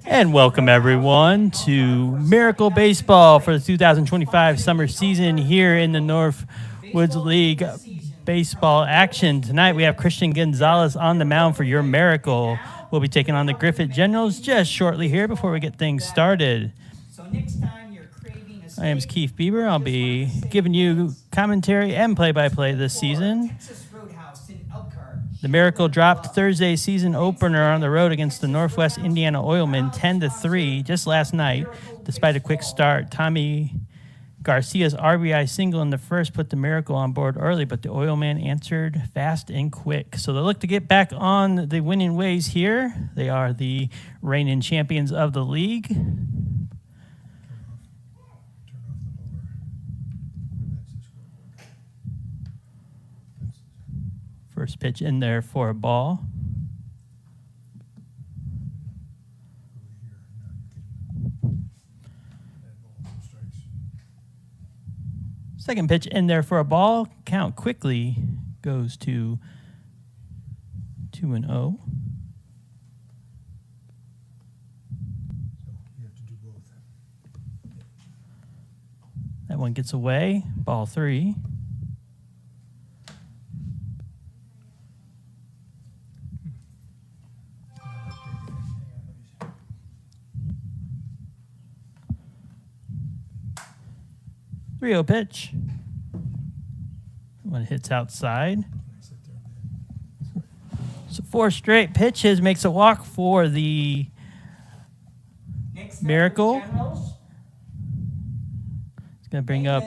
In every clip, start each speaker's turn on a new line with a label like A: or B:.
A: And welcome everyone to Miracle Baseball for the 2025 summer season here in the Northwoods League baseball action. Tonight we have Christian Gonzalez on the mound for your Miracle. We'll be taking on the Griffith Generals just shortly here before we get things started. My name is Keith Bieber. I'll be giving you commentary and play-by-play this season. The Miracle dropped Thursday's season opener on the road against the Northwest Indiana Oilmen 10-3 just last night. Despite a quick start, Tommy Garcia's RBI single in the first put the Miracle on board early, but the Oilmen answered fast and quick. So they look to get back on the winning ways here. They are the reigning champions of the league. First pitch in there for a ball. Second pitch in there for a ball. Count quickly goes to 2-0. That one gets away. Ball 3. Three-0 pitch. One hits outside. So 4 straight pitches makes a walk for the Miracle. It's going to bring up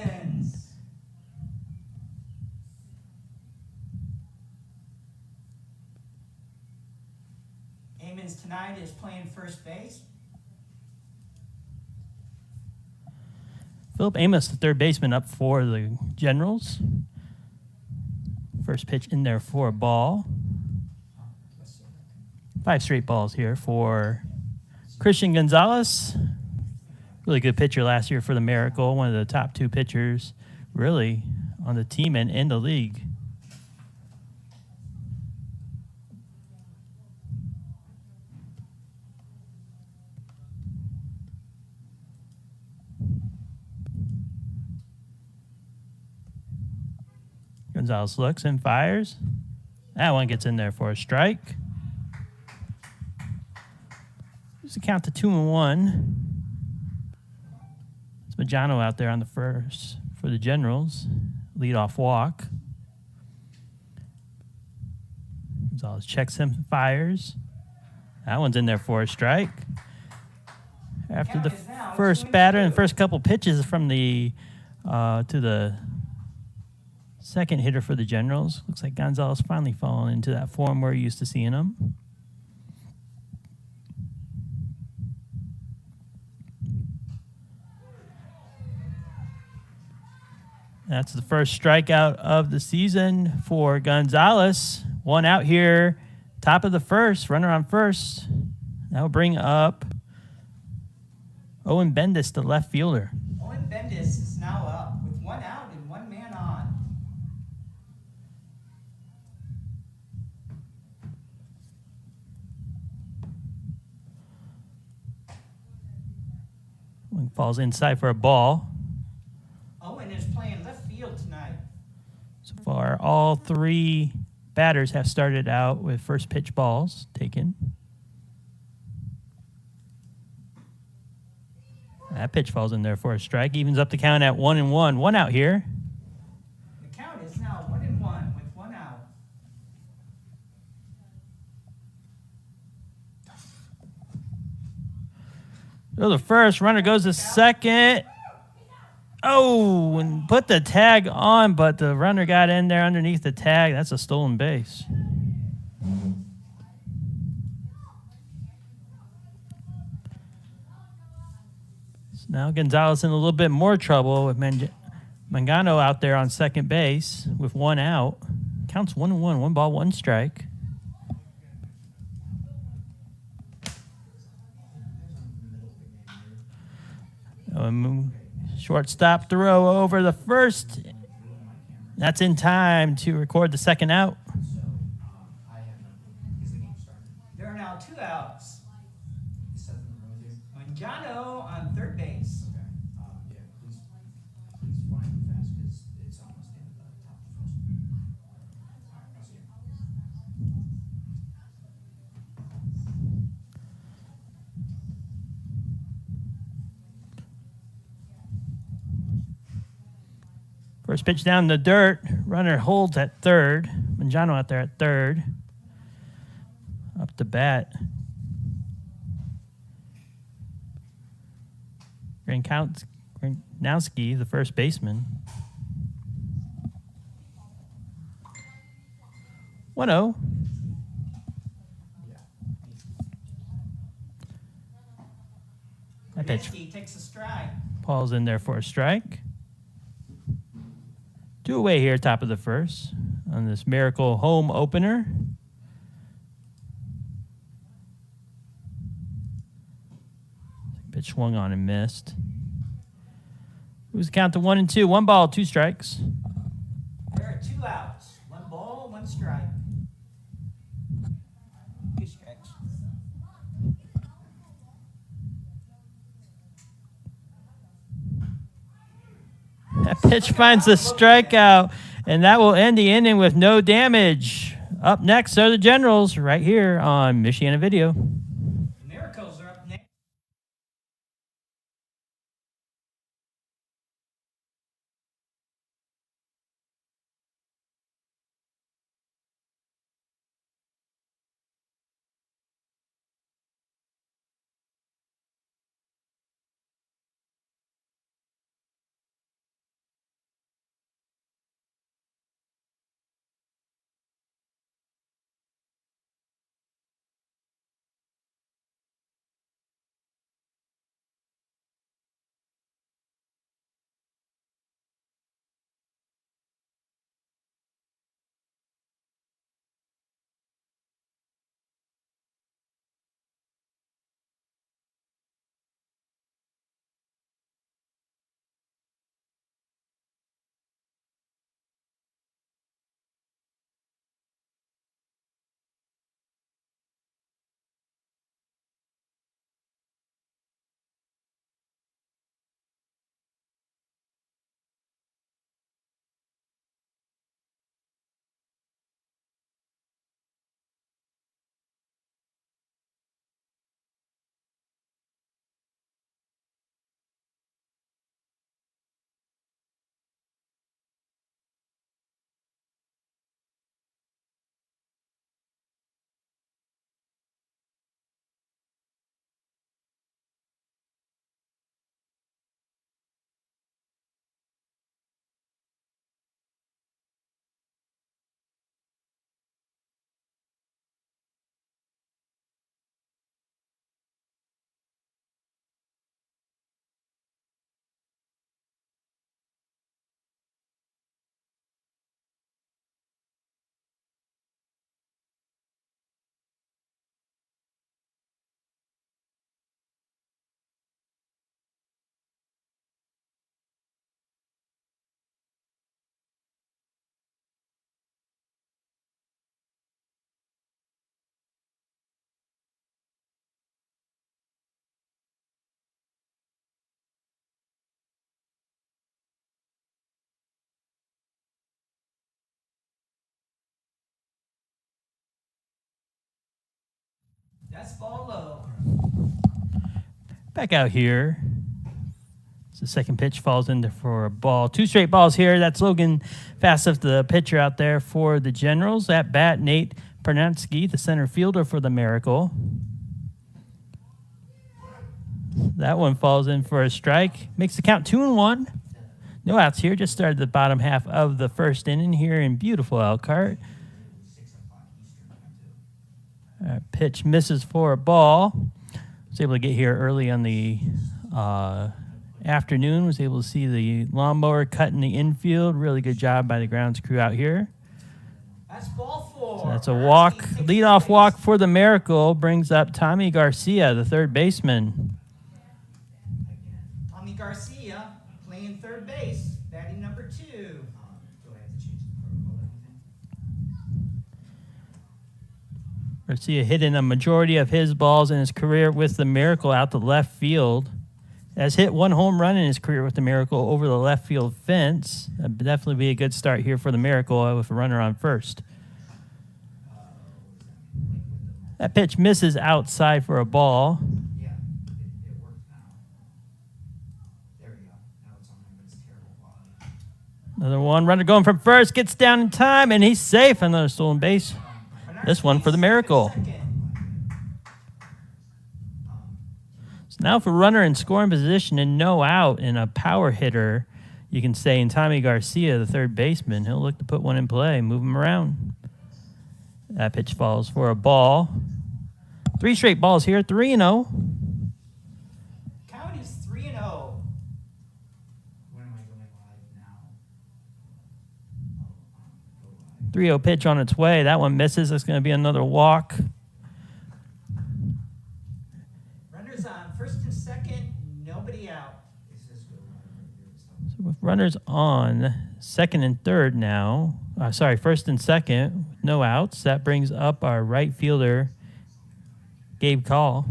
B: Amons tonight is playing first base.
A: Philip Amos, the third baseman, up for the Generals. First pitch in there for a ball. 5 straight balls here for Christian Gonzalez. Really good pitcher last year for the Miracle. One of the top 2 pitchers, really, on the team and in the league. Gonzalez looks and fires. That one gets in there for a strike. Just a count to 2-1. It's Majano out there on the first for the Generals. Leadoff walk. Gonzalez checks him, fires. That one's in there for a strike. After the first batter and first couple pitches from the to the second hitter for the Generals. Looks like Gonzalez finally fallen into that form we're used to seeing him. That's the first strikeout of the season for Gonzalez. 1 out here, top of the first, runner on first. That will bring up Owen Bendis, the left fielder.
B: Owen Bendis is now up with 1 out and 1 man on.
A: One falls inside for a ball.
B: Owen is playing left field tonight.
A: So far, all 3 batters have started out with first pitch balls taken. That pitch falls in there for a strike. Evens up the count at 1-1. 1 out here.
B: The count is now 1-1 with 1 out.
A: So the first runner goes to second. Oh, and put the tag on, but the runner got in there underneath the tag. That's a stolen base. So now Gonzalez in a little bit more trouble with Mangano out there on second base with 1 out. Counts 1-1, 1 ball, 1 strike. Shortstop throw over the first. That's in time to record the second out.
B: There are now 2 outs. Mangiano on third base.
C: Okay. Yeah, please find it fast because it's almost in the top of the first. All right, I'll see you.
A: First pitch down the dirt. Runner holds at third. Mangiano out there at third. Up to bat. Gronkowski, the first baseman. 1-0.
C: Yeah.
A: That pitch
B: Trubisky takes a strike.
A: falls in there for a strike. 2 away here, top of the first, on this Miracle home opener. Pitch swung on and missed. Moves the count to 1-2. 1 ball, 2 strikes.
B: There are 2 outs. 1 ball, 1 strike. 2 strikes.
A: That pitch finds the strikeout, and that will end the inning with no damage. Up next are the Generals right here on Michiana Video.
B: The Miracles are up next. That's ball low.
A: Back out here. The second pitch falls in there for a ball. 2 straight balls here. That's Logan Fassif, the pitcher out there for the Generals. At bat, Nate Pernansky, the center fielder for the Miracle. That one falls in for a strike. Makes the count 2-1. No outs here. Just started the bottom half of the first inning here in beautiful Elkhart. Pitch misses for a ball. Was able to get here early on the afternoon. Was able to see the lawnmower cut in the infield. Really good job by the grounds crew out here.
B: That's ball 4.
A: So that's a walk, leadoff walk for the Miracle. Brings up Tommy Garcia, the third baseman.
B: Tommy Garcia playing third base, batting number 2.
C: Do I have to change the protocol or anything?
A: Garcia hitting a majority of his balls in his career with the Miracle out to left field. Has hit one home run in his career with the Miracle over the left field fence. That'd definitely be a good start here for the Miracle with a runner on first. That pitch misses outside for a ball.
C: Yeah, it worked now. There we go. Now it's on him, but it's terrible quality.
A: Another one. Runner going from first. Gets down in time, and he's safe. Another stolen base. This one for the Miracle. So now for runner in scoring position and no out and a power hitter, you can say in Tommy Garcia, the third baseman. He'll look to put one in play, move him around. That pitch falls for a ball. 3 straight balls here, 3-0.
B: Count is 3-0.
C: When am I going live now?
A: 3-0 pitch on its way. That one misses. That's going to be another walk.
B: Runners on first and second, nobody out.
C: It says go live right here.
A: So with runners on second and third now, first and second, with no outs, that brings up our right fielder, Gabe Call.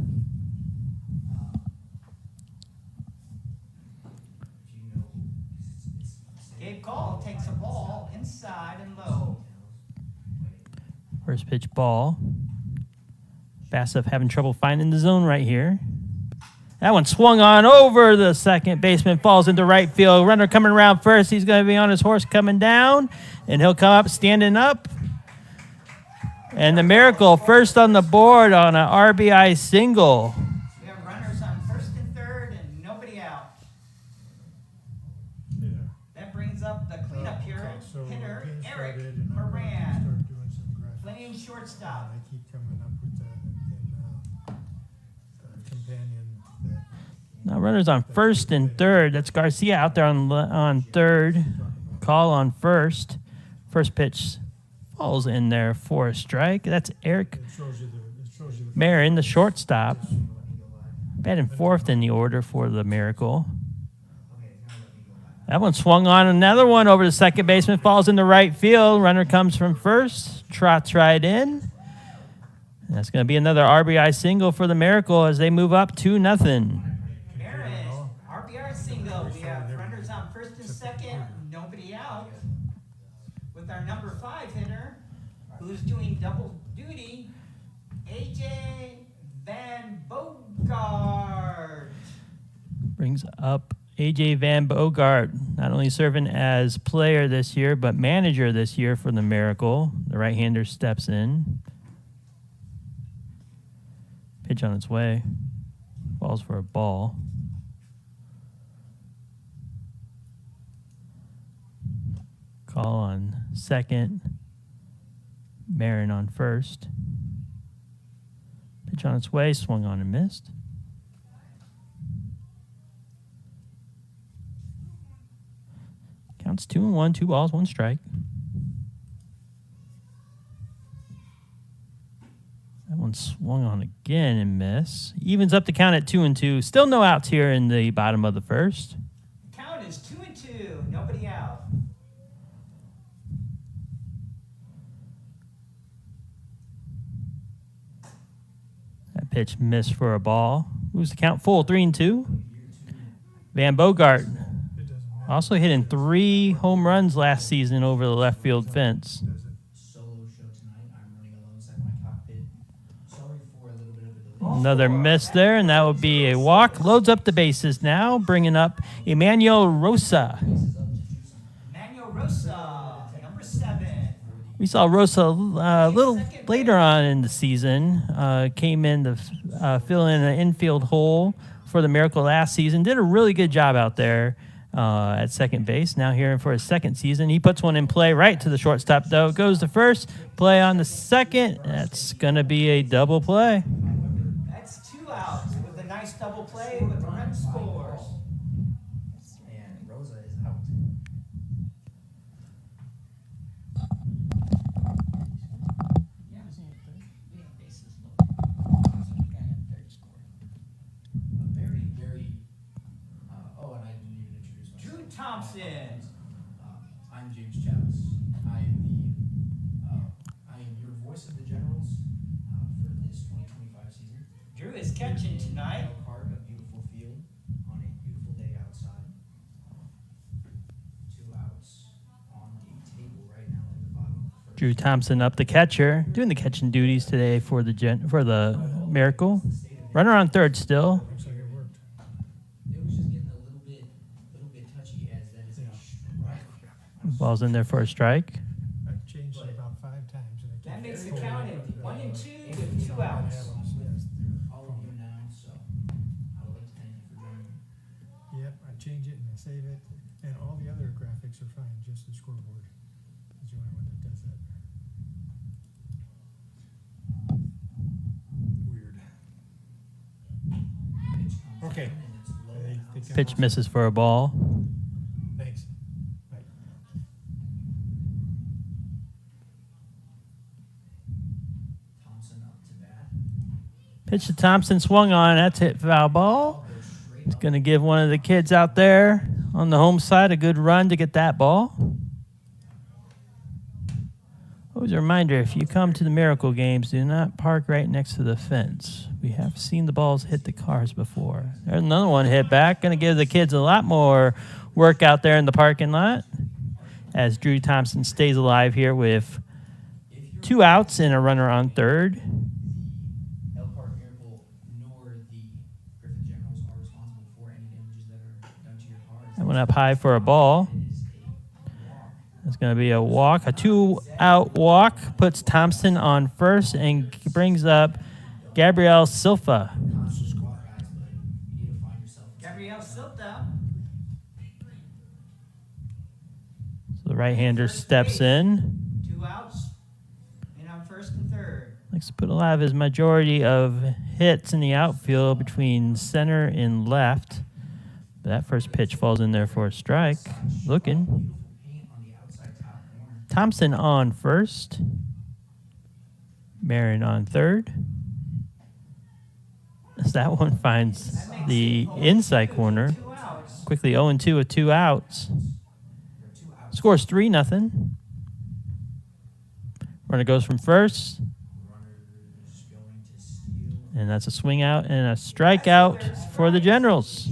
C: If you know,
B: Gabe Call takes a ball inside and low.
A: First pitch ball. Bassett having trouble finding the zone right here. That one swung on over the second baseman, falls into right field. Runner coming around first. He's going to be on his horse coming down, and he'll come up standing up. And the Miracle first on the board on an RBI single.
B: We have runners on first and third and nobody out.
D: Yeah.
B: That brings up the cleanup
D: Okay, so
B: hitter,
D: game
B: Eric
D: started, and I'm gonna
B: Moran,
D: start doing some graphics.
B: playing shortstop.
D: I keep coming up with that in companion that
A: Now runners on first and third. That's Garcia out there on third. Call on first. First pitch falls in there for a strike. That's Eric
D: it shows you the
A: Marin, the shortstop. Batting fourth in the order for the Miracle. That one swung on. Another one over the second baseman. Falls into right field. Runner comes from first. Trots right in. And that's going to be another RBI single for the Miracle as they move up 2-0.
B: Marin, RBI single. We have runners on first and second, nobody out. With our number 5 hitter, who's doing double duty, AJ Van Bogart.
A: Brings up AJ Van Bogart, not only serving as player this year, but manager this year for the Miracle. The right-hander steps in. Pitch on its way. Falls for a ball. Call on second. Marin on first. Pitch on its way. Swung on and missed. Counts 2-1, 2 balls, 1 strike. That one swung on again and miss. Evens up the count at 2-2. Still no outs here in the bottom of the first.
B: Count is 2-2, nobody out.
A: That pitch missed for a ball. Moves the count full, 3-2. Van Bogart
D: it doesn't matter.
A: also hitting 3 home runs last season over the left field fence.
D: Does it?
C: Solo show tonight. I'm running alongside my cockpit. Sorry for a little bit of a delay.
A: Another miss there, and that would be a walk. Loads up the bases now, bringing up Emmanuel Rosa.
B: Emmanuel Rosa, number 7.
A: We saw Rosa a little later on in the season. Came in to fill in an infield hole for the Miracle last season. Did a really good job out there at second base. Now here for his second season. He puts one in play right to the shortstop, though. Goes to first. Play on the second. That's going to be a double play.
B: That's 2 outs with a nice double play with the run scores.
C: And Rosa is out. A very, very. Oh, and I didn't even introduce myself.
B: Drew Thompson.
C: I'm James Chavis. I am your voice of the Generals this 2025 season.
B: Drew is catching tonight.
C: Elkhart, a beautiful field on a beautiful day outside. 2 outs on the table right now in the bottom of the first.
A: Drew Thompson up the catcher, doing the catching duties today for the Miracle. Runner on third still.
D: Looks like it worked.
C: It was just getting a little bit touchy as that is a strike.
A: Ball's in there for a strike.
D: I've changed it about 5 times. And I
B: That
D: keep
B: makes it
D: totally
B: count
D: up.
B: at 1 and 2
C: If
B: with
C: we
B: 2
C: don't
B: outs.
C: have them, yes, they're all of you now, so I would like to thank you for joining me.
D: Yep, I change it and I save it, and all the other graphics are fine, just the scoreboard is the only one that does that. Weird.
C: Pitch comes
D: Okay.
C: in and it's low
D: They-
C: and
D: they
C: outside.
D: got-
A: Pitch misses for a ball.
D: Thanks. Bye.
C: Thompson up to bat.
A: Pitch to Thompson, swung on. That's hit foul ball.
C: Goes straight
A: It's
C: up.
A: going to give one of the kids out there on the home side a good run to get that ball. Always a reminder, if you come to the Miracle games, do not park right next to the fence. We have seen the balls hit the cars before. There's another one hit back. Going to give the kids a lot more work out there in the parking lot as Drew Thompson stays alive here with
C: If you're
A: 2 outs and a runner on third.
C: the Elkhart Miracle nor the Griffith Generals are responsible for any damages that are done to your cars.
A: That went up high for a ball.
C: It is a walk.
A: It's going to be a walk, a 2-out walk, puts Thompson on first and brings up Gabriel Silva.
C: Conscious squad guys, but you need to find yourself.
B: Gabriel Silta.
A: So the right-hander steps in.
B: 2 outs. And on first and third.
A: Likes to put a lot of his majority of hits in the outfield between center and left. But that first pitch falls in there for a strike. Looking.
C: Beautiful paint on the outside top corner.
A: Thompson on first. Marin on third. As that one finds the inside corner.
B: 2 outs.
A: Quickly 0-2 with 2 outs. Scores 3-0. Runner goes from first,
C: Runners going to steal.
A: and that's a swing out and a strikeout for the Generals.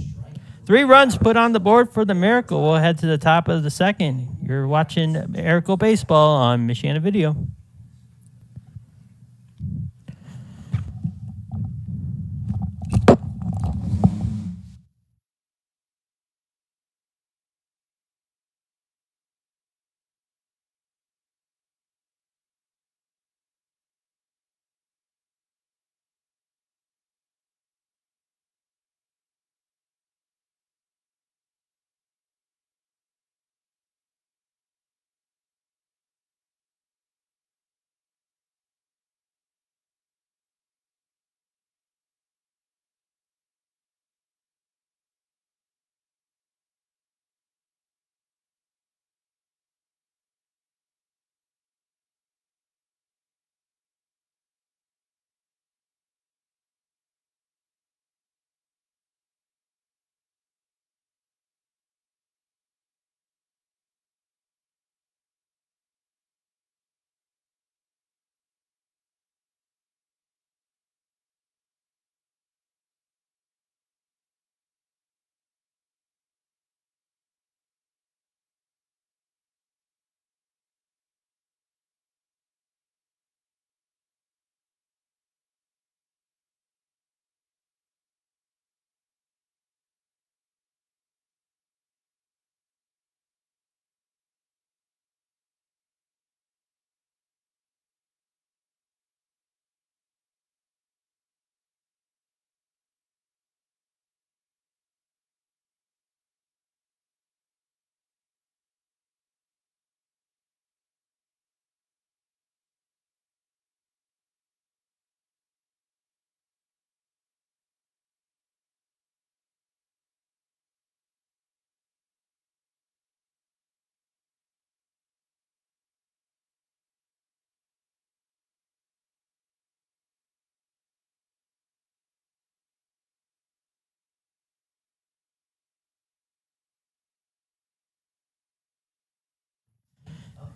A: 3 runs put on the board for the Miracle. We'll head to the top of the second. You're watching Miracle Baseball on Michiana Video.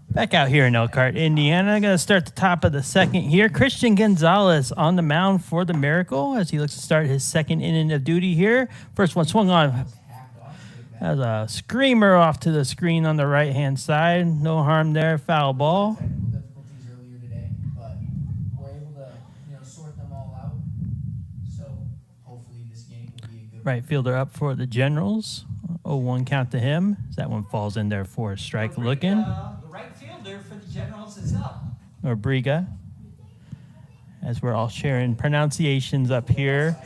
A: Back out here in Elkhart, Indiana. Going to start the top of the second here. Christian Gonzalez on the mound for the Miracle as he looks to start his second inning of duty here. First one swung on. That was a screamer off to the screen on the right-hand side. No harm there. Foul ball.
C: Technical difficulties earlier today, but we're able to, sort them all out. So hopefully this game will be a good
A: Right fielder up for the Generals. 0-1 count to him. That one falls in there for a strike looking.
B: The right fielder for the Generals is up.
A: Or Briga. As we're all sharing pronunciations up here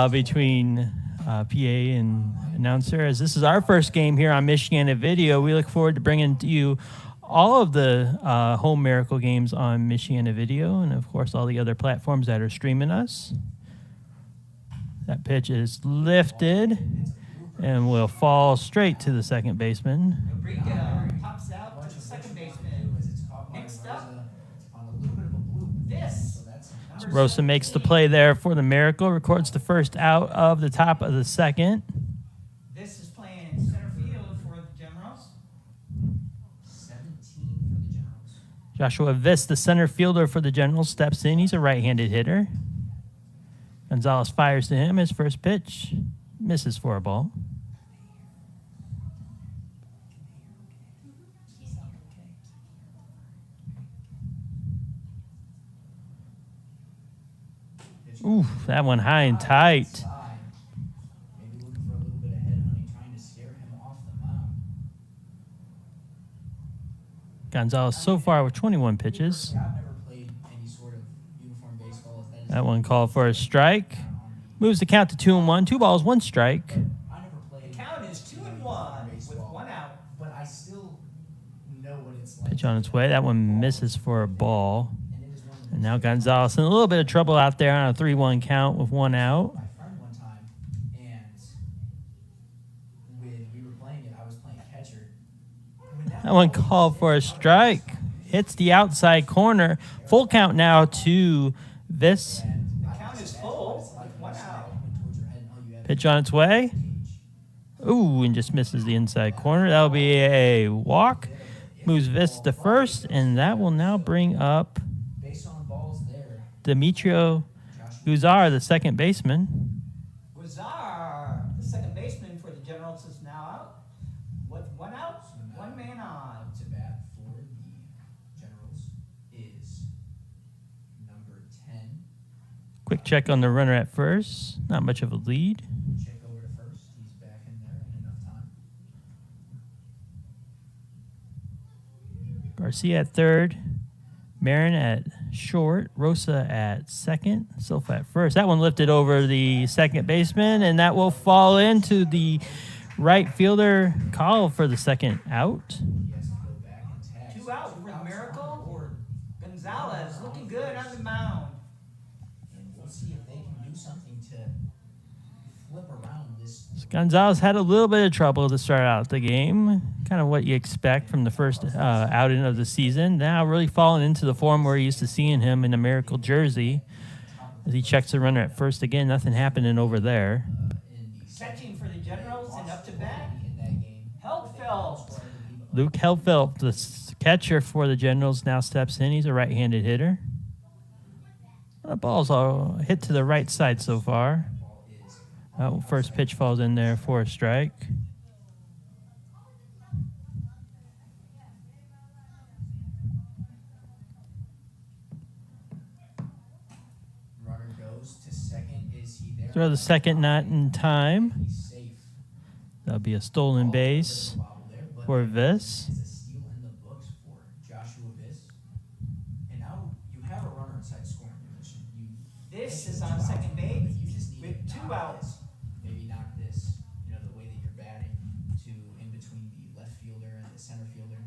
A: between PA and announcer. As this is our first game here on Michiana Video, we look forward to bringing to you all of the home Miracle games on Michiana Video and, of course, all the other platforms that are streaming us. That pitch is lifted and will fall straight to the second baseman.
B: Briga pops out to the second baseman. Next up, this.
A: Rosa makes the play there for the Miracle, records the first out of the top of the second.
B: This is playing center field for the Generals.
C: 17 for the Generals.
A: Joshua Viss, the center fielder for the Generals, steps in. He's a right-handed hitter. Gonzalez fires to him. His first pitch misses for a ball. Ooh, that one high and tight.
C: Maybe looking for a little bit of headhunting, trying to scare him off the mound.
A: Gonzalez so far with 21 pitches.
C: I've never played any sort of uniform baseball.
A: That one called for a strike. Moves the count to 2-1. 2 balls, 1 strike.
C: I never played.
B: The count is 2-1 with 1 out.
C: But I still know what it's like.
A: Pitch on its way. That one misses for a ball.
C: And it is one of the
A: And now Gonzalez in a little bit of trouble out there on a 3-1 count with 1 out.
C: my friend one time, and when we were playing it, I was playing catcher.
A: That one called for a strike. Hits the outside corner. Full count now to this.
B: The count is full with 1 out.
A: Pitch on its way. Ooh, and just misses the inside corner. That'll be a walk. Moves Viss to first, and that will now bring up
C: Based on balls there,
A: Demetrio Guzar, the second baseman.
B: Guizar, the second baseman for the Generals, is now out. With 1 out, 1 man on.
C: to bat for the Generals is number 10.
A: Quick check on the runner at first. Not much of a lead.
C: Check over to first. He's back in there in enough time.
A: Garcia at third. Marin at short. Rosa at second. Silfa at first. That one lifted over the second baseman, and that will fall into the right fielder call for the second out.
C: He has to go back and tag.
B: 2 out for the Miracle. Gonzalez looking good on the mound.
C: And we'll see if they can do something to flip around this.
A: Gonzalez had a little bit of trouble to start out the game. Kind of what you expect from the first outing of the season. Now really falling into the form we're used to seeing him in a Miracle jersey. As he checks the runner at first again, nothing happening over there.
B: Catching for the Generals and up to bat,
C: In that game.
B: Helfeld.
A: Luke Helfelt, the catcher for the Generals, now steps in. He's a right-handed hitter. The ball's all hit to the right side so far. First pitch falls in there for a strike.
C: Runner goes to second. Is he there?
A: Throw the second not in time.
C: He's safe.
A: That'll be a stolen base
C: Bobble there, but
A: for Viss.
C: it's a steal in the books for Joshua Viss. And now you have a runner inside scoring position.
B: This is on second base
C: You just need
B: with
C: to
B: 2
C: knock
B: outs.
C: this. Maybe knock this, the way that you're batting to in between the left fielder and the center fielder.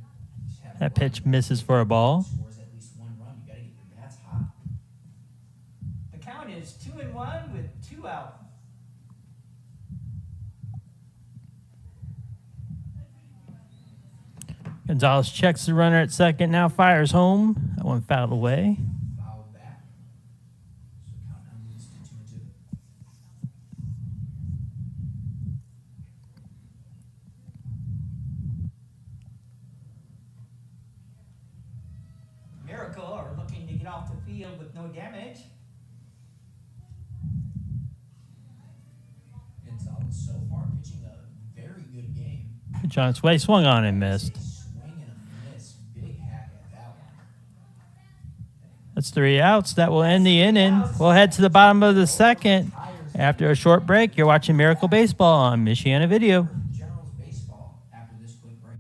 C: Just have
A: That
C: a
A: pitch
C: runner
A: misses for a ball.
C: scores at least 1 run. You gotta get your bats hot.
B: The count is 2-1 with 2 out.
A: Gonzalez checks the runner at second, now fires home. That one fouled away.
C: Foul back. So count now moves to 2-2.
B: field with no damage.
C: Gonzalez so far pitching a very good game.
A: Pitch on its way, swung on and missed.
C: Swing and a miss. Big hack at that one.
A: That's 3 outs. That will end the inning. We'll head to the bottom of the second. After a short break, you're watching Miracle Baseball on Michiana Video.
C: Generals baseball after this quick break.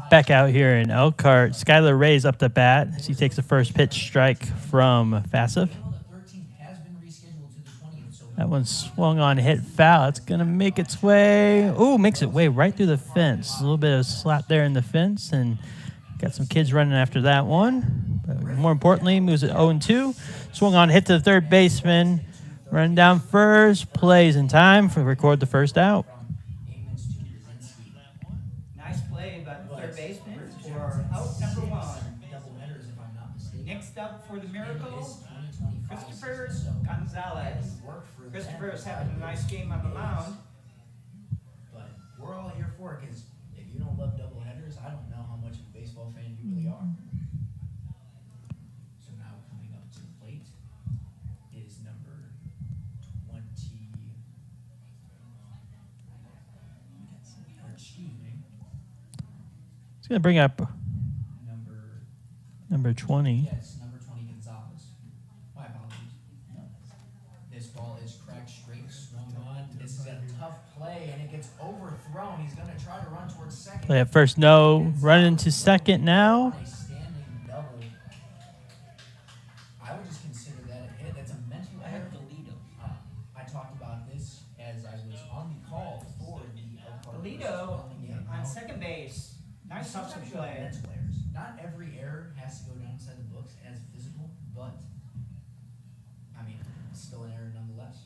A: Back out here in Elkhart, Skylar Ray's up to bat. She takes the first pitch strike from Fassive. That one swung on, hit foul. It's going to make its way. Ooh, makes it way right through the fence. A little bit of slap there in the fence, and got some kids running after that one. But more importantly, moves it 0-2. Swung on, hit to the third baseman. Run down first, plays in time for record the first out.
B: Nice play by the third baseman for out number 1. Next up for the Miracle, Christopher Gonzalez. Christopher is having a nice game on the mound.
C: But we're all here for it because if you don't love doubleheaders, I don't know how much of a baseball fan you really are. So now coming up to the plate is number 20. Excuse me.
A: It's going to bring up
C: Number
A: number 20.
C: yes, number 20 Gonzalez. My apologies. No. This ball is cracked straight, swung on. This is a tough play, and it gets overthrown. He's going to try to run towards second.
A: Play at first, no. Running to second now.
C: A standing double. I would just consider that a hit. That's a mental error. I talked about this as I was on the call for the Elkhart
B: Toledo
C: game.
B: on second base. Nice
C: Sometimes
B: substitute
C: you have
B: play.
C: mental errors. Not every error has to go down inside the books as physical, but I mean, it's still an error nonetheless.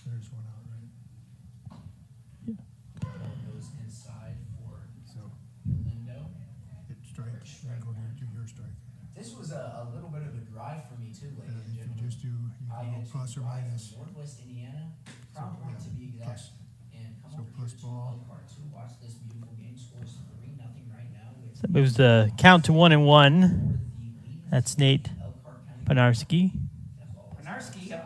D: There's one out, right?
C: Ball goes inside for
D: So
C: Lindo.
D: hit strike, then go to your strike.
C: This was a little bit of a drive for me too, ladies and
D: If you
C: gentlemen.
D: just do, you
C: I
D: can
C: had
D: go plus or
C: drive from
D: minus.
C: Northwest Indiana, Pronghorn to be exact.
D: Plus.
C: And come
D: So
C: over
D: plus
C: here to
D: ball.
C: Elkhart to watch this beautiful game. Scores 3-0 right now with
A: That moves the count to 1-1.
C: for the lead.
A: That's Nate
C: Elkhart County.
A: Panarski.
C: That ball is
B: Panarski up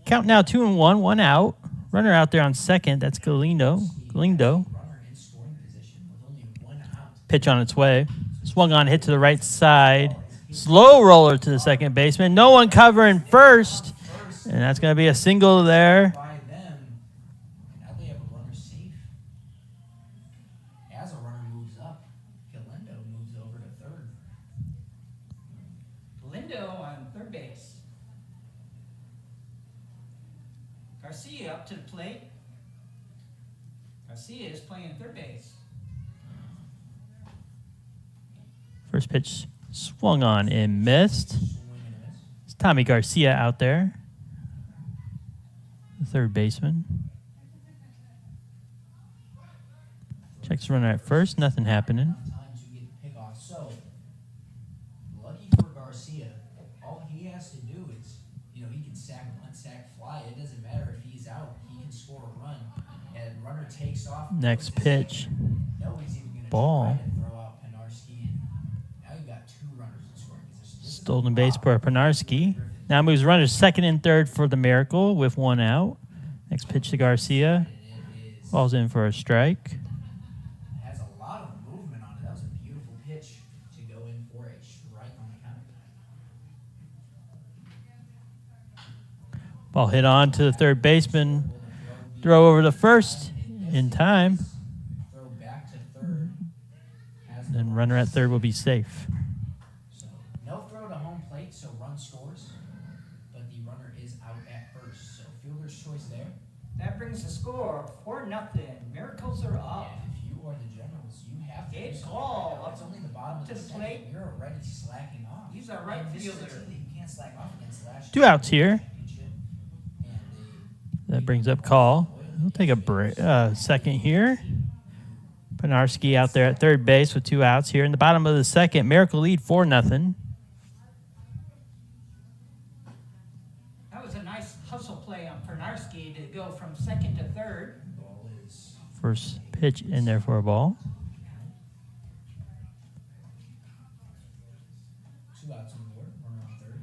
A: Count now 2-1, 1 out. Runner out there on second. That's Galindo.
C: Runner in scoring position with only 1 out.
A: Pitch on its way. Swung on, hit to the right side. Slow roller to the second baseman. No one covering first. And that's going to be a single there.
C: By them. Now they have a runner safe. As a runner moves up, Galindo moves over to third.
B: Lindo on third base. Garcia up to the plate. Garcia is playing third base.
A: First pitch swung on and missed.
C: Swing and a miss.
A: It's Tommy Garcia out there, the third baseman. Checks runner at first, nothing happening.
C: Times you get pick off. So, lucky for Garcia, all he has to do is, he can sack, unsack, fly. It doesn't matter if he's out. He can score a run. And runner takes off.
A: Next pitch,
C: Nobody's even going to
A: ball.
C: try to throw out Penarski. Now you got 2 runners in scoring position. This is
A: Stolen
C: a
A: base
C: lot.
A: for Penarski. Now moves runners second and third for the Miracle with 1 out. Next pitch to Garcia.
C: And it is,
A: Falls in for a strike.
C: has a lot of movement on it. That was a beautiful pitch to go in for a strike on the count.
A: Ball hit on to the third baseman. Throw over to first in time.
C: Throw back to third. Has the
A: Then runner at third will be safe.
C: So no throw to home plate, so run scores, but the runner is out at first. So fielder's choice there.
B: That brings the score 4-0. Miracles are up.
C: And if you are the Generals, you have to.
B: Gabe
C: do something.
B: Call
C: It's only the bottom of
B: to
C: the
B: the
C: second.
B: plate.
C: You're already slacking off.
B: He's our right
C: And this is a
B: fielder.
C: team that you can't slack off against last
A: 2
C: year.
A: outs here.
C: Championship. And
A: That brings up call. We'll take a second here. Penarski out there at third base with 2 outs here. In the bottom of the second, Miracle lead 4-0.
B: That was a nice hustle play on Pernarski to go from second to third.
C: ball is
A: First pitch in there for a ball.
C: 2 outs on the board. Runner on third.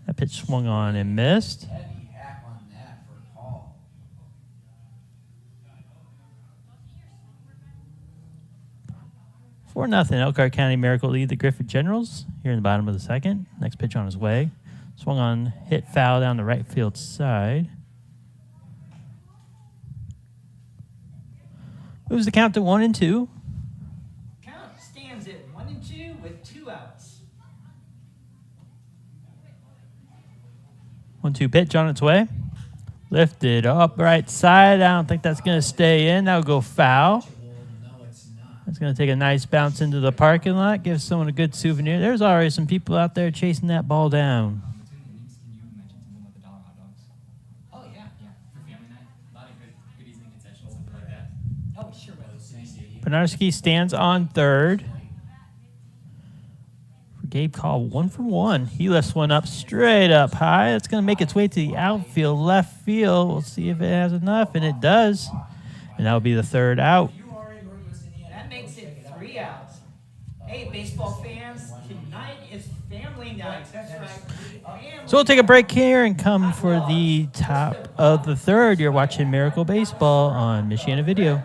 A: That pitch swung on and missed.
C: Heavy hack on that for Paul.
A: 4-0. Elkhart County Miracle lead the Griffith Generals here in the bottom of the second. Next pitch on his way. Swung on, hit foul down the right field side. Moves the count to 1-2.
B: Count stands at 1-2 with 2 outs.
A: 1-2 pitch on its way. Lifted up right side. I don't think that's going to stay in. That'll go foul.
C: No, it's not.
A: That's going to take a nice bounce into the parking lot. Give someone a good souvenir. There's already some people out there chasing that ball down.
E: Between innings, can you mention something about the dollar hot dogs?
B: Oh, yeah.
E: Yeah, for family night. A lot of good goodies and concessions, something like that.
B: Oh, sure will.
A: Penarski stands on third. For Gabe Call, 1 for 1. He lifts one up straight up high. It's going to make its way to the outfield, left field. We'll see if it has enough, and it does. And that'll be the third out.
B: That makes it 3 outs. Hey, baseball fans, tonight is family night. That's right. Family
A: So we'll take a break here and come for the top of the third. You're watching Miracle Baseball on Michiana Video.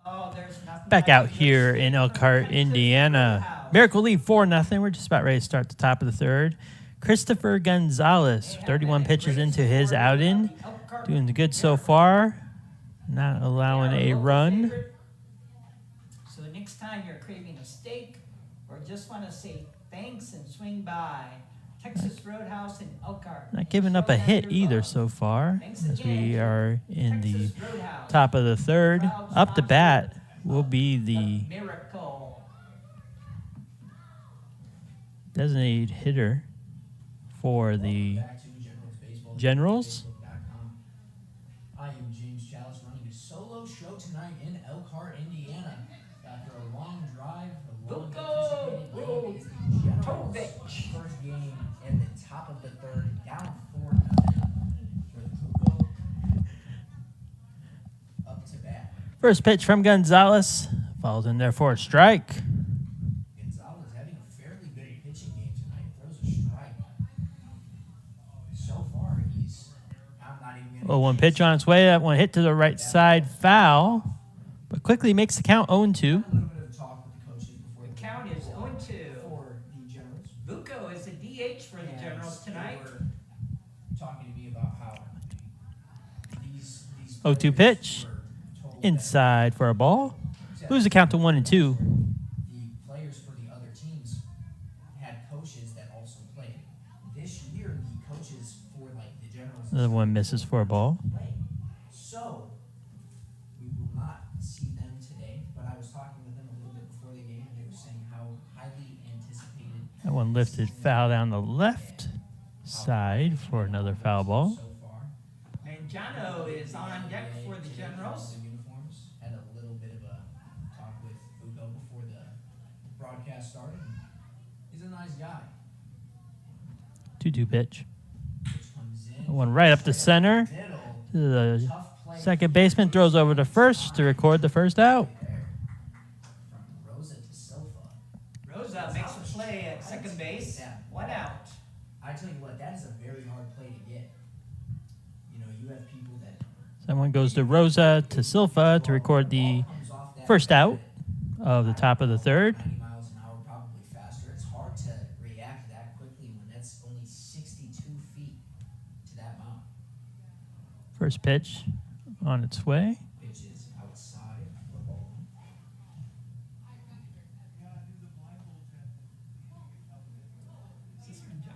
B: Oh, there's nothing
A: Back
B: like
A: out
B: a good
A: here
B: steak
A: in
B: from
A: Elkhart,
B: Texas
A: Indiana.
B: Roadhouse.
A: Miracle lead 4-0. We're just about ready to start the top of the third. Christopher Gonzalez,
B: They have
A: 31
B: been a
A: pitches
B: great
A: into his
B: supporter
A: outing.
B: of the Elkhart
A: Doing good so
B: Miracle.
A: far. Not
B: They
A: allowing
B: are
A: a
B: local
A: run.
B: favorite. So next time you're craving a steak or just want to say thanks and swing by Texas Roadhouse in Elkhart.
A: Not
B: and
A: giving up
B: show
A: a
B: them
A: hit
B: your
A: either
B: love.
A: so far.
B: Thanks
A: As we
B: again,
A: are in the
B: Texas Roadhouse,
A: top of the third.
B: proud
A: Up to bat
B: sponsor
A: will be
B: of
A: the
B: Miracle.
A: designated hitter for the
C: Back to Generals Baseball.
A: Generals.
C: Facebook.com. I am James Chalice running a solo show tonight in Elkhart, Indiana. After a long drive, a long anticipated game, it is the Generals'
B: Tovich.
C: first game in the top of the third, down 4-0 with Bucco up to bat.
A: First pitch from Gonzalez. Falls in there for a strike.
C: Gonzalez having a fairly good pitching game tonight. Throws a strike. So far, I'm not even going
A: 0-1 pitch on its way. That one hit to the right side, foul. But quickly makes the count 0-2.
C: A little bit of talk with the coaches before
B: The count is 0-2.
C: for the Generals.
B: Bucco is the DH for the
C: And
B: Generals tonight.
C: They were talking to me about how these
A: 0-2
C: players
A: pitch.
C: were told
A: Inside for a ball.
C: that
A: Lose the count to 1-2.
C: the players for the other teams had coaches that also played. This year, the coaches for like the Generals
A: The one misses for a ball.
C: play. So we will not see them today. But I was talking with them a little bit before the game, and they were saying how highly anticipated
A: That one lifted foul down the left side for another foul ball.
C: so far.
B: Mangiano is on deck for the Generals.
C: The uniforms had a little bit of a talk with Bucco before the broadcast started. He's a nice guy.
A: 2-2 pitch.
C: Which comes in.
A: That one right up the center.
C: Middle.
A: To the
C: Tough play.
A: second baseman throws over to first to record the first out.
C: There. From Rosa to Silva.
B: Rosa makes a play at second base.
C: Yeah.
B: 1 out.
C: I tell you what, that is a very hard play to get. You know, you have people that
A: Someone goes to Rosa to Silva to record the
C: comes off that
A: first out
C: bat
A: of the top of the third.
C: 90 miles an hour, probably faster. It's hard to react that quickly when that's only 62 feet to that mound.
A: First pitch on its way.
C: Pitch is outside for ball one.
B: Is this Mangiano?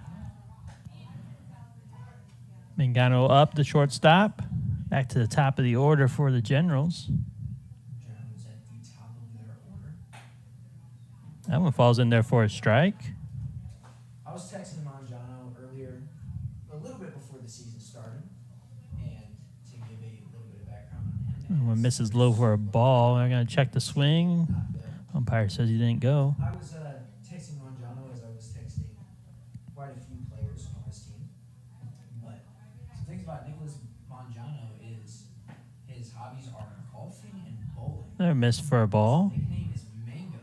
A: Mangano up the shortstop. Back to the top of the order for the Generals.
C: Generals at the top of their order.
A: That one falls in there for a strike.
C: I was texting Mangiano earlier, a little bit before the season started, and to give a little bit of background on him.
A: That one misses low for a ball. I'm going to check the swing.
C: Not good.
A: Umpire says he didn't go.
C: I was texting Mangiano as I was texting quite a few players on this team. But some things about Nicholas Mangiano is his hobbies are golfing and bowling.
A: There, missed for a ball.
C: His nickname is Mango.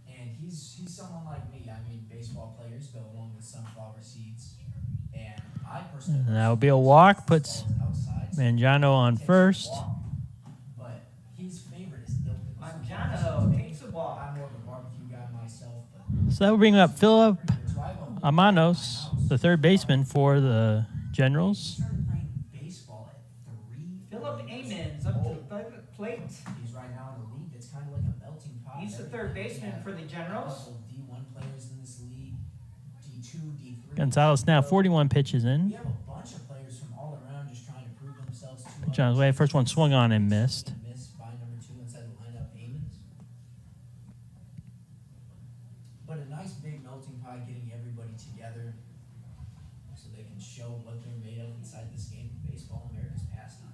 C: And he's someone like me. I mean, baseball players go along with sunflower seeds. And I personally
A: And that would be a walk. Puts
C: outside. so
A: Mangano on
C: takes a
A: first.
C: walk. But his favorite is Dilton.
B: Mangiano takes the ball.
C: I'm more of a barbecue guy myself, but
A: So that will bring up Philip
C: so I go
A: Amanos, the third baseman for the Generals.
C: started playing baseball at 3.
B: Philip Amons up to the plate.
C: He's right now in a league that's kind of like a melting pot.
B: He's the third baseman for the
C: A
B: Generals.
C: couple D1 players in this league, D2, D3.
A: Gonzalez now 41 pitches
C: We
A: in.
C: have a bunch of players from all around just trying to prove themselves to
A: Pitch on his way. First one swung on and missed.
C: Missed by number 2 inside the lineup, Amons. But a nice big melting pot getting everybody together so they can show what they're made of inside this game of baseball, America's pastime.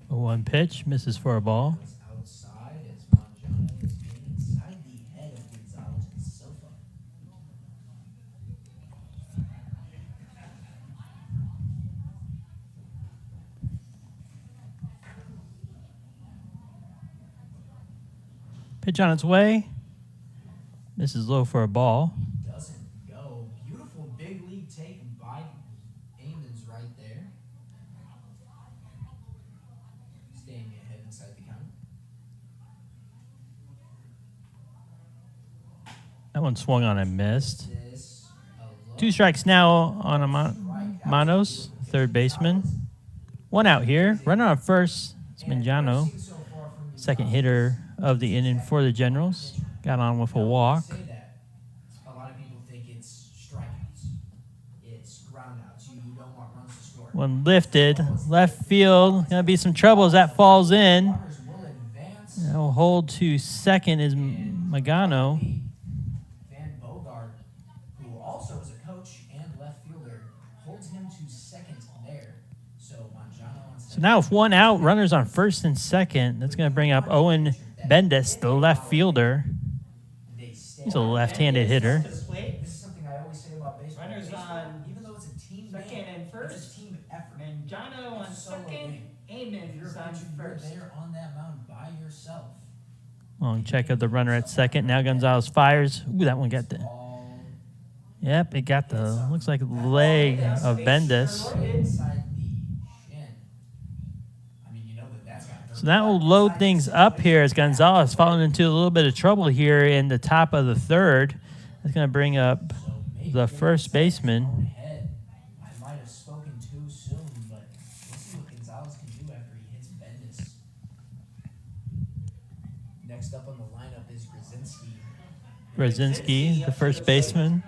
A: One pitch misses for a ball.
C: It's outside as Mangiano is getting inside the head of Gonzalez and Silva.
A: Pitch on its way. Misses low for a ball.
C: Doesn't go. Beautiful big league take by Amons
A: one swung on and missed.
C: This a look.
A: 2 strikes now on Manos, third baseman. 1 out here. Runner on first. It's Mangiano,
C: So far from the
A: second hitter of the inning for the Generals. Got on with a walk.
C: say that, a lot of people think it's strikeouts. It's groundouts. You don't want runs to score.
A: One lifted. Left field. Gonna be some trouble as that falls in.
C: Runners will advance.
A: Now hold to second is Magano.
C: Van Bogart, who also is a coach and left fielder, holds him to second there. So Mangiano on
A: So
C: second.
A: now with 1 out, runners on first and second. That's gonna bring up Owen Bendis, the left fielder.
C: They stay.
A: He's a left-handed hitter.
B: To the plate.
C: This is something I always say about baseball.
B: Runners
C: Baseball,
B: on
C: even though it's a team
B: second
C: game,
B: and first.
C: it's a team effort.
B: Mangiano on
C: It's a solo
B: second.
C: game. If
B: Amon
C: you're
B: is
C: a
B: on
C: pitcher, you're
B: first.
C: there on that mound by yourself.
A: Long check of the runner at second. Now Gonzalez fires. Ooh, that one got the.
C: All
A: Yep, it got the. Looks like the leg of Bendis.
C: inside the shin. I mean, you know that's got to hurt.
A: So that will load things up here as Gonzalez falling into a little bit of trouble here in the top of the third. That's going to bring up
C: So maybe
A: the
C: getting
A: first
C: inside his
A: baseman.
C: own head. I might have spoken too soon, but we'll see what Gonzalez can do after he hits Bendis. Next up on the lineup is Grzinski.
A: Brzezinski, the first baseman.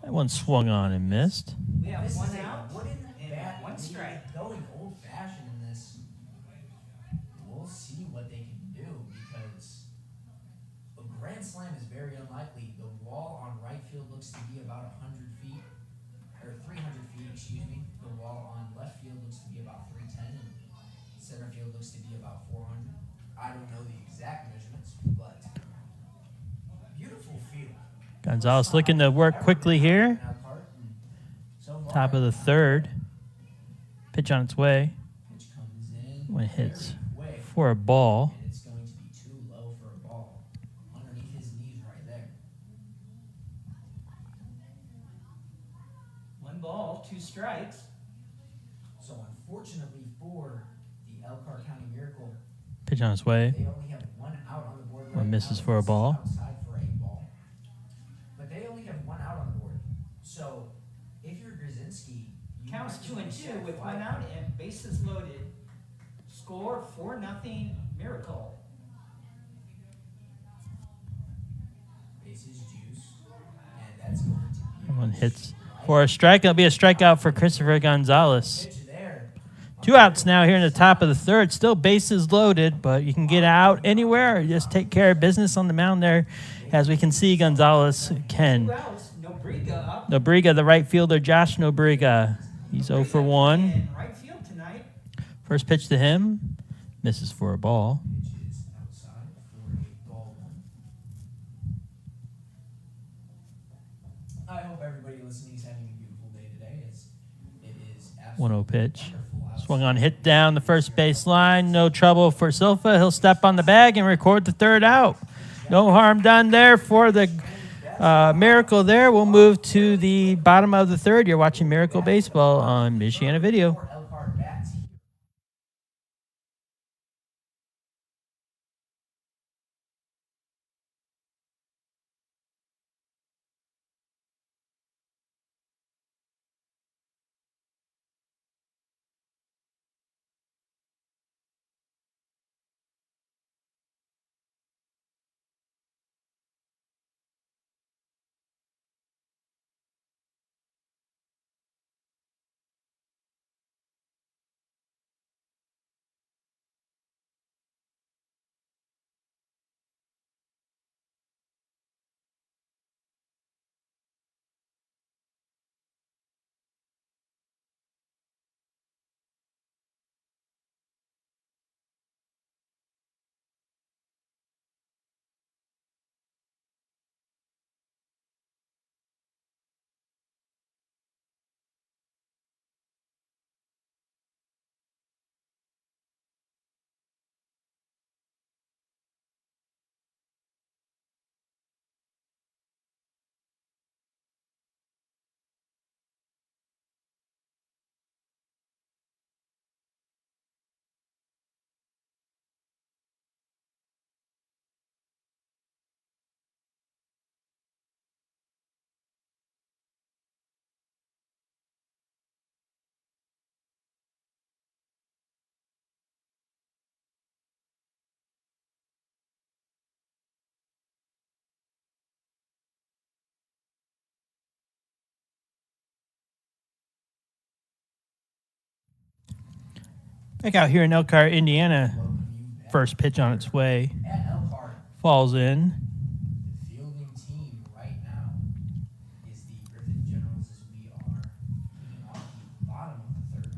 A: That one swung on and missed.
B: We have
C: This
B: 1
C: is a
B: out
C: wooden
B: and
C: bat
B: 1
C: lead,
B: strike.
C: going old fashioned in this. We'll see what they can do because a grand slam is very unlikely. The wall on right field looks to be about 100 feet, or 300 feet, excuse me. The wall on left field looks to be about 310, and center field looks to be about 400. I don't know the exact measurements, but beautiful field.
A: Gonzalez looking to work quickly here.
C: Elkhart, and so far,
A: Top of the third. Pitch on its way.
C: pitch comes in
A: When it hits
C: very quick.
A: for a ball.
C: And it's going to be too low for a ball. Underneath his knees right there.
B: 1 ball, 2 strikes.
C: So unfortunately for the Elkhart County Miracle,
A: Pitch on its way.
C: they only have 1 out on the board right
A: One misses
C: now.
A: for a
C: It's
A: ball.
C: Outside for a ball. But they only have 1 out on the board. So if you're Grzinski, you
B: Counts
C: might
B: 2 and
C: just
B: 2
C: set
B: with
C: fly
B: 1 out and bases loaded. Score 4-0 Miracle.
C: bases juice, and that's going to be
A: That one hits for a strike. It'll be a strikeout for Christopher Gonzalez.
C: pitch there.
A: 2 outs now here in the top of the third. Still bases loaded, but you can get out anywhere or just take care of business on the mound there. As we can see, Gonzalez
B: 2
A: can.
B: outs, Nobriga up.
A: Nobriga, the right fielder, Josh Nobriga. He's 0 for 1.
B: In right field tonight.
A: First pitch to him. Misses for a ball.
C: Pitch is outside for a ball 1. I hope everybody listening is having a beautiful day today. It is
A: 1-0 pitch.
C: wonderful outside.
A: Swung on, hit down the first base line. No trouble for Silva. He'll step on the bag and record the third out. No harm done there for the Miracle there. We'll move to the bottom of the third. You're watching Miracle Baseball on Michiana Video. Back out here in Elkhart, Indiana.
C: welcome you back.
A: First pitch on its way.
C: At Elkhart,
A: Falls in.
C: the fielding team right now is the Griffin Generals as we are kicking off the bottom of the third.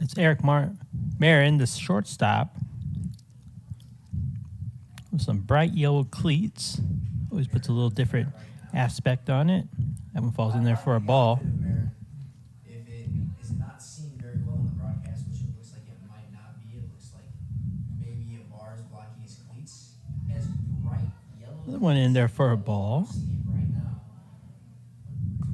A: It's Eric Marin, the shortstop. With some bright yellow cleats. Always puts a little different aspect on it. That one falls in there for a ball.
C: If it is not seen very well in the broadcast, which it looks like it might not be, it looks like maybe a bar is blocking his cleats. It has bright yellow.
A: Another one in there for a ball.
C: See it right now.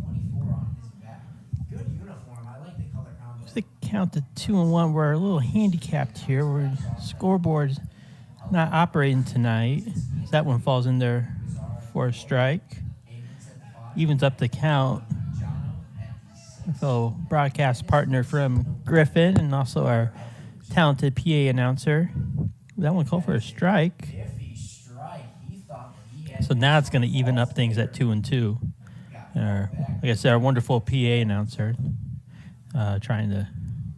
C: 24 on his back. Good uniform. I like the color combo.
A: The count to 2-1. We're a little handicapped here. We're scoreboard's not operating tonight. That one falls in there for a strike. Evens up the count. My fellow broadcast partner from Griffin and also our talented PA announcer. That one called for a strike. So now it's going to even up things at 2-2. Like I said, our wonderful PA announcer trying to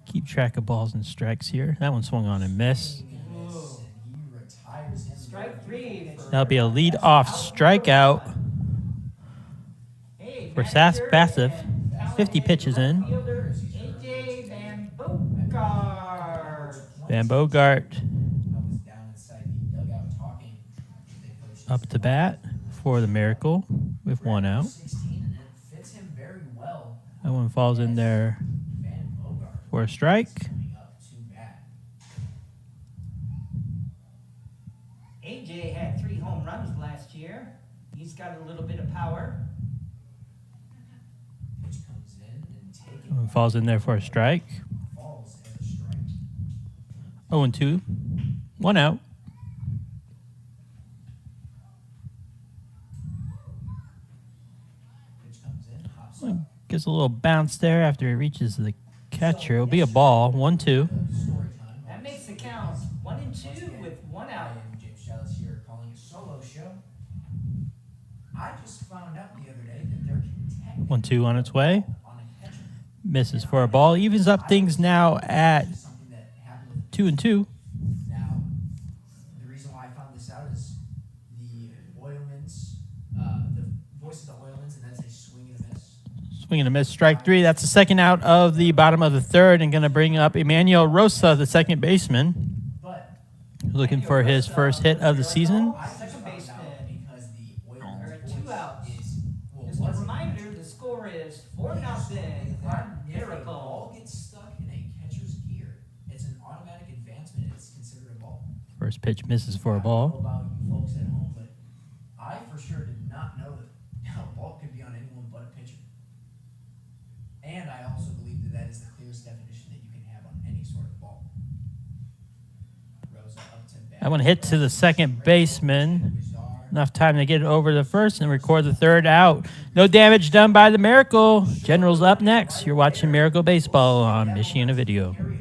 A: keep track of balls and strikes here. that one swung on and missed.
B: Strike 3.
A: That'll be a lead-off strikeout for Sass Bassif. 50 pitches in.
B: Fielder AJ Van Bogart.
A: Van Bogart
C: I was down inside the dugout talking with the coaches.
A: up to bat for the Miracle with one out.
C: 16, and it fits him very well.
A: That one falls in there
C: Van Bogart
A: for a strike.
C: coming up to bat.
B: AJ had 3 home runs last year. He's got a little bit of power.
C: Pitch comes in and
A: That
C: taken
A: one falls in there for a strike.
C: falls as a strike.
A: 0-2. One out.
C: Pitch comes in, hops up.
A: Gets a little bounce there after he reaches the catcher. It'll be a ball. 1-2.
C: Story time.
B: That makes the count 1-2 with 1
C: I
B: out.
C: am James Chalice here calling a solo show. I just found out the other day that there can technically
A: 1-2 on its way.
C: on a catcher.
A: Misses for a ball. Evens up things now at
C: This is something that happened with
A: 2-2.
C: Now, the reason why I found this out is the Oilmans, the voice of the Oilmans, and that's a swing and a miss.
A: Swing and a miss. Strike 3. That's the second out of the bottom of the third, and going to bring up Emmanuel Rosa, the second baseman,
C: But
A: looking for his first hit of the season.
C: I just
B: Second
C: found out
B: baseman.
C: because the
B: There
C: Oilmans
B: are 2 outs.
C: voice is, well,
B: Just a
C: was
B: reminder, the score is 4-0. Elkhart
C: if a ball
B: Miracle.
C: gets stuck in a catcher's gear, it's an automatic advancement. It's considered a ball.
A: First pitch misses for a
C: I don't know
A: ball.
C: about you folks at home, but I for sure did not know that a ball could be on anyone but a pitcher. And I also believe that that is the clearest definition that you can have on any sort of ball. Rosa up to bat.
A: That one hit to the second baseman. Enough time to get it over the first and record the third out. No damage done by the Miracle. Generals up next. You're watching Miracle Baseball on Michiana Video.
C: Carry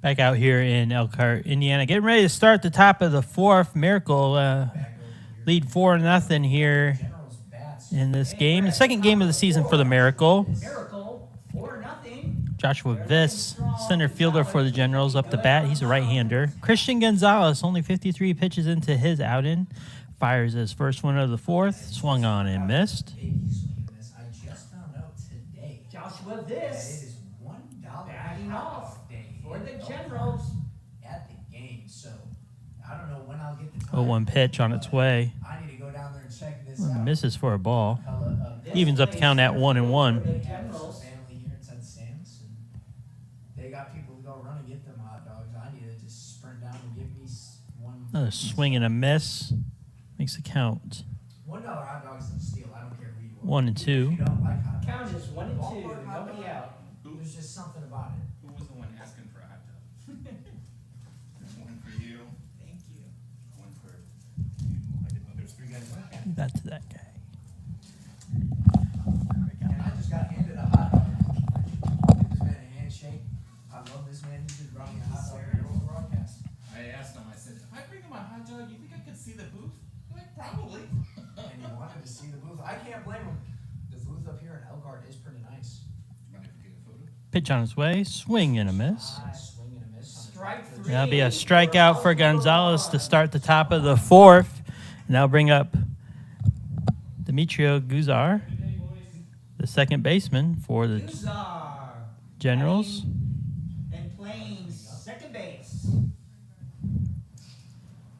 A: Back out here in Elkhart, Indiana, getting ready to start the top of the fourth. Miracle lead 4-0 here
C: Generals bats.
A: in this game. The second game of the season for the Miracle.
B: Miracle, 4-0.
A: Joshua Viss, center fielder for the Generals, up to bat. He's a right-hander. Christian Gonzalez, only 53 pitches into his outing. Fires his first one of the fourth. Swung on and missed.
C: Big swing and miss. I just found out today.
B: Joshua
C: that
B: this
C: it is $1
B: batting off
C: day
B: for
C: in
B: the
C: Elkhart
B: Generals.
C: at the game. So I don't know when I'll get the time.
A: 0-1 pitch on its way.
C: I need to go down there and check this out.
A: Misses for a ball.
C: This
A: Evens up the count at 1-1.
B: The
C: They have
B: Generals.
C: a family here inside the stands, and they got people to go run and get them hot dogs. I need to just sprint down and give me one.
A: Another swing and a miss. Makes the count
C: $1 hot dogs is a steal. I don't care who you are.
A: 1-2.
C: If you don't like hot dogs,
B: Count is 1 and 2,
C: ballpark hot
B: nobody
C: dog,
B: out.
C: There's just something about it.
E: Who was the one asking for a hot dog? One for you.
B: Thank you.
E: One for you. I didn't know there was 3 guys.
A: Give that to that guy.
C: And I just got handed a hot dog. Give this man a handshake. I love this man. He just brought me a hot dog for the whole broadcast.
E: I asked him, I said, if I bring him a hot dog, you think I could see the booth? They're like, probably.
C: And he wanted to see the booth. I can't blame him. The booth up here in Elkhart is pretty nice.
E: Mind if we take a photo?
A: Pitch on its way. Swing and a miss.
C: Swing and a miss on the
B: Strike
C: tractor.
B: three.
A: That'll be a strikeout for Gonzalez to start the top of the fourth. And that'll bring up Demetrio Guzar, the second baseman for the
B: Guzar.
A: Generals.
B: And playing second base.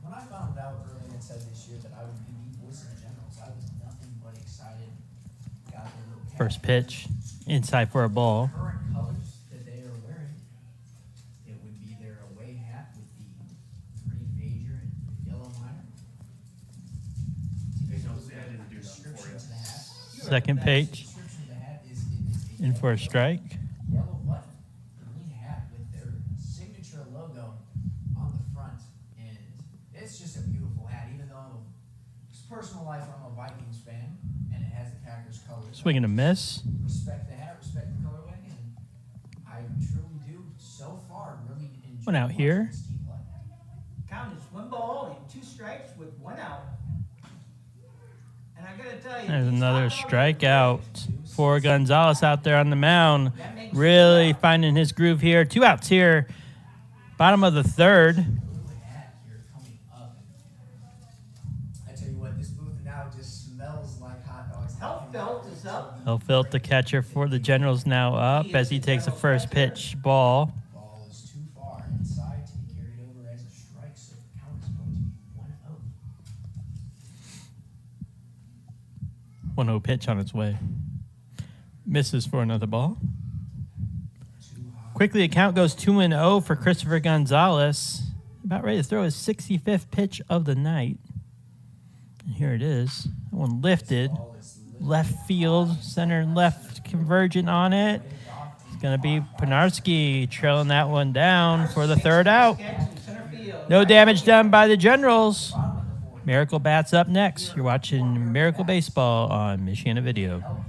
C: When I found out early and said this year that I would be the voice of the Generals, I was nothing but excited. Got their little cap.
A: First pitch. Inside for a ball.
C: Current colors that they are wearing, it would be their away hat with the green major and yellow minor.
E: Hey, no, see, I didn't do that for
C: Description
E: you.
C: to the hat.
A: Second pitch.
C: Description of the hat is it is
A: In for a strike.
C: yellow button, green hat with their signature logo on the front, and it's just a beautiful hat. Even though it's personal life, I'm a Vikings fan, and it has the Packers colors.
A: Swing and a miss.
C: Respect the hat, respect the colorway, and I truly do so far really enjoy
A: One out
C: watching
A: here.
C: this team play.
B: Count is 1 ball and 2 strikes with 1 out. And I gotta tell you,
A: There's
B: these
A: another
B: hot dogs-
A: strikeout for Gonzalez out there on the mound. Really finding his groove here. 2 outs here. Bottom of the third.
C: Blue hat here coming up. I tell you what, this booth now just smells like hot dogs.
B: Helfelt is up.
A: Helfelt, the catcher for the Generals, now up as he takes the first pitch ball.
C: Ball is too far inside to be carried over as a strike, so the count is going to be 1-0.
A: 1-0 pitch on its way. Misses for another ball.
C: Too hot.
A: Quickly, the count goes 2-0 for Christopher Gonzalez. About ready to throw his 65th pitch of the night. And here it is. That one lifted.
C: Ball is lifted
A: Left field, center and left convergent on it.
C: off.
A: It's going to be Penarski trailing that one down for the third out.
B: Catch in center field.
A: No damage done by the Generals.
C: Bottom of the fourth.
A: Miracle bats up next. You're watching Miracle Baseball on Michiana Video.
C: Elkhart.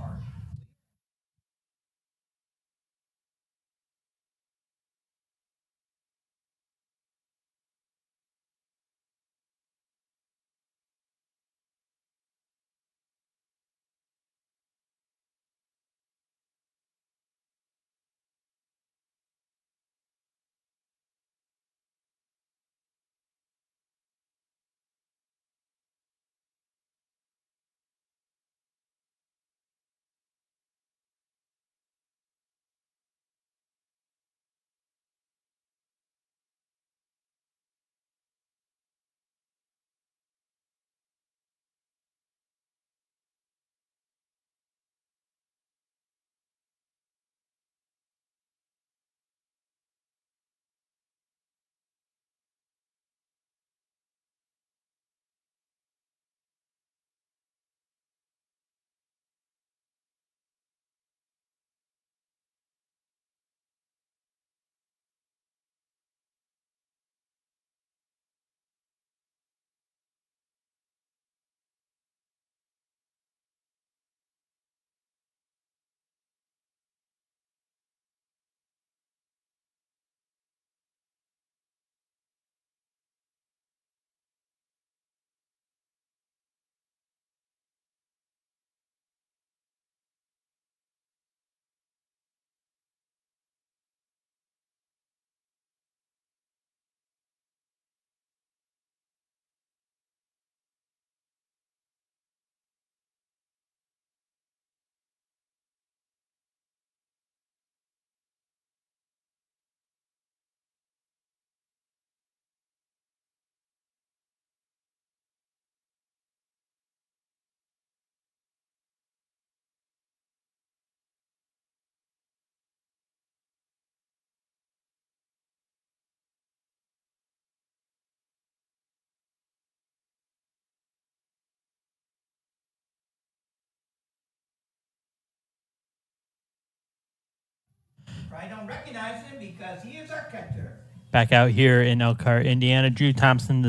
B: Probably don't recognize him because he is our catcher.
A: Back out here in Elkhart, Indiana, Drew Thompson,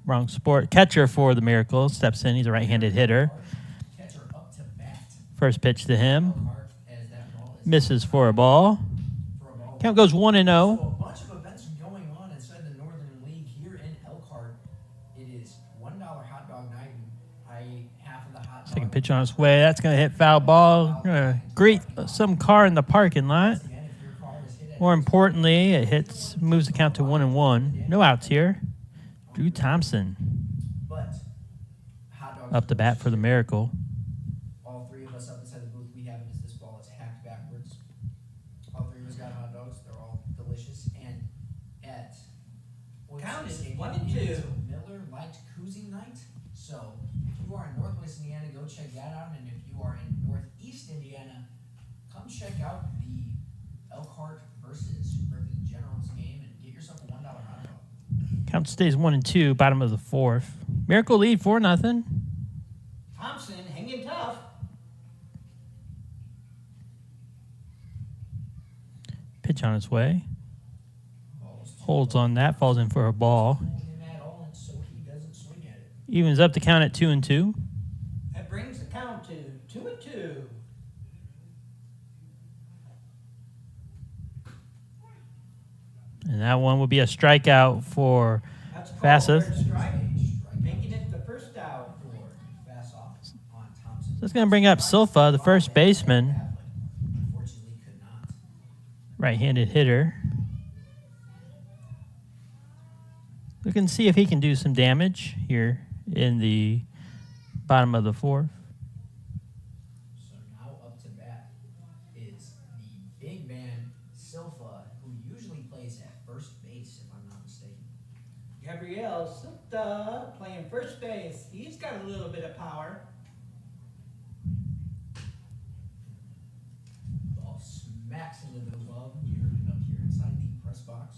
A: wrong sport, catcher for the Miracle, steps in. He's a right-handed hitter.
C: Catcher up to bat.
A: First pitch to him.
C: Elkhart, as that ball is
A: Misses for a ball.
C: for a ball.
A: Count goes 1-0.
C: So a bunch of events going on inside the Northern League here in Elkhart. It is $1 hot dog night. I ate half of the hot dog.
A: Second pitch on its way. That's going to hit foul ball. Gonna greet some car in the parking lot.
C: Again, if your car is hit at
A: More importantly, it moves the count to 1-1. No outs here. Drew Thompson
C: but hot dogs
A: up the bat for the Miracle.
C: all three of us up inside the booth, we have it as this ball is hacked backwards. All three of us got hot dogs. They're all delicious. And at
B: Count is
C: Stadium,
B: 1 and
C: it is
B: 2.
C: Miller Light Koozie Night. So if you are in Northwest Indiana, go check that out. And if you are in Northeast Indiana, come check out the Elkhart versus Griffin Generals game and get yourself a $1 hot dog.
A: Count stays 1-2, bottom of the fourth. Miracle lead 4-0.
B: Thompson hanging tough.
A: Pitch on its way.
C: Balls
A: Holds on that, falls in for a ball.
C: him at all, and so he doesn't swing at it.
A: Evens up the count at 2-2.
B: That brings the count to 2-2.
A: And that one will be a strikeout for
B: That's a call.
A: Fasseth.
B: Third strike, making it the first out.
C: Fast off on Thompson.
A: That's going to bring up Silfa, the first baseman,
C: Unfortunately, could not.
A: right-handed hitter. We can see if he can do some damage here in the bottom of the fourth.
C: So now up to bat is the big man Silfa, who usually plays at first base, if I'm not mistaken.
B: Gabriel Silta playing first base. He's got a little bit of power.
C: Ball smacks into the glove. We heard it up here inside the press box.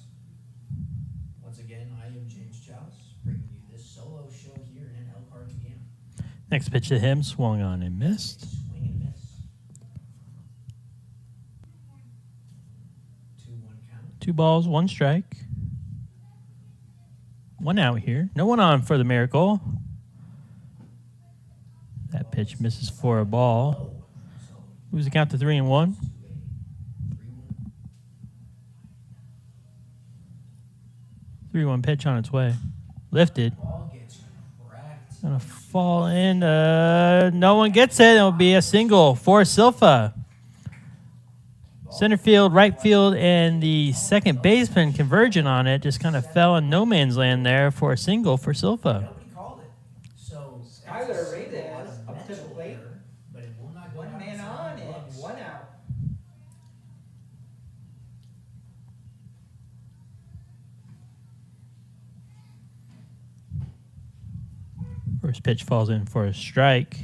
C: Once again, I am James Chalice, bringing you this solo show here in Elkhart, Indiana.
A: Next pitch to him, swung on and missed.
C: Swing and miss. 2-1 count.
A: 2 balls, 1 strike. 1 out here. No one on for the Miracle. That pitch misses for a ball.
C: So
A: Moves the count to 3-1.
C: 3-1.
A: 3-1 pitch on its way. Lifted.
C: Ball gets cracked.
A: Gonna fall in. No one gets it. It'll be a single for Silfa. Center field, right field, and the second baseman converging on it. Just kind of fell in no man's land there for a single for Silfa.
C: Nobody called it. So
B: Skylar
C: that's a
B: Reyes
C: lot of
B: up to the
C: mental
B: plate.
C: error, but it will not go
B: One
C: out
B: man
C: inside
B: on
C: the
B: and
C: gloves.
B: 1 out.
A: First pitch falls in for a strike.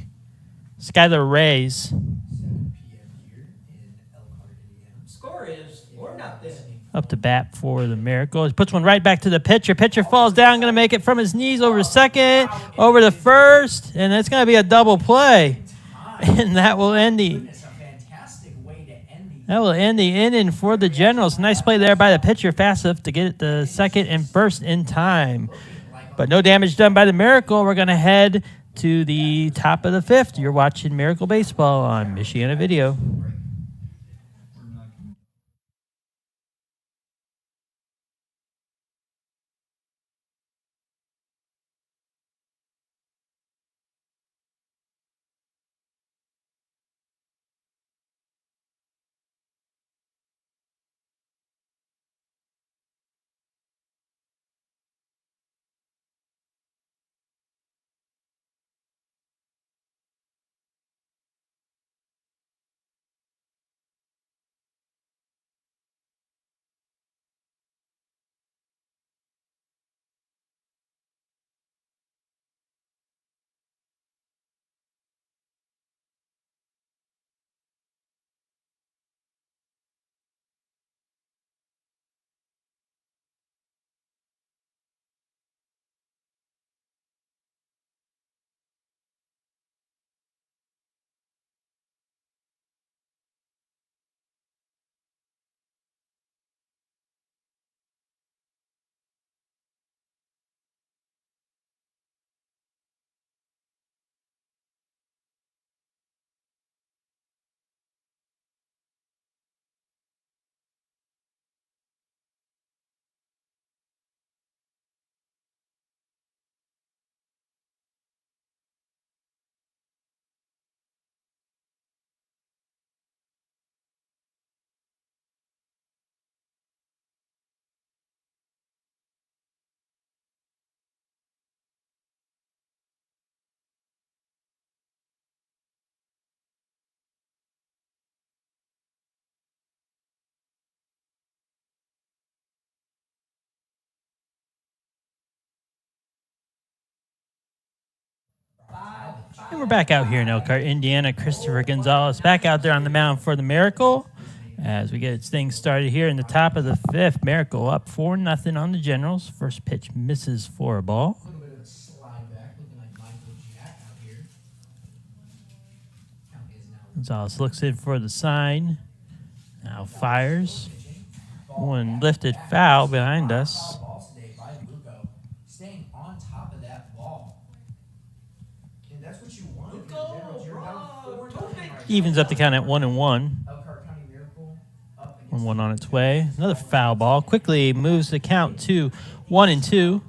A: Skylar Reyes
C: 7 p.m. here in Elkhart, Indiana.
B: Score is 4-0.
A: up to bat for the Miracle. He puts one right back to the pitcher. Pitcher falls down, going to make it from his knees over to second, over to first, and it's going to be a double play. And that will end the
C: Goodness, a fantastic way to end the
A: that will end the inning for the Generals. Nice play there by the pitcher, Fasseth, to get it to second and first in time. But no damage done by the Miracle. We're going to head to the top of the fifth. You're watching Miracle Baseball on Michiana Video. And we're back out here in Elkhart, Indiana. Christopher Gonzalez back out there on the mound for the Miracle as we get things started here in the top of the 5th. Miracle up 4-0 on the Generals. First pitch misses for a ball.
C: A little bit of a slide back, looking like Michael Jack out here. Count is now
A: Gonzalez looks in for the sign. Now fires.
C: pitching.
A: One lifted foul behind us.
C: Foul balls today by Luco. Staying on top of that ball. And that's what you want if you're the Generals. You're down 4-0 right now.
A: Evens up the count at 1-1.
C: Elkhart County Miracle up against
A: 1-1 on its way. Another foul ball. Quickly moves the count to 1-2.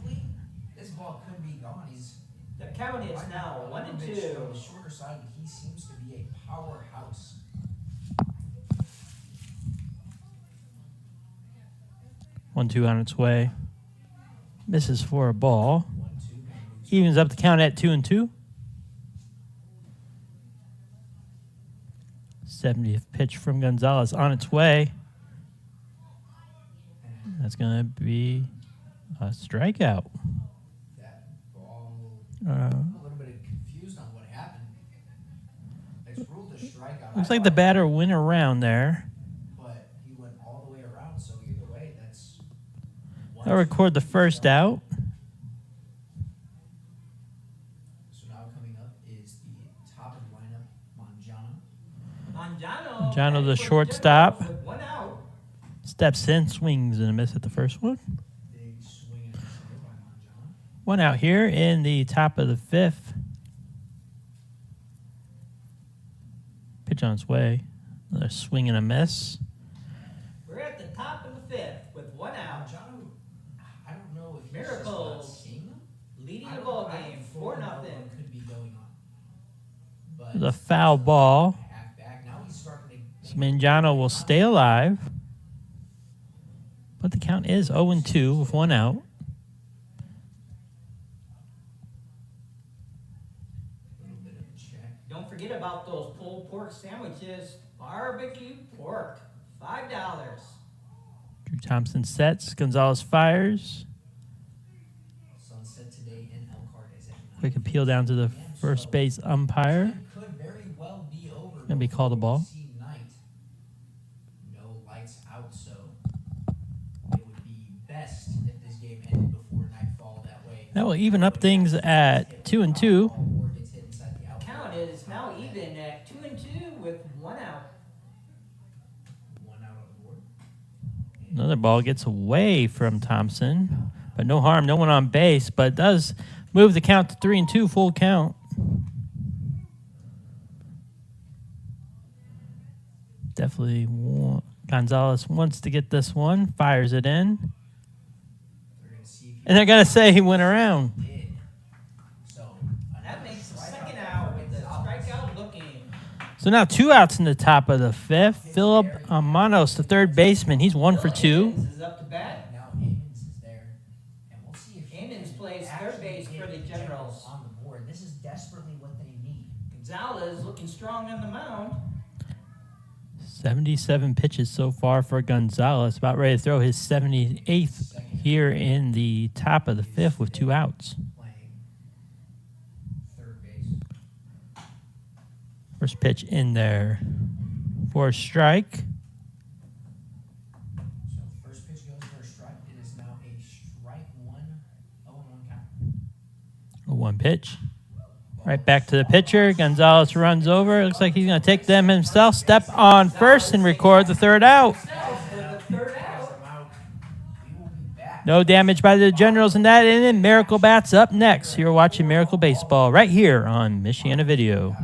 C: This ball could be gone. He's
B: The count is now 1-2.
C: on the shorter side, but he seems to be a powerhouse.
A: 1-2 on its way. Misses for a ball.
C: 1-2.
A: Evens up the count at 2-2. 70th pitch from Gonzalez on its way. That's going to be a strikeout.
C: That ball,
A: Uh,
C: I'm a little bit confused on what happened. It's ruled a strikeout.
A: looks
C: I
A: like the
C: thought-
A: batter went around there.
C: But he went all the way around, so either way, that's
A: I'll record the first out.
C: So now coming up is the top of the lineup, Mangiano.
A: Mangiano, the shortstop.
B: With 1 out.
A: Steps in, swings and a miss at the first one.
C: Big swing and a miss there by Mangiano.
A: 1 out here in the top of the 5th. Pitch on its way. Another swing and a miss.
B: We're at the top of the 5th with 1 out.
C: Mangiano, I don't know if he's
B: Miracle
C: just not seeing them.
B: leading
C: I
B: the
C: don't-
B: ball
C: I
B: game,
C: don't
B: 4-0.
C: know what could be going on. But
A: The foul ball.
C: half back. Now he's starting to
A: So Mangiano will stay alive. But the count is 0-2 with 1 out.
C: a little bit of a check.
B: Don't forget about those pulled pork sandwiches. Barbecue pork, $5.
A: Drew Thompson sets. Gonzalez fires.
C: Sunset today in Elkhart is at 9.
A: Quick appeal down to the first base umpire.
C: Could very well be over.
A: Gonna be called a
C: before we
A: ball.
C: see night. No lights out, so it would be best if this game ended before nightfall. That way.
A: That will even up things at 2-2.
C: Or gets hit inside the outfield.
B: Count is now even at 2-2 with 1 out.
C: 1 out on the board.
A: Another ball gets away from Thompson. But no harm, no one on base. But it does move the count to 3-2, full count. Definitely Gonzalez wants to get this one. Fires it in.
C: They're gonna see if he
A: And they're going to say he went around.
C: did. So
B: That makes the second out with the strikeout looking.
A: So now 2 outs in the top of the 5th. Philip Amanos, the third baseman. He's 1 for 2.
B: Amons is up to bat.
C: now Amons is there, and we'll see if he
B: Amons
C: can
B: plays third
C: actually
B: base
C: get
B: for the Generals.
C: on the board. This is desperately what they need.
B: Gonzalez looking strong on the mound.
A: 77 pitches so far for Gonzalez. About ready to throw his 78th here in the top of the 5th with 2 outs.
C: Playing third base.
A: First pitch in there for a strike.
C: So first pitch goes for a strike. It is now a strike 1, 0-1 count.
A: A 1 pitch. Right back to the pitcher. Gonzalez runs over. Looks like he's going to take them himself. Step on first and record the 3rd out.
B: With the 3rd out.
C: We will be back.
A: No damage by the Generals in that inning. Miracle bats up next. You're watching Miracle Baseball right here on Michiana Video.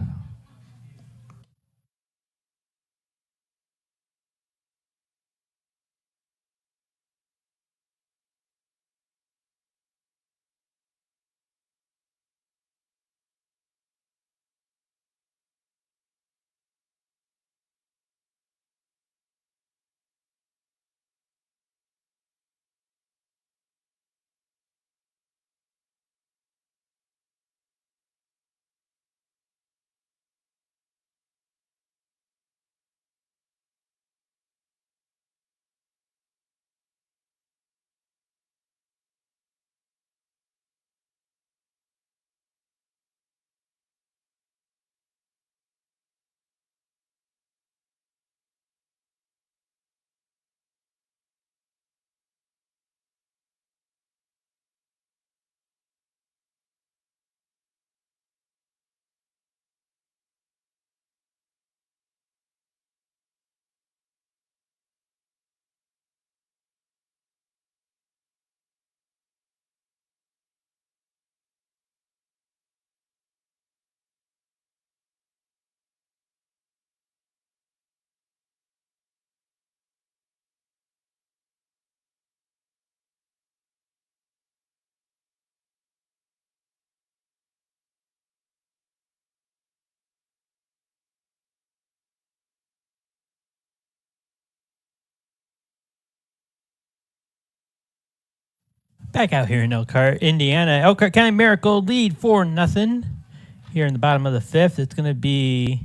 A: Back out here in Elkhart, Indiana. Elkhart County Miracle lead 4-0. Here in the bottom of the 5th, it's going to be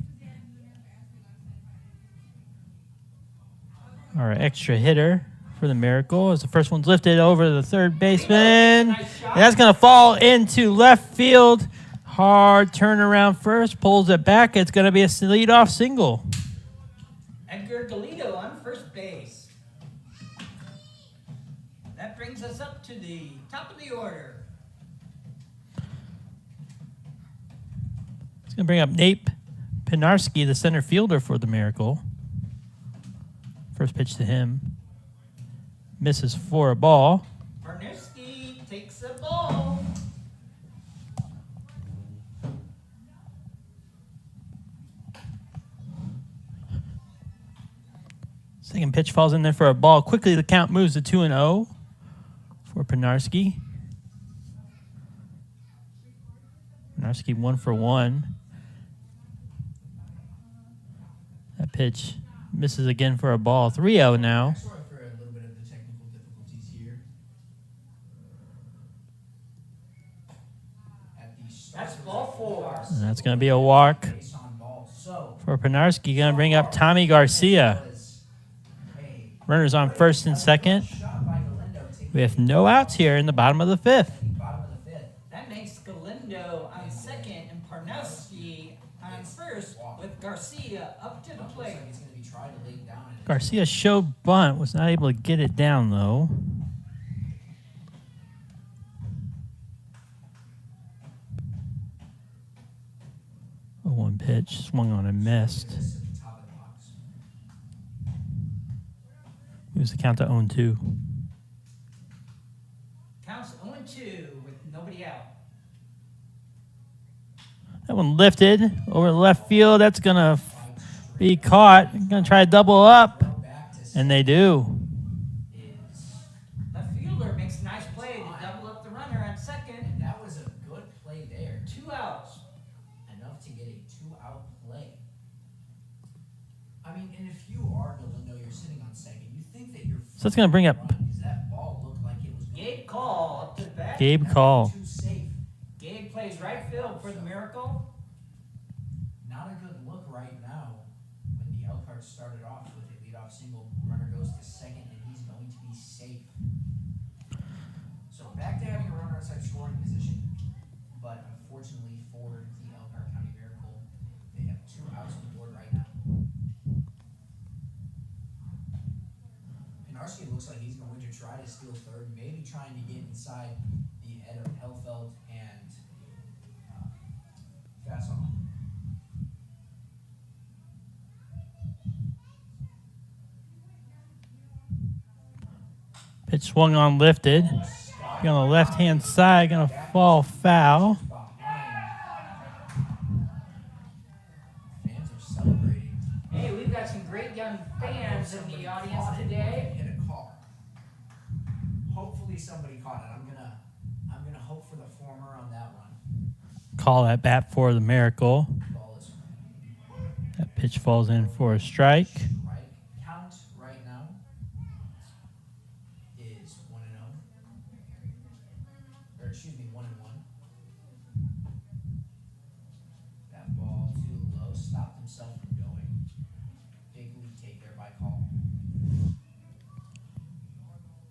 A: our extra hitter for the Miracle as the first one's lifted over the third baseman. And that's going to fall into left field. Hard turnaround first, pulls it back. It's going to be a leadoff single.
B: Edgar Galito on first base. That brings us up to the top of the order.
A: It's going to bring up Nate Pinarski, the center fielder for the Miracle. First pitch to him. Misses for a ball.
B: Barniski takes the ball.
A: Second pitch falls in there for a ball. Quickly, the count moves to 2-0 for Pinarski. Pinarski 1 for 1. That pitch misses again for a ball. 3-0 now.
C: Sorry for a little bit of the technical difficulties here.
B: That's ball 4.
A: And that's going to be a walk
C: Base on ball. So,
A: for Pinarski. Going to bring up Tommy Garcia. Runners on first and second.
C: shot by Galindo taking
A: We have no outs here in the bottom of the 5th.
C: the bottom of the 5th.
B: That makes Galindo on second and Parnowski on first with Garcia up to the
C: Looks
B: plate.
C: like he's going to be trying to lay it down. And
A: Garcia showed bunt, was not able to get it down though. A 1 pitch, swung on and missed.
C: this at the top of the box.
A: Moves the count to 0-2.
B: Counts 0-2 with nobody out.
A: That one lifted over the left field. That's going to be caught. Going to try to double up,
C: Back to
A: and they do.
C: is,
B: Left fielder makes a nice play to double up the runner on second.
C: and that was a good play there.
B: 2 outs.
C: Enough to get a 2-out play. I mean, and if you are Galindo, you're sitting on second. You think that you're
A: So it's going to bring up
C: because that ball looked like it was
B: Gabe Call up to the bat.
A: Gabe Call.
C: too safe.
B: Gabe plays right field for the Miracle.
C: Not a good look right now when the Elkhart started off with a leadoff single. Runner goes to second, and he's going to be safe. So back to having a runner outside scoring position, but unfortunately for the Elkhart County Miracle, they have 2 outs on the board right now. Pinarski looks like he's going to try to steal third, maybe trying to get inside the head of Helfeld and Fasson.
A: Pitch swung on, lifted. Be on the left-hand side, going to fall foul.
C: Fans are celebrating.
B: Hey, we've got some great young fans in the audience today.
C: Hit a car. Hopefully somebody caught it. I'm gonna hope for the former on that one.
A: Call at bat for the Miracle.
C: Ball is
A: That pitch falls in for a strike.
C: right. Count right now is 1-0. Or excuse me, 1-1. That ball too low, stopped himself from going. Big lead take there by Call.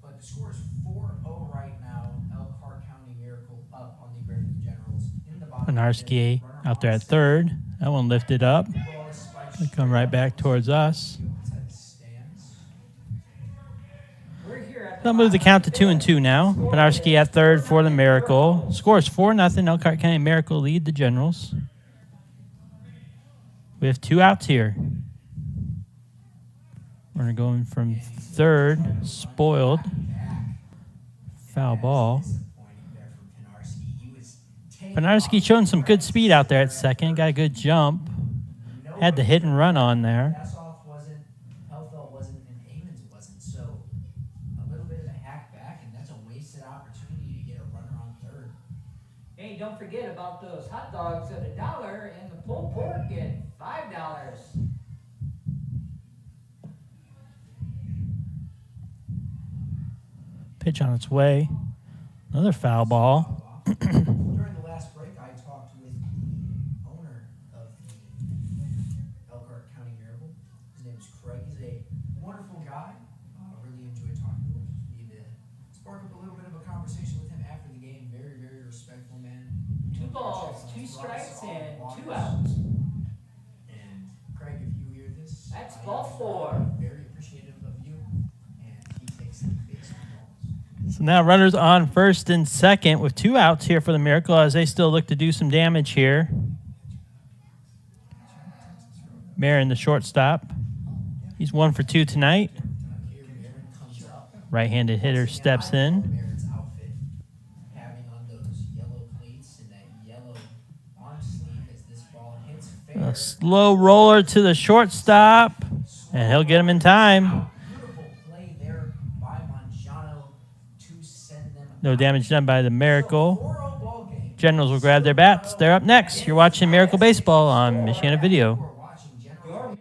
C: But the score is 4-0 right now. Elkhart County Miracle up on the Griffith Generals in the bottom.
A: Pinarski out there at third. That one lifted up.
C: Ball is spiked
A: They come right back towards us.
C: inside the stands.
B: We're here at the
A: They'll move the count to 2-2 now. Pinarski at third for the Miracle. Score is 4-0. Elkhart County Miracle lead the Generals. We have 2 outs here. Runner going from third, spoiled. Foul ball.
C: Disappointing there from Pinarski. He was taking
A: Pinarski
C: off.
A: showing some good speed out there at second. Got a good jump. Had the hit and run on there.
C: Passoff wasn't, Helfeld wasn't, and Amons wasn't. So a little bit of a hack back, and that's a wasted opportunity to get a runner on third.
B: Hey, don't forget about those hot dogs at $1 and the pulled pork at $5.
A: Pitch on its way. Another foul ball.
C: During the last break, I talked with the owner of the Elkhart County Miracle. His name is Craig. He's a wonderful guy. Really enjoyed talking to him. Need to spark up a little bit of a conversation with him after the game. Very, very respectful man.
B: 2 balls, 2 strikes, and 2 outs.
C: And Craig, if you hear this,
B: That's
C: I
B: ball
C: am
B: 4.
C: very appreciative of you, and he takes the biggest balls.
A: So now runners on first and second with 2 outs here for the Miracle as they still look to do some damage here. Marin, the shortstop. He's 1 for 2 tonight.
C: Here, Marin comes up.
A: Right-handed hitter steps in.
C: Marin's outfit, having on those yellow cleats and that yellow arm sleeve as this ball hits fair.
A: A slow roller to the shortstop, and he'll get him in time.
C: Beautiful play there by Mangiano to send them
A: No
C: out.
A: damage done by the Miracle.
C: 4-0 ball game.
A: Generals will grab their bats. They're up next. You're watching Miracle Baseball on Michiana Video.
C: We're watching General.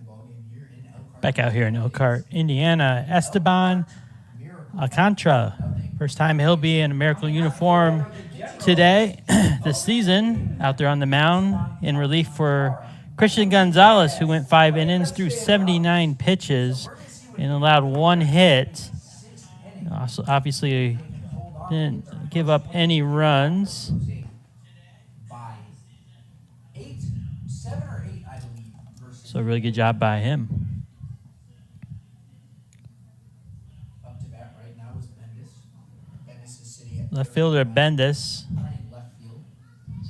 C: Ball game here in Elkhart.
A: Back out here in Elkhart, Indiana, Esteban Alcantara. First time he'll be in a Miracle uniform today, this season, out there on the mound in relief for Christian Gonzalez, who went 5 innings through 79 pitches and allowed 1 hit. Also, obviously, didn't give up any runs.
C: By 7 or 8, I believe. Versus
A: So, a really good job by him.
C: up to bat right now is Bendis. Bendis is sitting at
A: Left fielder Bendis
C: playing left field.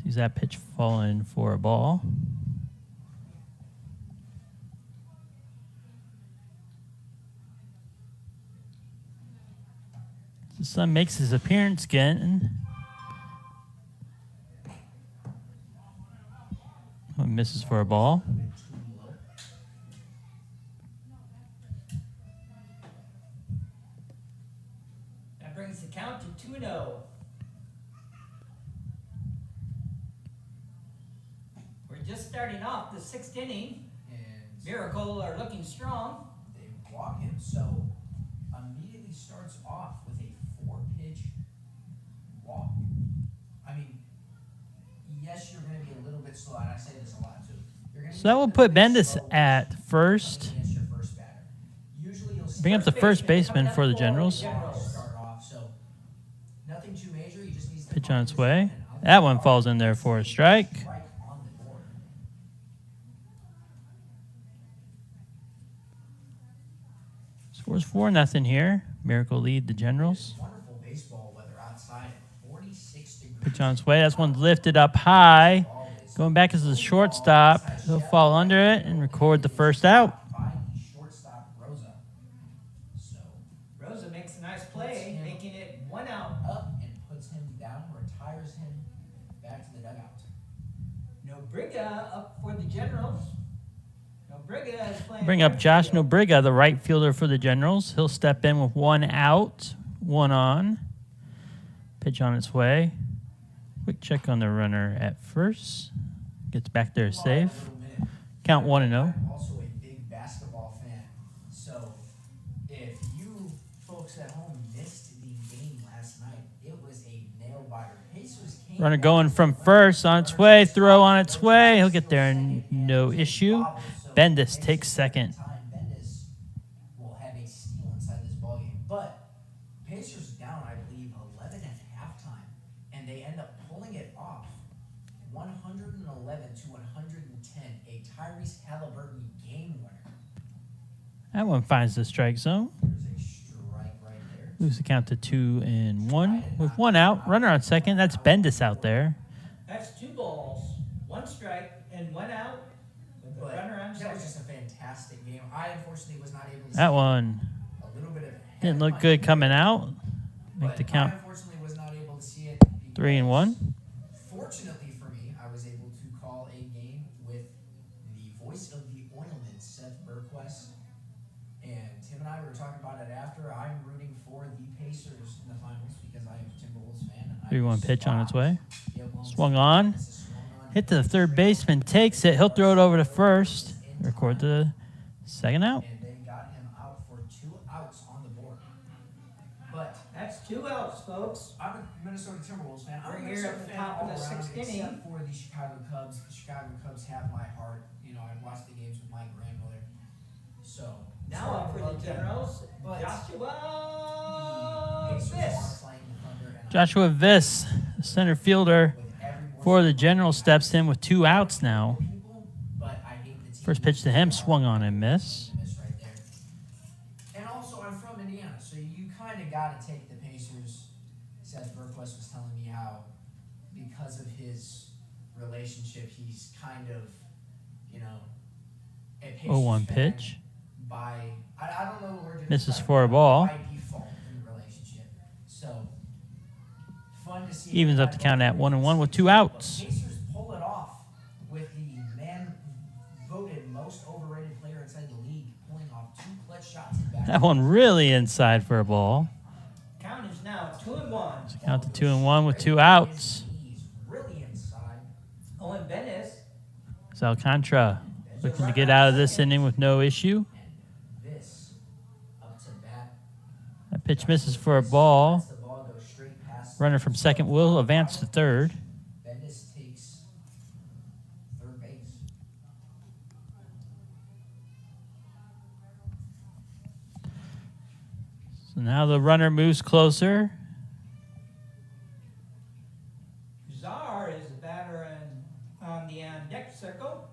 A: sees that pitch falling for a ball. The sun makes his appearance again. Oh, misses for a ball.
B: That brings the count to 2-0. We're just starting off the 6th inning.
C: And
B: Miracle are looking strong.
C: they walk him, so immediately starts off with a 4-pitch walk. I mean, yes, you're going to be a little bit slow, and I say this a lot too. You're gonna
A: So
C: be
A: that
C: a
A: will
C: little
A: put
C: bit
A: Bendis
C: slow
A: at first.
C: against your first batter. Usually you'll
A: Bring up the first baseman for the Generals.
C: So
A: Pitch on its way. That one falls in there for a strike.
C: Strike on the board.
A: Scores 4-0 here. Miracle lead the Generals.
C: Wonderful baseball weather outside at 46 degrees.
A: Pitch on its way. That's one lifted up high. Going back as the shortstop. He'll fall under it and record the first out.
C: By the shortstop Rosa. So
B: Rosa makes a nice play, making it 1 out.
C: up and puts him down, retires him back to the dugout.
B: Nobriga up for the Generals. Nobriga is playing.
A: Bring up
B: left
A: Josh
B: field.
A: Nobriga, the right fielder for the Generals. He'll step in with 1 out, 1 on. Pitch on its way. Quick check on the runner at first. Gets back there safe. Count 1-0.
C: I'm also a big basketball fan. So if you folks at home missed the game last night, it was a nail biter. Pacers came
A: Runner going from first on its way. Throw on its way. He'll get there no issue. Bendis takes second.
C: Bendis will have a steal inside this ballgame. But Pacers down, I believe, 11 at halftime, and they end up pulling it off 111 to 110, a Tyrese Halliburton game winner.
A: That one finds the strike zone.
C: There's a strike right there.
A: Moves the count to 2-1. With 1 out. Runner on second. That's Bendis out there.
B: That's 2 balls, 1 strike, and 1 out. With the
C: But
B: runner on
C: that was
B: second.
C: just a fantastic game. I unfortunately was not able to
A: That
C: see
A: one
C: a little bit of
A: didn't look
C: head
A: good
C: punch.
A: coming out. Make
C: But
A: the count
C: I unfortunately was not able to see it.
A: 3-1.
C: Fortunately for me, I was able to call a game with the voice of the Oilmen, Seth Berquist. And Tim and I were talking about it after. I'm rooting for the Pacers in the finals because I am a Timberwolves fan. And I
A: 3-1 pitch on its way.
C: the Oklahoma
A: Swung
C: City
A: on.
C: Thunder swung on.
A: Hit to the third baseman. Takes it. He'll throw it over to first. Record the second out.
C: And they got him out for 2 outs on the board. But
B: That's 2 outs, folks.
C: I'm a Minnesota Timberwolves fan. I'm
B: We're
C: a
B: here
C: Minnesota
B: at the
C: fan
B: top of
C: all
B: the
C: around,
B: 6th inning.
C: except for the Chicago Cubs. The Chicago Cubs have my heart. You know, I watched the games with my grandmother. So
B: Now up for the Generals,
C: But
B: Joshua
C: Pacers
B: Fisk.
C: are playing the Thunder, and
A: Joshua Viss, the center fielder
C: with every
A: for the Generals, steps in with 2 outs now.
C: people, but I hate the team.
A: First pitch to him, swung on and miss.
C: Miss right there. And also, I'm from Indiana, so you kind of got to take the Pacers. Seth Berquist was telling me how, because of his relationship, he's kind of, you know, a Pacers
A: 0-1
C: fan
A: pitch.
C: by, I don't know the word to
A: Misses
C: describe
A: for a
C: it,
A: ball.
C: by default in the relationship. So, fun to see.
A: Evens up the count at 1-1 with 2 outs.
C: Pacers pull it off with the man voted most overrated player inside the league, pulling off 2 clutch shots in back.
A: That one really inside for a ball.
B: Count is now 2-1.
A: Count to 2-1 with 2 outs.
C: He's really inside.
B: Owen Bennis.
A: It's Alcantara looking to get out of this inning with no issue.
C: And this up to bat.
A: That pitch misses for a ball.
C: The ball goes straight past.
A: Runner from second will advance to third.
C: Bendis takes third base.
A: So now the runner moves closer.
B: Czar is the batter on the on-deck circle.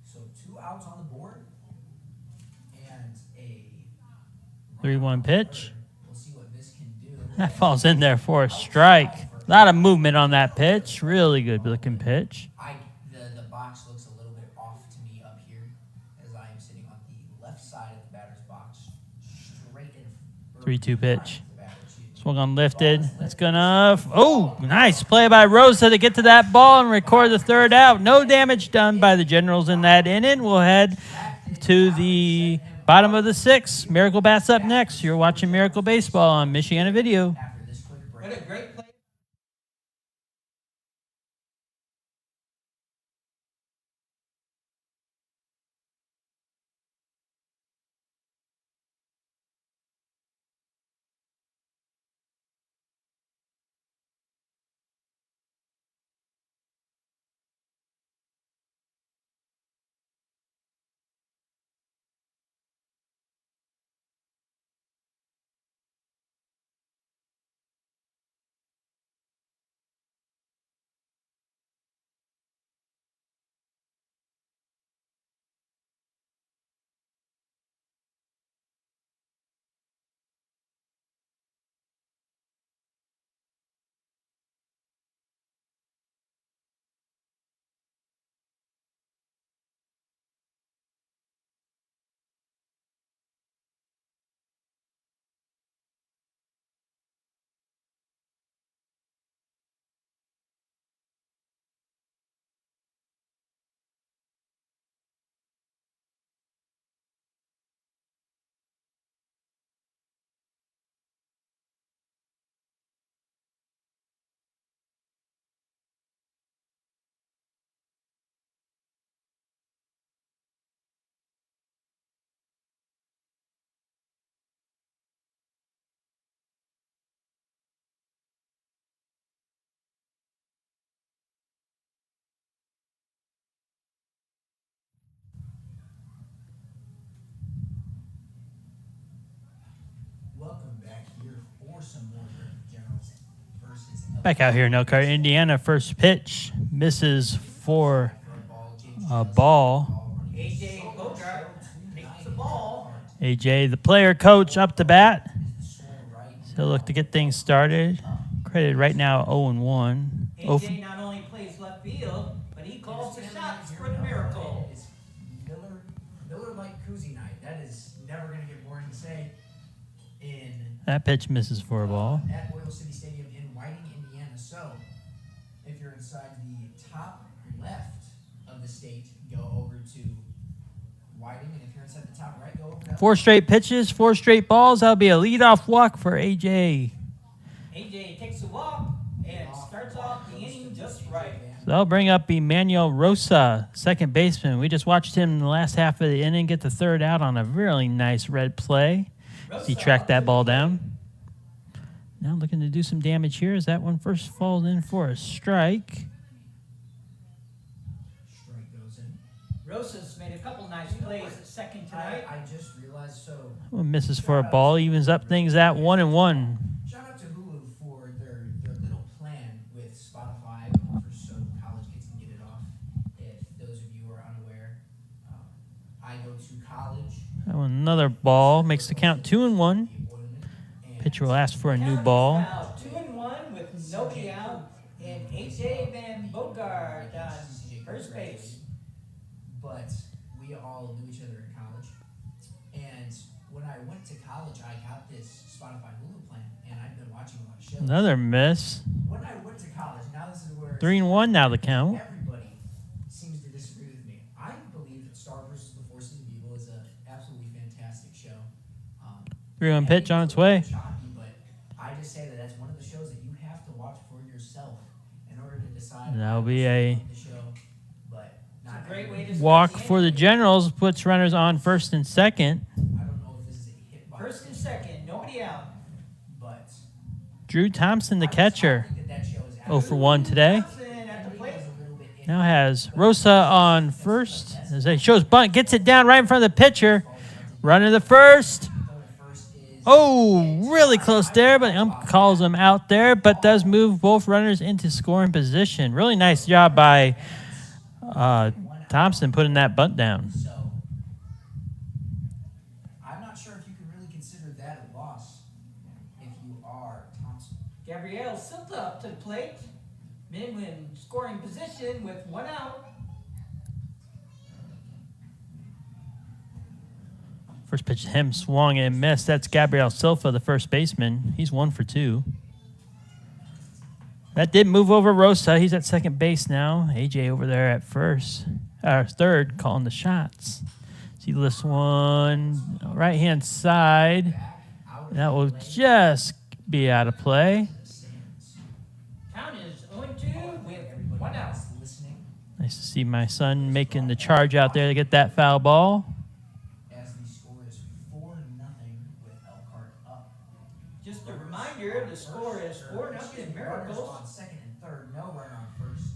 C: So 2 outs on the board. And a
A: 3-1 pitch.
C: We'll see what this can do.
A: That falls in there for a strike. A lot of movement on that pitch. Really good looking pitch.
C: The box looks a little bit off to me up here as I am sitting on the left side of the batter's box. Straight in.
A: 3-2 pitch. Swung on lifted. That's gonna. Oh, nice play by Rosa to get to that ball and record the third out. No damage done by the Generals in that inning. We'll head to the bottom of the 6th. Miracle bats up next. You're watching Miracle Baseball on Michiana Video.
C: After this quick break.
B: What a great play.
C: some more generals versus
A: Back out here in Elkhart, Indiana. First pitch misses for a ball.
B: AJ Bogart takes the ball.
A: AJ, the player coach, up to bat. He'll look to get things started. Credited right now 0-1.
B: AJ not only plays left field, but he calls the shots for the Miracle.
C: It's Miller like koozie night. That is never going to get boring to say.
A: That pitch misses for a ball.
C: At Oil City Stadium in Whiting, Indiana. So, if you're inside the top left of the state, go over to Whiting, and if you're inside the top right, go over to
A: 4 straight pitches, 4 straight balls. That'll be a leadoff walk for AJ.
B: AJ takes a walk and starts off the inning just right.
A: So that'll bring up Emmanuel Rosa, second baseman. We just watched him in the last half of the inning get the third out on a really nice red play. He tracked that ball down. Now looking to do some damage here as that one first falls in for a strike.
C: Strike goes in.
B: Rosas made a couple nice plays at second tonight.
C: I just realized, so
A: One misses for a ball, evens up things at 1-1.
C: shout out to Hulu for their little plan with Spotify for so college kids can get it off. If those of you are unaware, I go to college.
A: That one, another ball, makes the count 2-1. Pitcher will ask for a new ball.
B: Now 2-1 with nobody out, and AJ Van Bogart on first base.
C: But we all knew each other in college. And when I went to college, I got this Spotify Hulu plan, and I've been watching a lot of shows.
A: Another miss.
C: When I went to college, now this is where
A: 3-1 now the count.
C: everybody seems to disagree with me. I believe that Star vs. the Forces of Evil is an absolutely fantastic show.
A: 3-1 pitch on its way.
C: Choppy, but I just say that that's one of the shows that you have to watch for yourself in order to decide.
A: And that'll be a
C: the show, but not
B: It's a great way to
A: walk
B: start the
A: for the
B: inning.
A: Generals, puts runners on first and second.
C: I don't know if this is a hit by
B: First and second, nobody out.
C: but
A: Drew Thompson, the
C: I
A: catcher,
C: think that show is
A: 0-1 today.
B: Thompson at the plate.
C: a little bit iffy.
A: Now has Rosa on first. As he shows bunt, gets it down right in front of the pitcher. Runner to first.
C: First is
A: Oh, really close there, but ump calls him out there, but does move both runners into scoring position. Really nice job by Thompson putting that bunt down.
C: so. I'm not sure if you can really consider that a loss if you are Thompson.
B: Gabrielle Silta up to the plate. Men in scoring position with 1 out.
A: First pitch to him, swung and missed. That's Gabriel Silva, the first baseman. He's 1 for 2. That did move over Rosa. He's at second base now. AJ over there at third, calling the shots. So he lifts one right-hand side. That will just be out of play.
B: Count is 0-2 with 1 out.
C: Listening
A: Nice to see my son making the charge out there to get that foul ball.
C: as the score is 4-0 with Elkhart up.
B: Just a reminder, the score is 4-0
C: Runners
B: Miracles.
C: on second and third, no runner on first.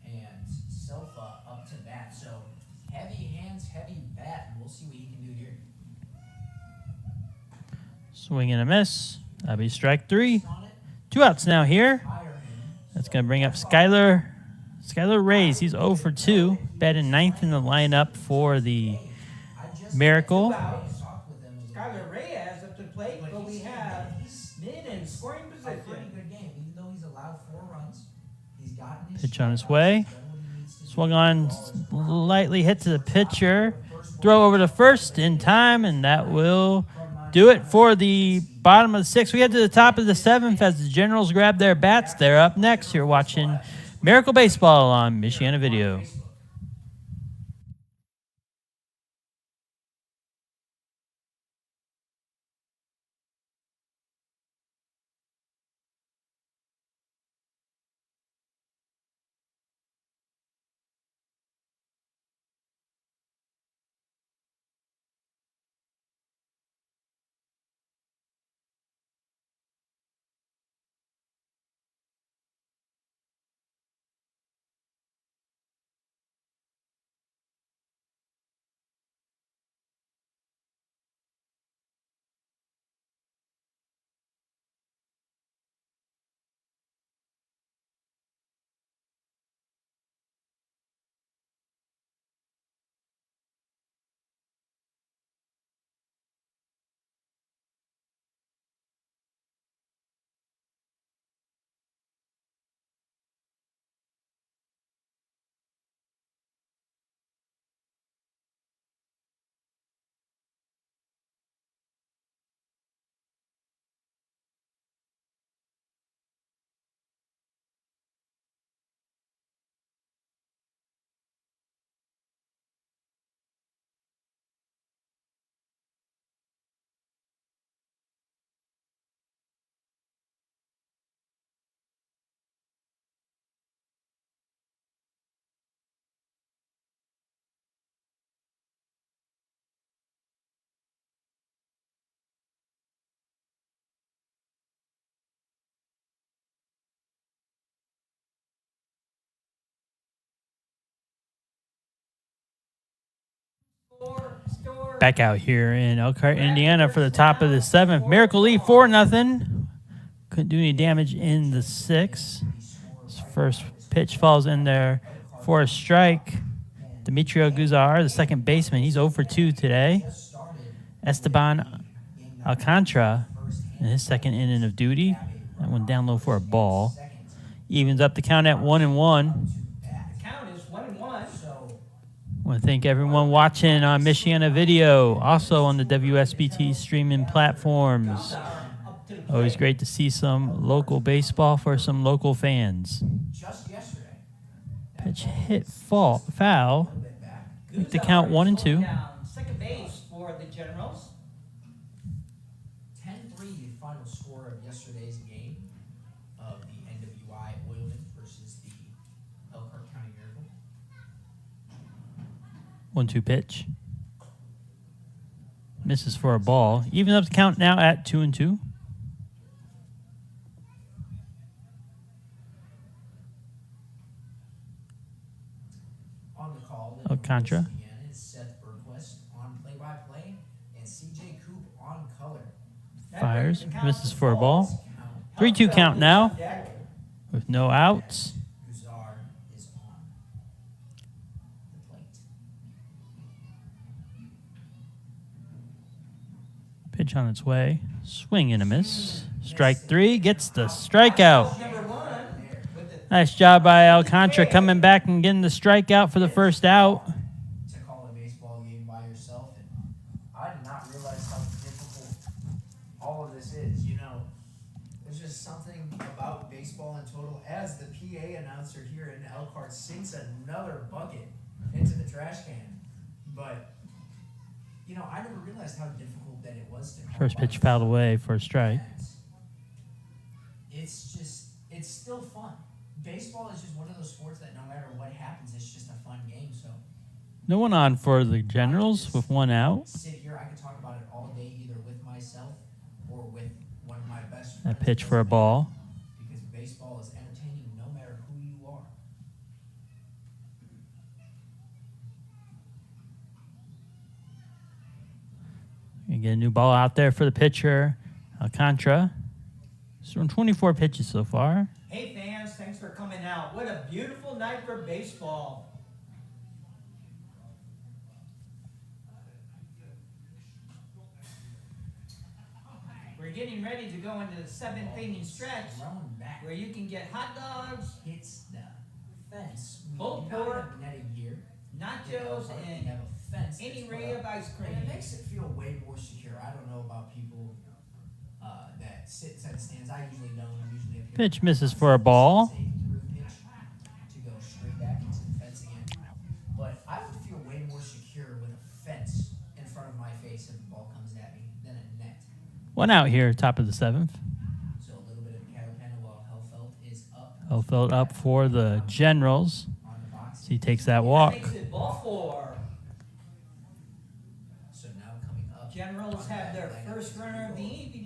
C: And Selfa up to bat. So heavy hands, heavy bat, and we'll see what he can do here.
A: Swing and a miss. That'll be strike 3.
C: On it,
A: 2 outs now here.
C: higher him.
A: That's going to bring up Skylar Reyes. He's 0 for 2. Batting 9th in the lineup for the Miracle.
C: Talked with him a little
B: Skylar Reyes up to the plate, but we have men in scoring
C: a pretty
B: position.
C: good game, even though he's allowed 4 runs. He's gotten his
A: Pitch on his
C: strikeouts.
A: way.
C: He's done what he needs to do.
A: Swung on, lightly hit to the pitcher. Throw over to first in time, and that will do it for the bottom of the 6th. We head to the top of the 7th as the Generals grab their bats. They're up next. You're watching Miracle Baseball on Michiana Video. Back out here in Elkhart, Indiana for the top of the 7th. Miracle lead 4-0. Couldn't do any damage in the 6th. His first pitch falls in there for a strike. Demetrio Guzar, the second baseman, he's 0 for 2 today. Esteban Alcantara in his second inning of duty. That one down low for a ball. Evens up the count at 1-1.
B: The count is 1-1.
A: I want to thank everyone watching on Michiana Video, also on the WSBT streaming platforms. Always great to see some local baseball for some local fans.
C: Just yesterday,
A: Pitch hit foul. Make the count 1-2.
B: Down second base for the Generals.
C: 10-3 the final score of yesterday's game of the NWI Oilman versus the Elkhart County Miracle.
A: 1-2 pitch. Misses for a ball. Even up the count now at 2-2.
C: On the call,
A: Alcantara.
C: again is Seth Bergquist on play-by-play and CJ Coop on color.
A: Fires. Misses for a ball. 3-2 count now with no outs.
C: Guzar is on the plate.
A: Pitch on its way. Swing and a miss. Strike 3 gets the strikeout.
B: Number 1 with the
A: Nice job by Alcantara coming back and getting the strikeout for the first out.
C: To call a baseball game by yourself, and I did not realize how difficult all of this is. You know, there's just something about baseball in total. As the PA announcer here in Elkhart sinks another bucket into the trash can, but you know, I never realized how difficult that it was to call
A: First
C: by
A: pitch
C: yourself.
A: fouled away for a strike.
C: And it's still fun. Baseball is just one of those sports that no matter what happens, it's just a fun game. So
A: No one on for the Generals with 1 out.
C: sit here, I could talk about it all day, either with myself or with one of my best friends.
A: That pitch for a ball.
C: Because baseball is entertaining no matter who you are.
A: You get a new ball out there for the pitcher, Alcantara. He's thrown 24 pitches so far.
B: Hey fans, thanks for coming out. What a beautiful night for baseball. We're getting ready to go into the 7th inning stretch
C: Thrown back.
B: where you can get hot dogs,
C: Hits the fence. We
B: Pulled
C: do not
B: pork,
C: have netting here.
B: nachos,
C: We
B: and
C: have a fence.
B: any
C: that's put
B: ray
C: up.
B: of ice cream.
C: And it makes it feel way more secure. I don't know about people that sit inside the stands. I usually don't. I'm usually up here.
A: Pitch misses for a ball.
C: Say through pitch to go straight back into the fence again. But I would feel way more secure with a fence in front of my face if the ball comes at me than a net.
A: 1 out here, top of the 7th.
C: So a little bit of Caterpillar while Hellfeld is up
A: Elfeld up for the Generals.
C: on the box.
A: So he takes that
B: That
A: walk.
B: makes it ball 4.
C: So now coming up.
B: Generals
C: on
B: have
C: that
B: their
C: lineup
B: first
C: is
B: runner of the
C: Vuko.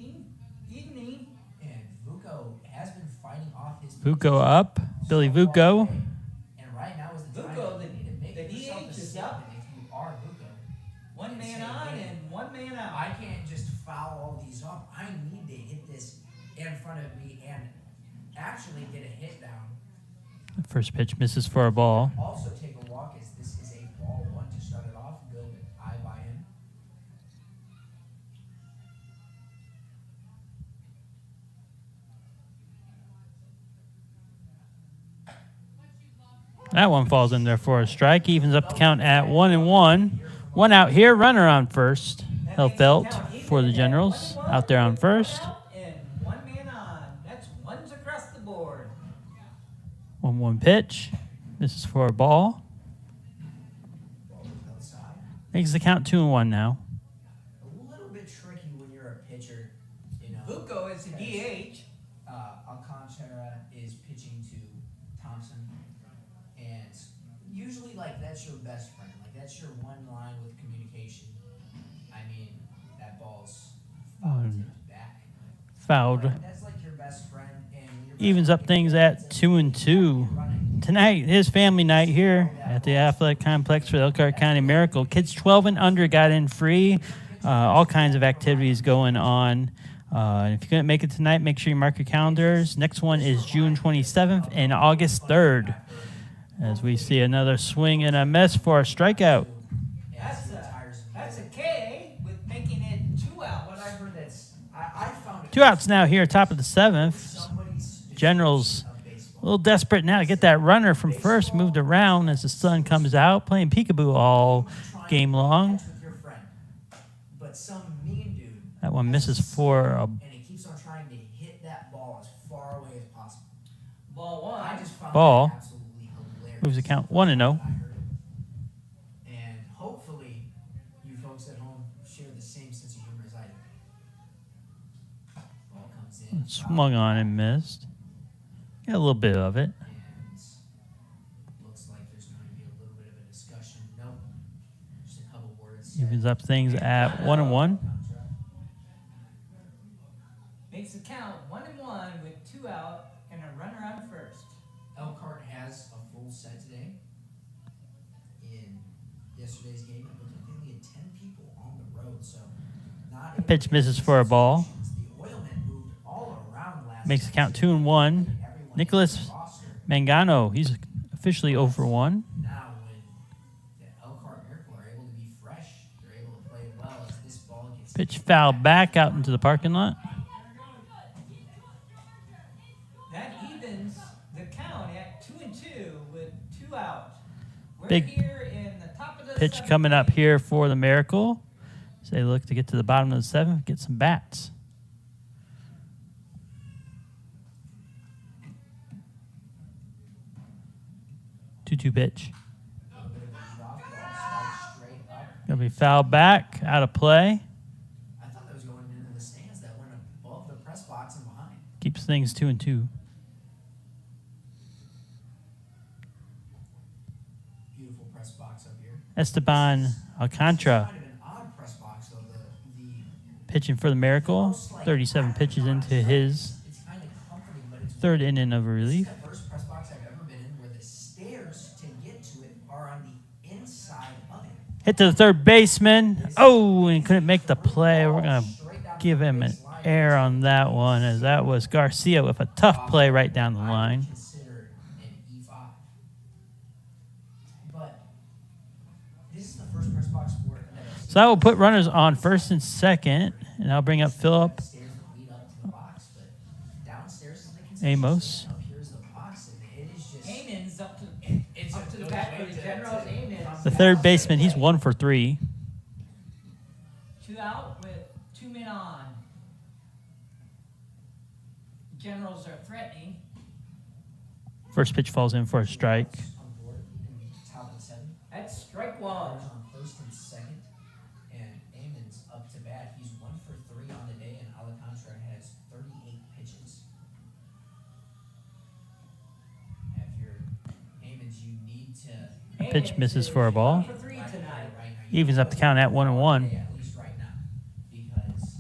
B: evening.
C: And Vuko has been fighting off his
A: Vuko up. Billy
C: so far
A: Vuko.
C: today. And right now is the time
B: Vuko,
C: that you need to make
B: the
C: yourself
B: DH
C: a
B: is
C: statement
B: up.
C: if you are Vuko.
B: One man on and one man out.
C: I can't just foul all these up. I need to hit this in front of me and actually get a hit down.
A: First pitch misses for a ball.
C: Also take a walk as this is a ball 1 to start it off. Good eye by him.
A: That one falls in there for a strike. Evens up the count at 1-1. 1 out here. Runner on first. Elfeld for the Generals. Out there on first.
B: And one man on. That's ones across the board.
A: 1-1 pitch. This is for a ball.
C: Ball goes outside.
A: Makes the count 2-1 now.
C: A little bit tricky when you're a pitcher, you know.
B: Vuko is a DH.
C: Alcantara is pitching to Thompson, and usually, like, that's your best friend. Like, that's your one line with communication. I mean, that ball's fouled to the back.
A: Fouled.
C: But that's like your best friend, and your best
A: Evens up
C: friend
A: things
C: gets
A: at
C: it.
A: 2-2.
C: Running.
A: Tonight, his family night here at the Athletic Complex for the Elkhart County Miracle. Kids 12 and under got in free. All kinds of activities going on. And if you couldn't make it tonight, make sure you mark your calendars. Next one is June 27th and August 3rd. As we see another swing and a miss for a strikeout.
B: That's a K with making it 2 out.
C: What I heard that's, I found it.
A: 2 outs now here, top of the 7th. Generals a little desperate now to get that runner from first moved around as the sun comes out, playing peekaboo all game long.
C: But some mean dude.
A: That one misses for a
C: And he keeps on trying to hit that ball as far away as possible.
B: Ball 1.
C: I just found
A: Ball.
C: that absolutely hilarious.
A: moves the count 1-0.
C: And hopefully you folks at home share the same sense of humor as I do. Ball comes in.
A: Swung on and missed. Got a little bit of it.
C: And looks like there's going to be a little bit of a discussion. Nope. Just a couple words. said.
A: Evens up things at 1-1.
B: Makes the count 1-1 with 2 out and a runner on first.
C: Elkhart has a full set today. In yesterday's game, it looked like they only had 10 people on the road, so not able
A: Pitch
C: to
A: misses
C: get
A: for a ball.
C: The Oilmen moved all around last
A: Makes the count
C: night.
A: 2-1.
C: Everyone
A: Nicholas
C: in the roster.
A: Mangano, he's officially 0 for 1.
C: Now, when the Elkhart Miracle are able to be fresh, they're able to play well as this ball gets
A: Pitch foul back out into the parking lot.
B: That evens the count at 2-2 with 2 out. We're
A: Big
B: here in the top of the
A: Pitch
B: 7th
A: coming up
B: inning.
A: here for the Miracle. So they look to get to the bottom of the 7th, get some bats. Two-two pitch.
C: a little bit of a drop ball, spiked straight up.
A: Gonna be fouled back, out of play.
C: I thought that was going into the stands that went above the press box and behind.
A: Keeps things 2-2.
C: Beautiful press box up here.
A: Esteban Alcantara
C: Kind of an odd press box, though. The
A: pitching for the Miracle. 37 pitches into his
C: it's kind of comforting, but it's
A: 3rd inning of relief.
C: the first press box I've ever been in where the stairs to get to it are on the inside of it.
A: Hit to the third baseman. Oh, and couldn't make the play. We're going to give him an error on that one, as that was Garcia with a tough play right down the line.
C: Considered an E5. But this is the first press box sport that I've seen.
A: So that will put runners on first and second, and I'll bring up Philip
C: Stairs that lead up to the box, but downstairs is the concession
A: Amos.
C: stand. Up here's the box, and it is just
B: Amens up to
C: it's
B: up to the back for the Generals. Amens.
A: The third baseman, he's 1 for 3.
B: 2 out with 2 men on. Generals are threatening.
A: First pitch falls in for a strike.
C: on board in the top of the 7th.
B: That's strike 1.
C: Runners on first and second, and Amon's up to bat. He's 1 for 3 on the day, and Alcantara has 38 pitches. If you're Amon's, you need to
A: Pitch misses for a ball.
B: 1 for 3 tonight.
C: right now. You
A: Evens up the count at 1-1.
C: at least right now, because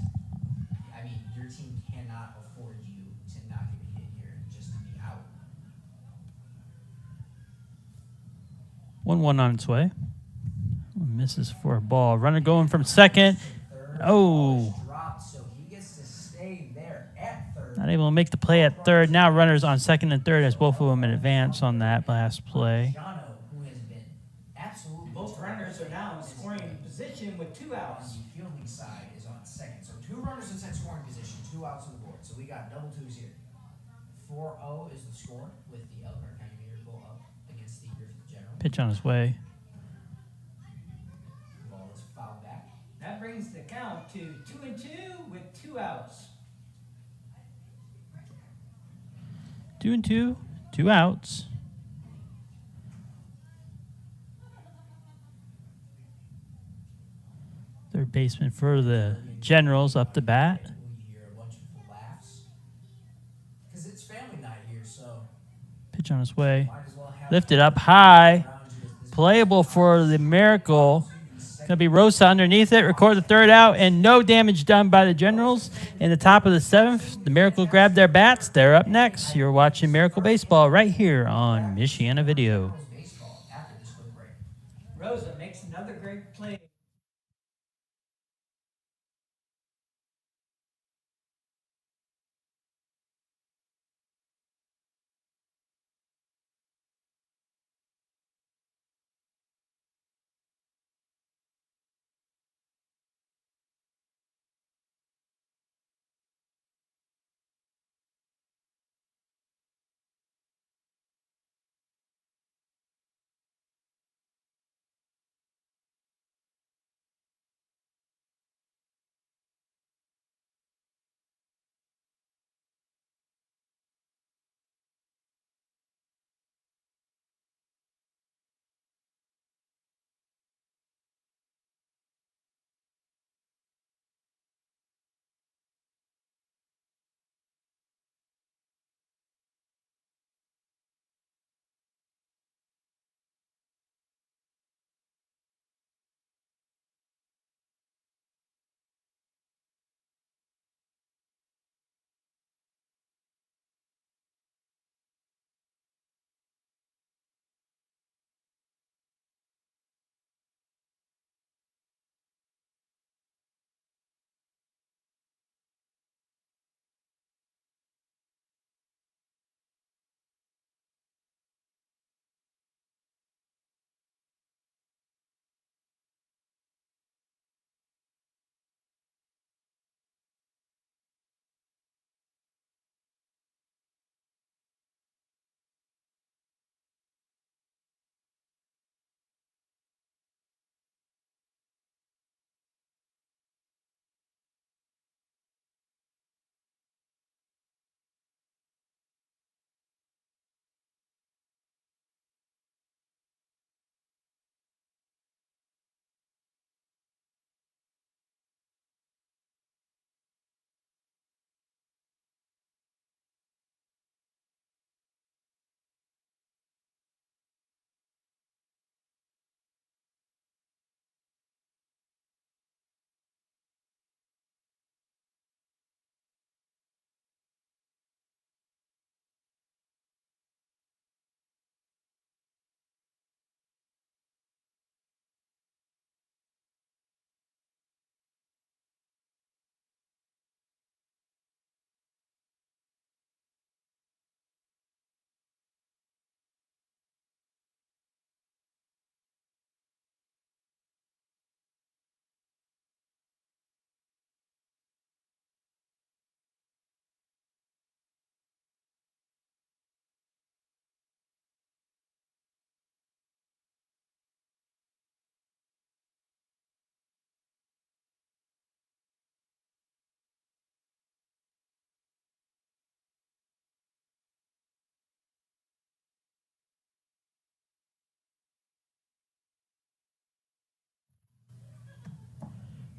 C: I mean your team cannot afford you to not get a hit here and just to be out.
A: 1-1 on its way. Misses for a ball. Runner going from second.
C: Third,
A: Oh.
C: dropped, so he gets to stay there at third.
A: Not able to make the play at third. Now runners on second and third as both of them in advance on that last play.
C: Jono, who has been absolutely
B: Both runners are now in scoring position with 2
C: on
B: outs.
C: the fielding side is on second. So 2 runners in second scoring position, 2 outs on the board. So we got double 2s here. 4-0 is the score with the Elkhart County Miracle up against the Griffith General.
A: Pitch on his way.
C: Ball is fouled back.
B: That brings the count to 2-2 with 2 outs.
A: 2-2. 2 outs. Third baseman for the Generals up to bat.
C: We hear a bunch of laughs. Because it's family night here, so
A: Pitch on his way.
C: might as well have
A: Lifted up high.
C: around you this
A: Playable for the Miracle. Going to be Rosa underneath it. Record the third out, and no damage done by the Generals. In the top of the 7th, the Miracle grabbed their bats. They're up next. You're watching Miracle Baseball right here on Michiana Video.
C: baseball after this quick
B: Rosa makes another great play.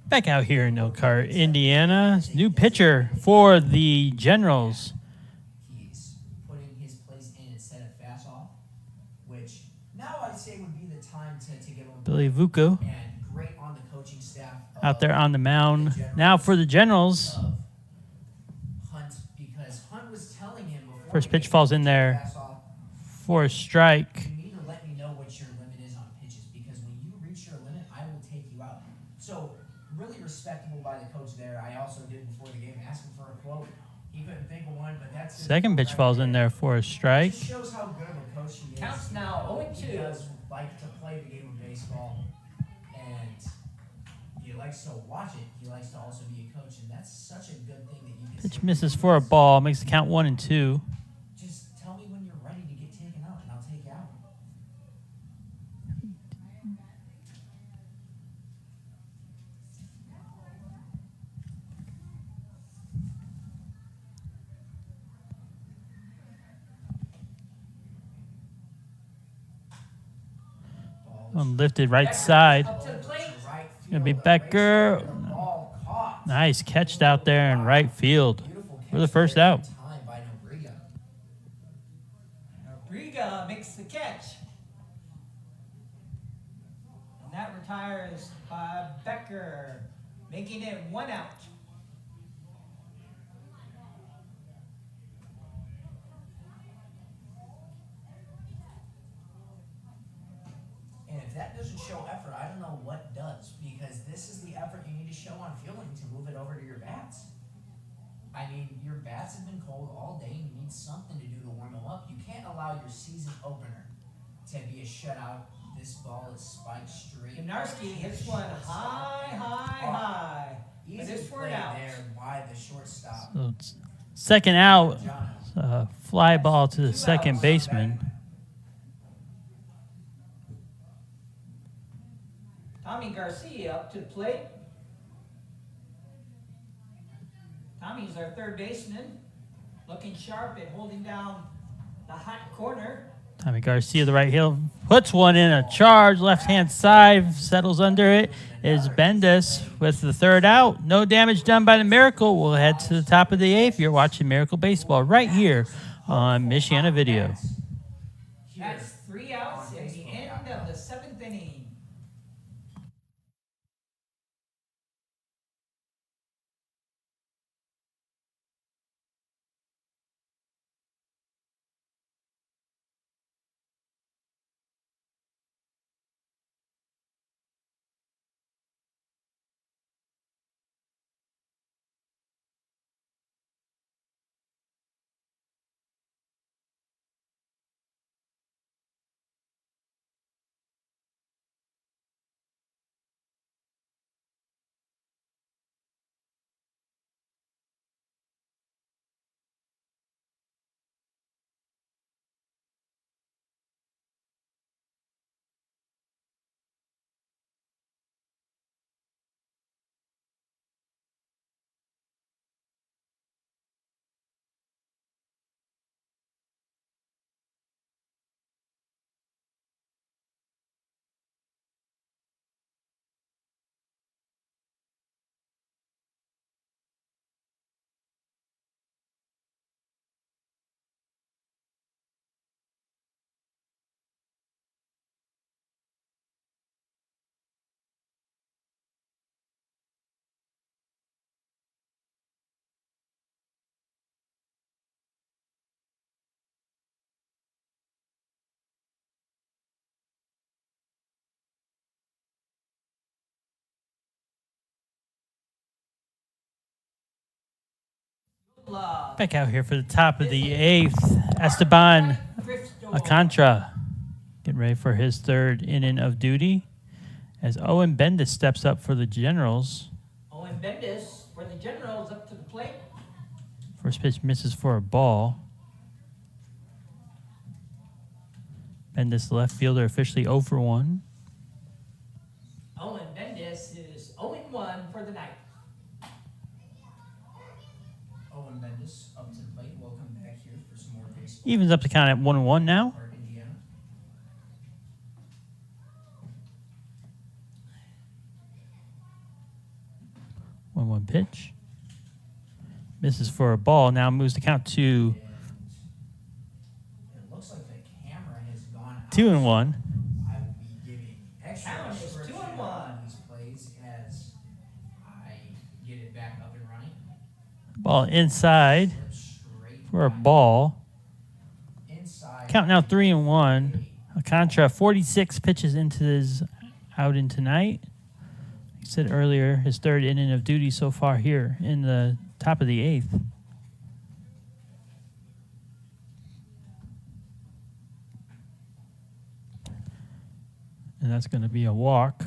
A: Back out here in Elkhart, Indiana. New pitcher for the Generals.
C: He's putting his place in instead of fast off, which now I'd say would be the time to give him
A: Billy Vuko
C: and great on the coaching staff
A: out there on the mound. Now for the Generals.
C: of Hunt, because Hunt was telling him before
A: First
C: the
A: pitch
C: game,
A: falls in there
C: fast off,
A: for a strike.
C: you need to let me know what your limit is on pitches, because when you reach your limit, I will take you out. So really respectable by the coach there. I also did before the game ask him for a quote. He couldn't think of one, but that's his
A: Second
C: quote
A: pitch
C: right
A: falls in there for a strike.
C: Just shows how good of a coach he is.
B: Counts now,
C: He
B: 0-2.
C: does like to play the game of baseball, and he likes to watch it. He likes to also be a coach, and that's such a good thing that you can
A: Pitch
C: say,
A: misses for a ball. Makes the count 1-2.
C: just tell me when you're ready to get taken out, and I'll take you out.
A: One lifted right side.
B: Up to the plate.
C: Right
A: Gonna be
C: field,
A: Becker.
C: race, the ball caught.
A: Nice catch out there in right field
C: Beautiful
A: for the
C: catch
A: first
C: there in
A: out.
C: time by Nobrega.
B: Briga makes the catch. And that retires Becker, making it 1 out.
C: And if that doesn't show effort, I don't know what does, because this is the effort you need to show on fielding to move it over to your bats. I mean, your bats have been cold all day, you need something to do to warm them up. You can't allow your season opener to be a shutout. This ball is spiked straight.
B: Konarski hits one high.
C: Easy
B: But it's
C: play
B: for an out.
C: there by the shortstop.
A: So it's second out.
C: Jono.
A: Fly ball to the
B: Two
A: second
B: outs.
A: baseman.
B: Tommy Garcia up to the plate. Tommy's our third baseman, looking sharp at holding down the hot corner.
A: Tommy Garcia, the right heel, puts one in a charge, left-hand side, settles under it. Is Bendis with the third out. No damage done by the Miracle. We'll head to the top of the eighth. You're watching Miracle Baseball right here on Michiana Video.
B: That's 3 outs at the end of the 7th inning.
A: Back out here for the top of the eighth. Esteban Alcantara getting ready for his third inning of duty as Owen Bendis steps up for the Generals.
B: Owen Bendis for the Generals up to the plate.
A: First pitch misses for a ball. Bendis, the left fielder, officially 0 for 1.
B: Owen Bendis is 0-1 for the night.
C: Owen Bendis up to the plate. Welcome back here for some more baseball.
A: Evens up the count at 1-1 now.
C: Park, Indiana.
A: 1-1 pitch. Misses for a ball. Now moves the count to
C: It looks like the camera has gone out.
A: 2-1.
C: I will be giving extra
B: Count is
C: description
B: 2-1.
C: on these plays as I get it back up and running.
A: Ball inside
C: Straight
A: for a
C: line.
A: ball.
C: Inside.
A: Count now 3-1. Alcantara 46 pitches into his outing tonight. Like I said earlier, his third inning of duty so far here in the top of the eighth. And that's going to be a walk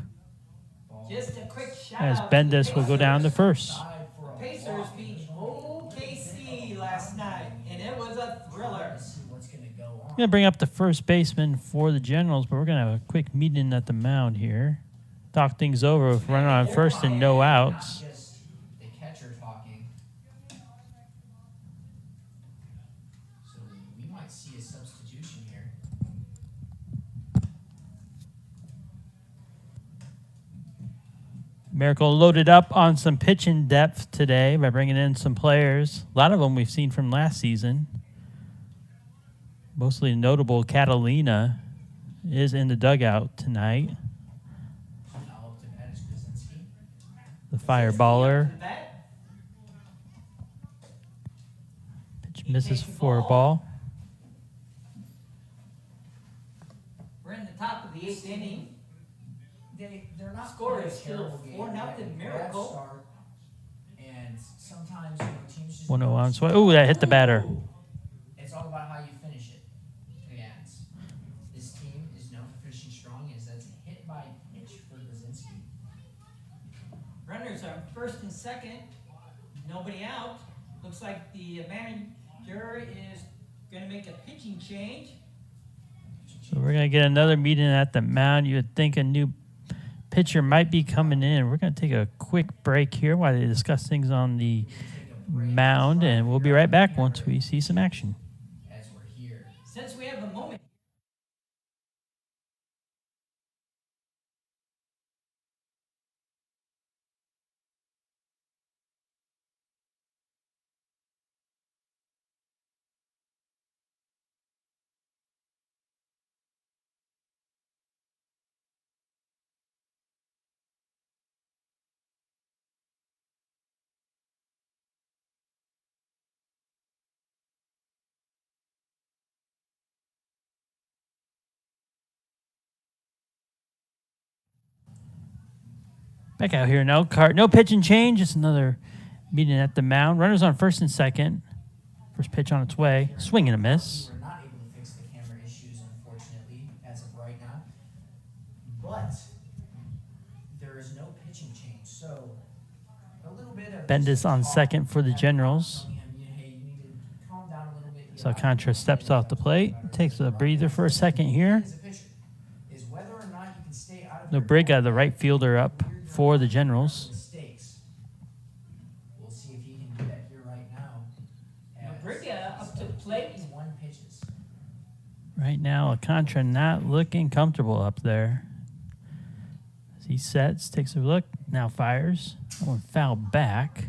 B: Just a quick shout
A: as
B: out to the
A: Bendis will go down to
B: Pacers.
A: first.
C: Side for a
B: Pacers
C: walk.
B: beat OKC last night, and it was a thriller.
C: Let's see what's going to go on.
A: I'm going to bring up the first baseman for the Generals, but we're going to have a quick meeting at the mound here. Talk things over with runner on first and no outs.
C: Just the catcher talking. So we might see a substitution here.
A: Miracle loaded up on some pitching depth today by bringing in some players. A lot of them we've seen from last season. Mostly notable Catalina is in the dugout tonight.
C: Now up to bat is Krasinski.
A: The fireballer.
B: That
A: Pitch misses for a ball.
B: we're in the top of the 8th inning.
C: they're not
B: Score
C: playing a
B: is still
C: terrible game.
B: 4-0
C: They had a bad
B: Miracle.
C: start, and sometimes teams just
A: 1-0 on sway. Ooh, that hit the batter.
C: It's all about how you finish it. And this team is known for finishing strong, as that's a hit by pitch for Brzezinski.
B: Runners are first and second. Nobody out. Looks like the manager is going to make a pitching change.
A: So we're going to get another meeting at the mound. You would think a new pitcher might be coming in. We're going to take a quick break here while they discuss things on the mound, and we'll be right back once we see some action.
C: As we're here.
B: Since we have a moment.
A: Back out here in Elkhart. No pitch and change. Just another meeting at the mound. Runners on first and second. First pitch on its way. Swing and a miss.
C: We're not able to fix the camera issues, unfortunately, as of right now. But there is no pitching change, so a little bit of
A: Bendis on second for the Generals.
C: Hey, you need to calm down a little bit.
A: So Contra steps off the plate. Takes a breather for a second here.
C: As a pitcher, is whether or not you can stay out of
A: No
C: your
A: Briga, the right fielder, up for the Generals.
C: mistakes. We'll see if he can do that here right now.
B: Briga up to the plate.
C: 1 pitches.
A: Right now, Contra not looking comfortable up there. As he sets, takes a look, now fires. That one foul back.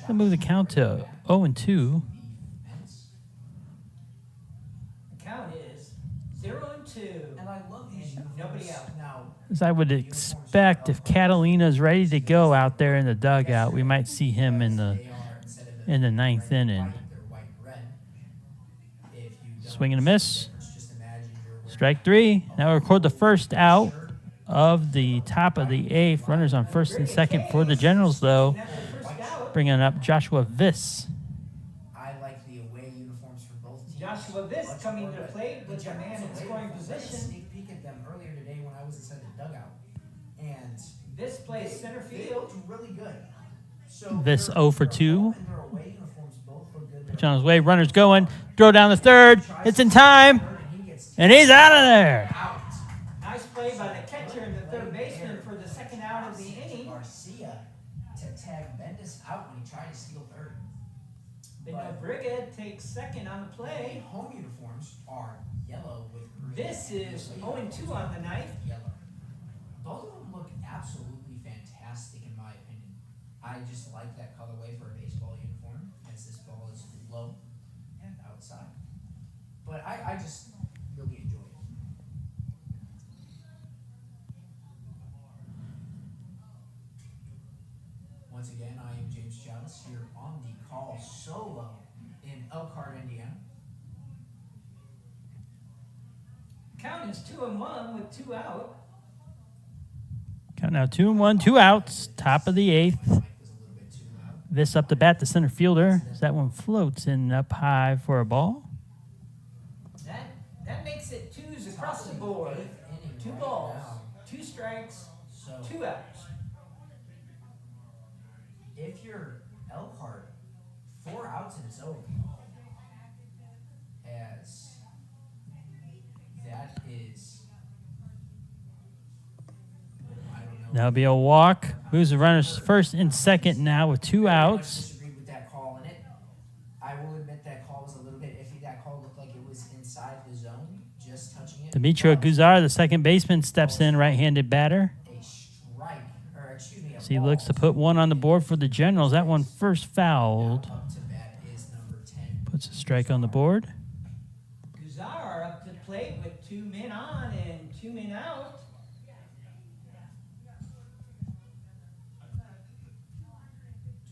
A: Gonna move the count to 0-2.
B: The count is 0-2.
C: And I love these
B: And nobody
C: uniforms.
B: out.
C: Now,
A: As I would expect, if Catalina's ready to go out there in the dugout, we might see him in the
C: they are, instead of the
A: in the ninth
C: red and
A: inning.
C: white, they're white and red. If you don't
A: Swing and a miss.
C: just imagine you're wearing
A: Strike 3. Now we record the first out of the top of the 8th. Runners on first and second for the Generals, though.
B: That's the first out.
A: Bringing up Joshua Viss.
C: I like the away uniforms for both teams.
B: Joshua Viss
C: Much
B: coming
C: more,
B: to
C: but
B: play with
C: the
B: a man in
C: Generals
B: scoring
C: away uniforms, I had a
B: position.
C: sneak peek at them earlier today when I was inside the dugout, and
B: This plays center
C: they
B: field.
C: looked really good. So
A: This
C: their-
A: 0 for
C: their
A: 2.
C: home and their away uniforms both look good.
A: Pitch on his way. Runners going. Throw down the third. It's in time.
C: And he gets
A: And he's out of there.
C: out.
B: Nice play by the catcher and the third baseman for the second out of the inning.
C: Garcia to tag Bendis out when he tried to steal third.
B: But no, Briga takes second on the
C: The
B: play.
C: home uniforms are yellow with green.
B: This
C: and
B: is
C: the
B: 0-2 on the night.
C: yellow. Both of them look absolutely fantastic in my opinion. I just like that colorway for a baseball uniform, as this ball is low and outside. But I just really enjoy it. Once again, I am James Chalice here on the call solo in Elkhart, Indiana.
B: Count is 2-1 with 2 out.
A: Count now 2-1, 2 outs. Top of the 8th.
C: My mic was a little bit too loud.
A: Viss up the bat, the center fielder. As that one floats in up high for a ball.
B: That makes it 2s across the board. 2 balls, 2 strikes,
C: So
B: 2 outs.
C: if you're Elkhart, 4 outs and it's over. As that is, I don't know.
A: That'll be a walk. Moves the runners first and second now with 2
C: I
A: outs.
C: disagreed with that call in it. I will admit that call was a little bit iffy. That call looked like it was inside the zone, just touching it.
A: Demetrio
C: But
A: Guzar, the second baseman, steps in, right-handed batter.
C: a strike, or excuse me, a
A: As he
C: ball.
A: looks to put one on the board for the Generals. That one first fouled.
C: Up to bat is number 10.
A: Puts a strike on the board.
B: Guzar up to the plate with 2 men on and 2 men out.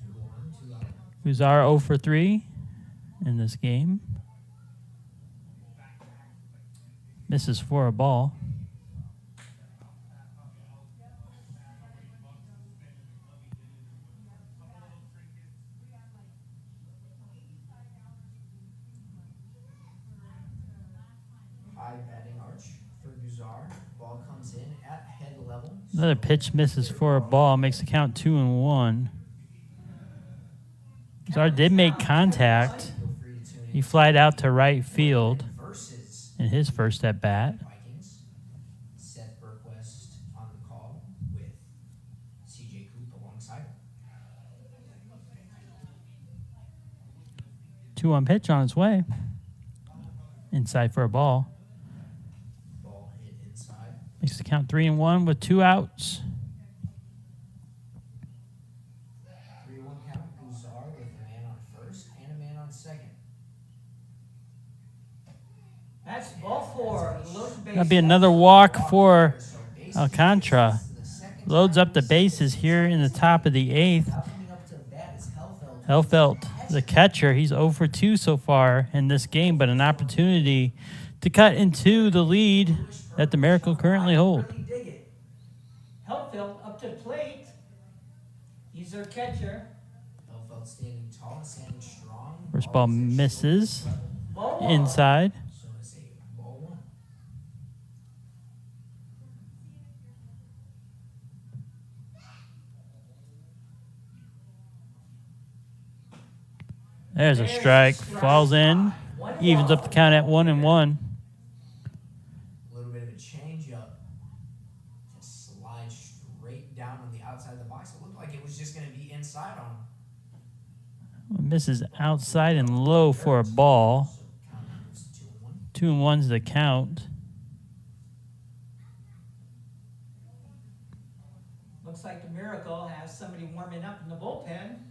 C: Two on, two out.
A: Guzar 0 for 3 in this game. Misses for a ball.
C: Guzar. Ball comes in at head level.
A: Another pitch misses for a ball, makes the count 2-1. Guzar did make contact.
C: Feel free to tune in.
A: He flied out to right field
C: Versus
A: in his first at bat.
C: Vikings. Seth Berquist on the call with CJ Coop alongside.
A: 2-1 pitch on its way. Inside for a ball.
C: Ball hit inside.
A: Makes the count 3-1 with 2 outs.
C: 3-1 count. Guzar with a man on first and a man on second.
B: That's ball 4. Load base.
A: That'll be another walk for Alcantara. Loads up the bases here in the top of the 8th.
C: Now coming up to bat is Helfeld.
A: Helfeld, the catcher, he's 0 for 2 so far in this game, but an opportunity to cut into the lead that the Miracle currently hold.
B: Really dig it. Helfeld up to the plate. He's their catcher.
C: Helfeld standing tall, standing strong.
A: First ball misses
B: Ball 1.
A: inside.
C: So it's a ball 1.
A: There's a strike, falls in, evens up the count at 1-1.
C: A little bit of a change up. Just slide straight down on the outside of the box. It looked like it was just going to be inside on him.
A: Misses outside and low for a ball.
C: So count moves to 2-1.
A: 2-1's the count.
B: Looks like the Miracle has somebody warming up in the bullpen.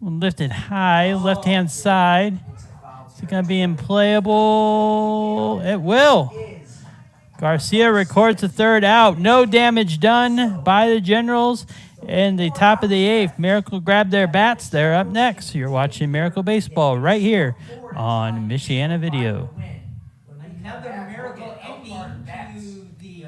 A: Lifted high, left-hand side.
C: It's a foul.
A: Is it going to be unplayable? It will. Garcia records the 3rd out. No damage done by the Generals. In the top of the 8th, Miracle grabbed their bats. They're up next. You're watching Miracle Baseball right here on Michiana Video.
B: Another Miracle ending to the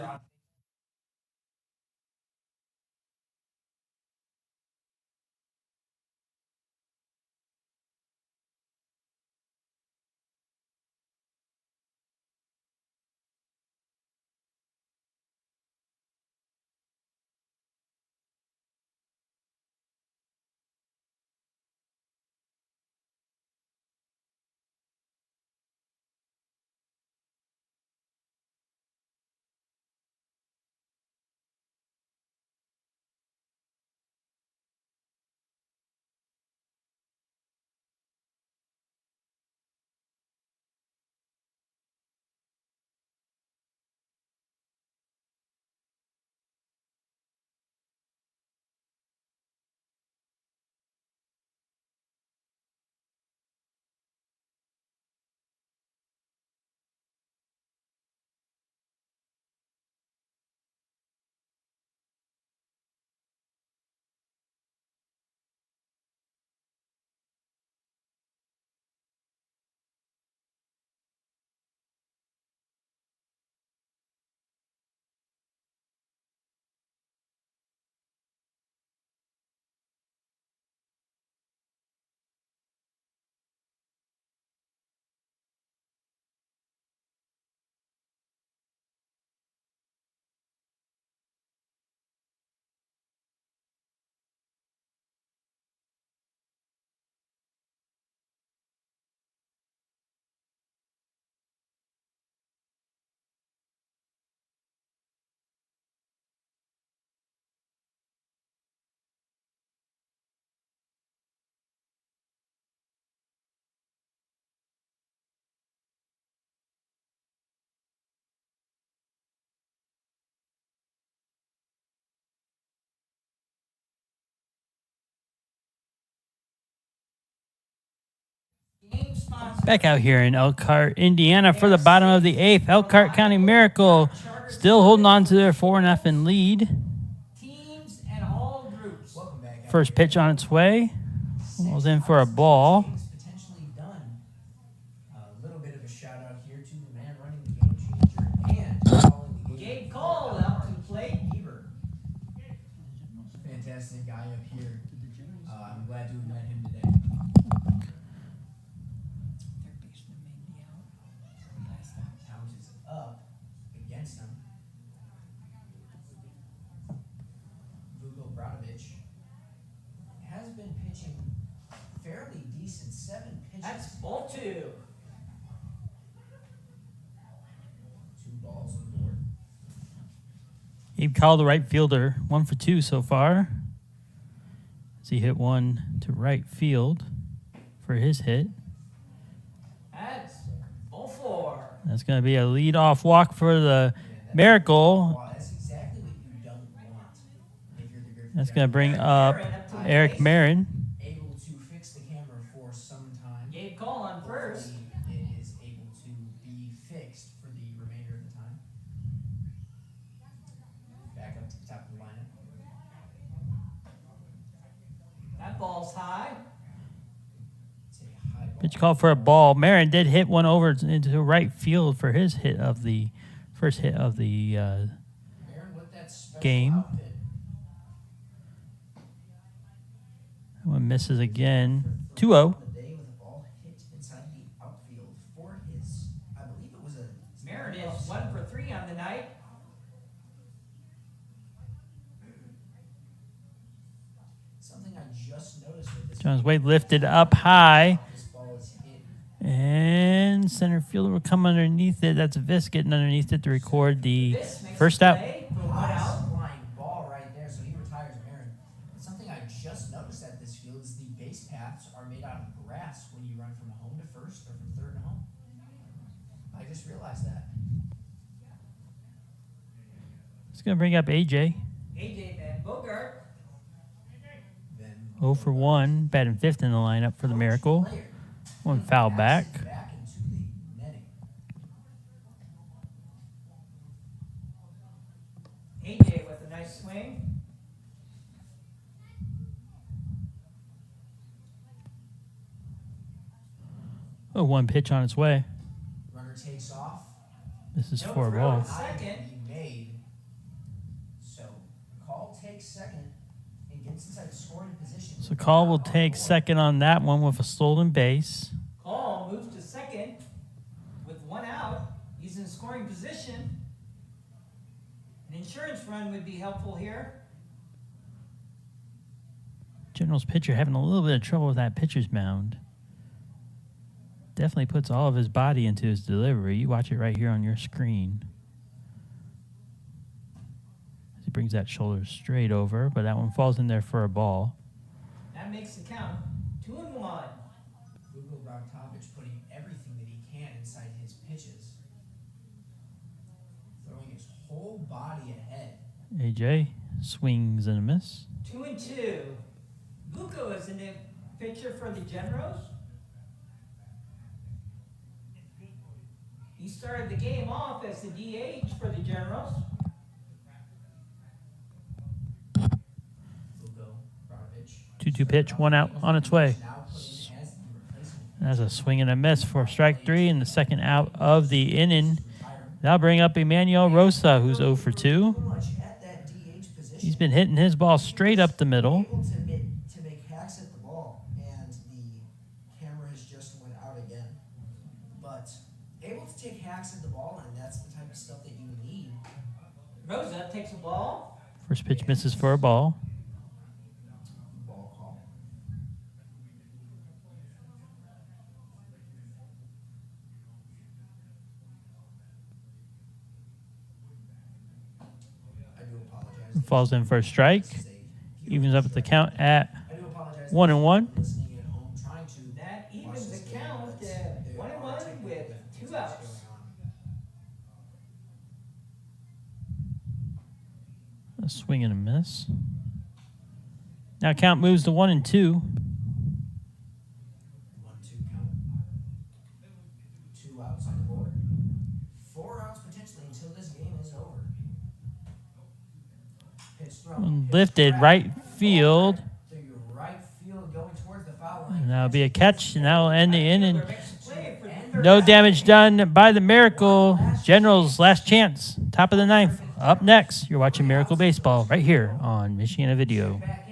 B: game sponsor.
A: Back out here in Elkhart, Indiana for the bottom of the 8th. Elkhart County Miracle still holding on to their 4-0 lead.
B: Teams and all groups.
C: Welcome back.
A: First pitch on its way. Was in for a ball.
C: Games potentially done. A little bit of a shout out here to the man running the game changer and calling the game.
B: Gabe Cole out to the plate.
C: Beaver. Fantastic guy up here. I'm glad to have met him today.
B: Third baseman made me out last time. That's ball 2.
C: 2 balls on the board.
A: Abe Call, the right fielder, 1 for 2 so far. As he hit one to right field for his hit.
B: That's ball 4.
A: That's going to be a lead-off walk for the Miracle.
C: Wow, that's exactly what you don't want. If you're the Griffin
A: That's going to
C: Jaguars.
A: bring up Eric Marin.
C: Able to fix the camera for some time.
B: Gabe Cole on first.
C: Hopefully it is able to be fixed for the remainder of the time. Back up to the top of the lineup.
B: That ball's high.
C: It's a high ball.
A: Pitch call for a ball. Marin did hit one over into right field for his hit of the first hit of the
C: Aaron, with that special
A: game.
C: outfit,
A: That one misses again. 2-0.
C: on the day with a ball hit inside the outfield for his, I believe it was a
B: Marin is 1 for 3 on the night.
C: something I just noticed with this.
A: John's weight lifted up high.
C: This ball is hit.
A: And center fielder will come underneath it. That's Viss getting underneath it to record the
B: This makes
A: first
B: a
A: out.
B: play for 1
C: High
B: out.
C: flying ball right there, so he retires Marin. Something I just noticed at this field is the base paths are made out of grass when you run from home to first or from third to home. I just realized that.
A: It's going to bring up AJ.
B: AJ Van Bogart.
C: Then
A: 0 for 1. Batting 5th in the lineup for the Miracle.
C: player
A: One foul back.
C: back into the netting.
B: AJ with a nice swing.
A: Oh, one pitch on its way.
C: Runner takes off.
A: This is
B: No
A: for a
B: throw.
A: ball.
B: Second.
C: Be made. So Call takes second and gets inside the scoring position.
A: So Call will take second on that one with a stolen base.
B: Cole moves to second with 1 out. He's in scoring position. An insurance run would be helpful here.
A: General's pitcher having a little bit of trouble with that pitcher's mound. Definitely puts all of his body into his delivery. You watch it right here on your screen. As he brings that shoulder straight over, but that one falls in there for a ball.
B: That makes the count 2-1.
C: Google Bogdanovich putting everything that he can inside his pitches. Throwing his whole body ahead.
A: AJ swings and a miss.
B: 2-2. Buko is in the picture for the Generals. He started the game off as the DH for the Generals.
C: Google Bogdanovich.
A: 2-2 pitch, 1 out on its way.
C: Now put in as the replacement.
A: That's a swing and a miss for strike 3 and the second out of the inning. That'll bring up Emmanuel Rosa, who's 0 for 2.
C: Too much at that DH position.
A: He's been hitting his ball straight up the middle.
C: Able to make hacks at the ball, and the camera has just went out again. But able to take hacks at the ball, and that's the type of stuff that you need.
B: Rosa takes a ball.
A: First pitch misses for a ball.
C: Ball call. I do apologize.
A: Falls in for a strike. Evens up the count at
C: I do apologize.
A: 1-1.
C: Listening at home, trying to
B: That
C: watch
B: evens
C: this
B: the
C: game,
B: count
C: but
B: at
C: there
B: 1-1
C: are technical
B: with
C: difficulties
B: 2 outs.
C: going on.
A: A swing and a miss. Now count moves to 1-2.
C: 1-2 count. 2 outs on the board. 4 outs potentially until this game is over. Pitch thrown.
A: One
C: Pitch
A: lifted
C: trapped.
A: right field.
C: Through your right field going towards the foul line.
A: And that'll be a catch, and that'll end the inning.
B: Makes a play for the third
A: No
B: out.
A: damage done by the Miracle. Generals last chance. Top of the 9th. Up next, you're watching Miracle Baseball right here on Michiana Video.
C: Back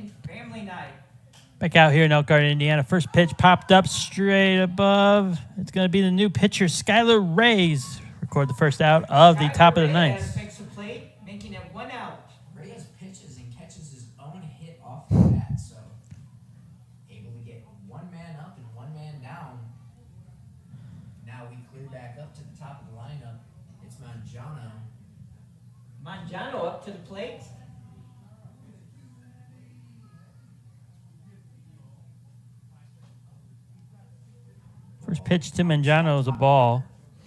B: weekend family night.
A: Back out here in Elkhart, Indiana. First pitch popped up straight above. It's going to be the new pitcher, Skylar Reyes. Record the first out of the top of the ninth.
B: Reyes makes the plate, making it 1 out.
C: Reyes pitches and catches his own hit off the bat, so able to get 1 man up and 1 man down. Now we clear back up to the top of the lineup. It's Mangiano.
B: Mangiano up to the plate.
A: First pitch to Mangiano is a ball.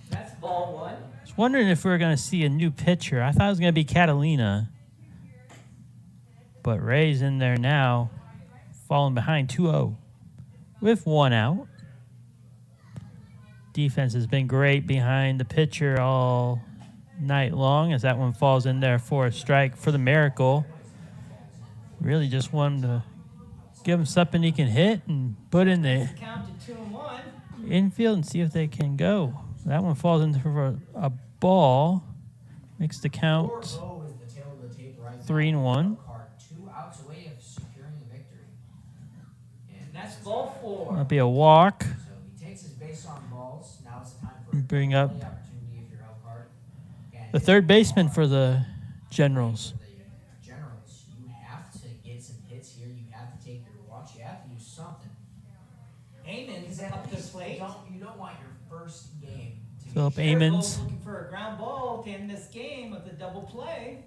B: That's ball 1.
A: I was wondering if we were going to see a new pitcher. I thought it was going to be Catalina. But Ray's in there now, falling behind 2-0 with 1 out. Defense has been great behind the pitcher all night long as that one falls in there for a strike for the Miracle. Really just wanted to give him something he can hit and put in the
B: Count to 2-1.
A: infield and see if they can go. That one falls into a ball. Makes the count
C: 4-0 is the tail of the tape right now.
A: 3-1.
C: Elkhart 2 outs away of securing the victory.
B: And that's ball 4.
A: That'll be a walk.
C: So he takes his base on balls. Now it's time for
A: Bring up
C: play opportunity if you're Elkhart. And
A: the third baseman for the Generals.
C: for the Generals, you have to get some hits here. You have to take your walks. You have to use something.
B: Amon's up to the plate.
C: You don't want your first game to
A: Philip
C: be
A: Amons.
B: Looking for a ground ball to end this game with a double play.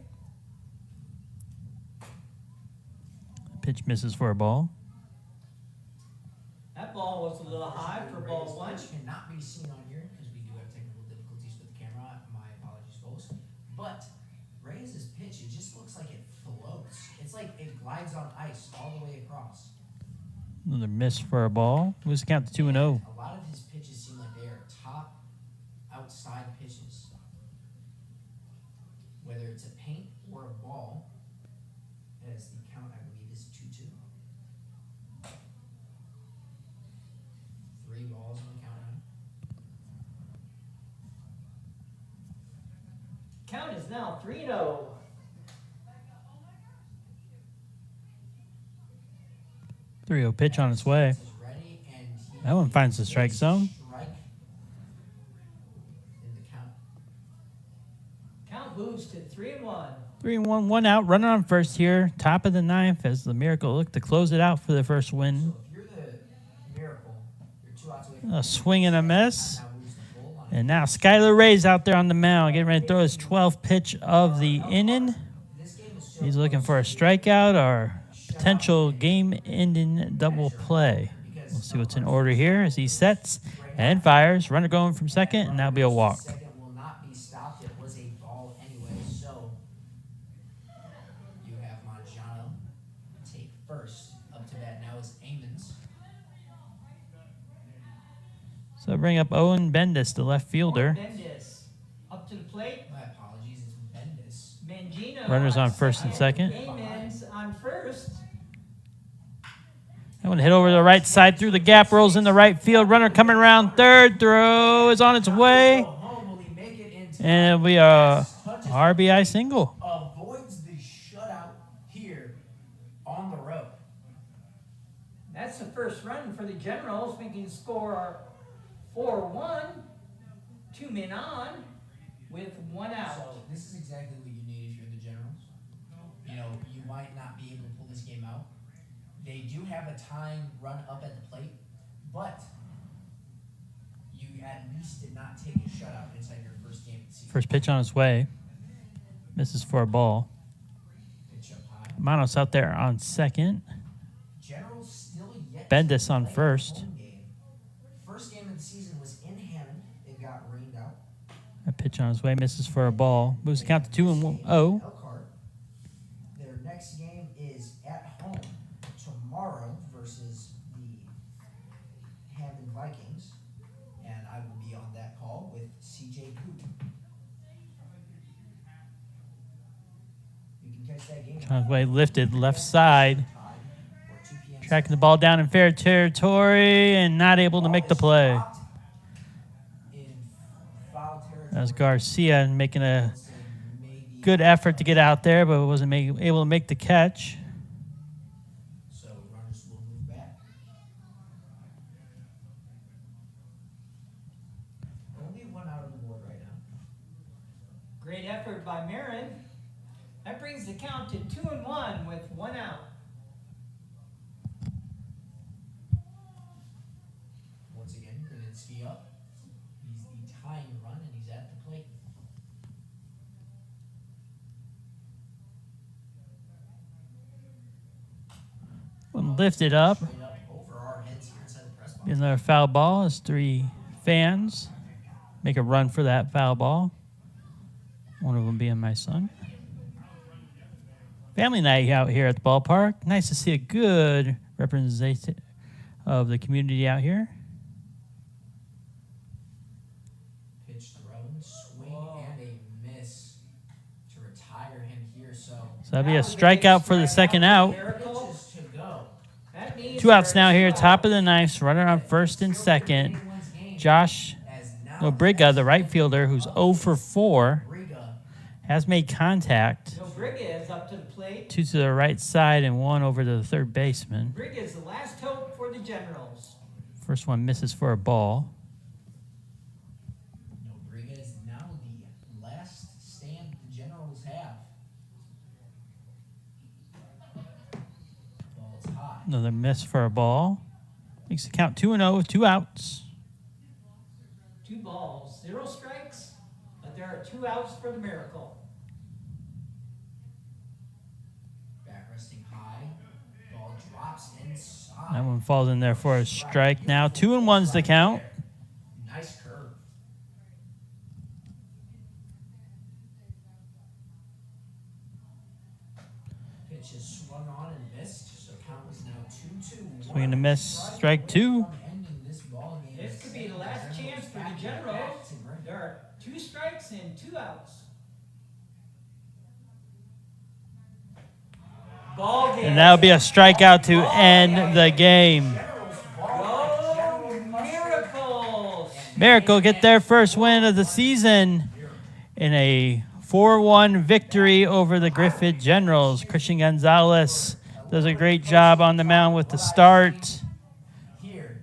A: Pitch misses for a ball.
B: That ball was a little high for ball 1.
C: Which cannot be seen on here because we do have technical difficulties with the camera. My apologies, folks. But Reyes' pitch, it just looks like it floats. It's like it glides on ice all the way across.
A: Another miss for a ball. Moves the count to 2-0.
C: A lot of his pitches seem like they are top outside pitches. Whether it's a paint or a ball, as the count, I believe, is 2-2. 3 balls on the count now.
B: Count is now 3-0.
A: Pitch on its way.
C: Is ready, and
A: That one finds the strike zone.
C: Strike in the count.
B: Count moves to 3-1.
A: 3-1, 1 out. Runner on first here. Top of the ninth as the Miracle look to close it out for the first win.
C: So if you're the Miracle, you're 2 outs away from
A: A swing and a miss.
C: now moves the full line.
A: And now Skylar Ray's out there on the mound, getting ready to throw his 12th pitch of the inning.
C: This game is so
A: He's looking for a strikeout or potential game-ending double play. We'll see what's in order here as he sets and fires. Runner going from second, and that'll be a walk.
C: Second will not be stopped. It was a ball anyway, so you have Mangiano take first. Up to bat now is Amons.
A: So bring up Owen Bendis, the left fielder.
B: Bendis up to the plate.
C: My apologies, it's Bendis.
B: Mangino.
A: Runners on first and second.
B: Amons on first.
A: That one hit over the right side through the gap, rolls in the right field. Runner coming around third. Throw is on its way.
C: Home, will he make it into
A: And it'll be a RBI single.
C: avoids the shutout here on the road.
B: That's the first run for the Generals, making the score 4-1. 2 men on with 1 out.
C: So this is exactly what you need if you're the Generals. You know, you might not be able to pull this game out. They do have a tying run up at the plate, but you at least did not take a shutout inside your first game of the season.
A: First pitch on its way. Misses for a ball.
C: Pitch up high.
A: Manos out there on second.
C: Generals still yet
A: Bendis
C: to
A: on
C: play a
A: first.
C: home game. First game of the season was in Hammond. It got rained out.
A: That pitch on its way. Misses for a ball. Moves the count to 2-0.
C: Elkhart. Their next game is at home tomorrow versus the Hammond Vikings, and I will be on that call with CJ Goode. You can catch that game.
A: On its way, lifted left side.
C: Tied for 2 p.m.
A: Tracking the ball down in fair territory and not able to make the play.
C: In foul territory.
A: That's Garcia making a
C: Maybe
A: good effort to get out there, but wasn't able to make the catch.
B: Great effort by Marin. That brings the count to 2-1 with 1 out.
C: Once again, Grunitzky up. He's the tying run, and he's at the plate.
A: One lifted up.
C: Straight up over our heads here inside the press box.
A: Get another foul ball as 3 fans make a run for that foul ball. One of them being my son. Family night out here at the ballpark. Nice to see a good representation of the community out here.
C: Pitch thrown, swing, and a miss to retire him here. So
A: that'd be a strikeout for the second out.
B: Miracle.
C: pitches to go.
B: That means
A: 2 outs
B: for a
A: now here,
B: shootout.
A: top of the ninth. Runner on first and second. Josh Nobriga, the right fielder, who's 0 for 4,
C: Riga
A: has made contact.
B: So Briga is up to the plate.
A: 2 to the right side and 1 over to the third baseman.
B: Briga is the last hope for the Generals.
A: First one misses for a ball.
C: Nobriga is now the last stand the Generals have. Ball's high.
A: Another miss for a ball. Makes the count 2-0 with 2 outs.
B: 2 balls, 0 strikes, but there are 2 outs for the Miracle.
C: Back resting high. Ball drops inside.
A: That one falls in there for a strike now. 2-1's the count.
C: Nice curve. Pitch is swung on and missed, so count is now 2-2.
A: Swing and a miss, strike 2.
C: Ending this ball game.
B: This could be the last chance for the Generals. There are 2 strikes and 2 outs. Ball game.
A: And that'll be a strikeout to end the game.
B: Go Miracles!
A: Miracle get their first win of the season in a 4-1 victory over the Griffith Generals. Christian Gonzalez does a great job on the mound with the start.
C: Here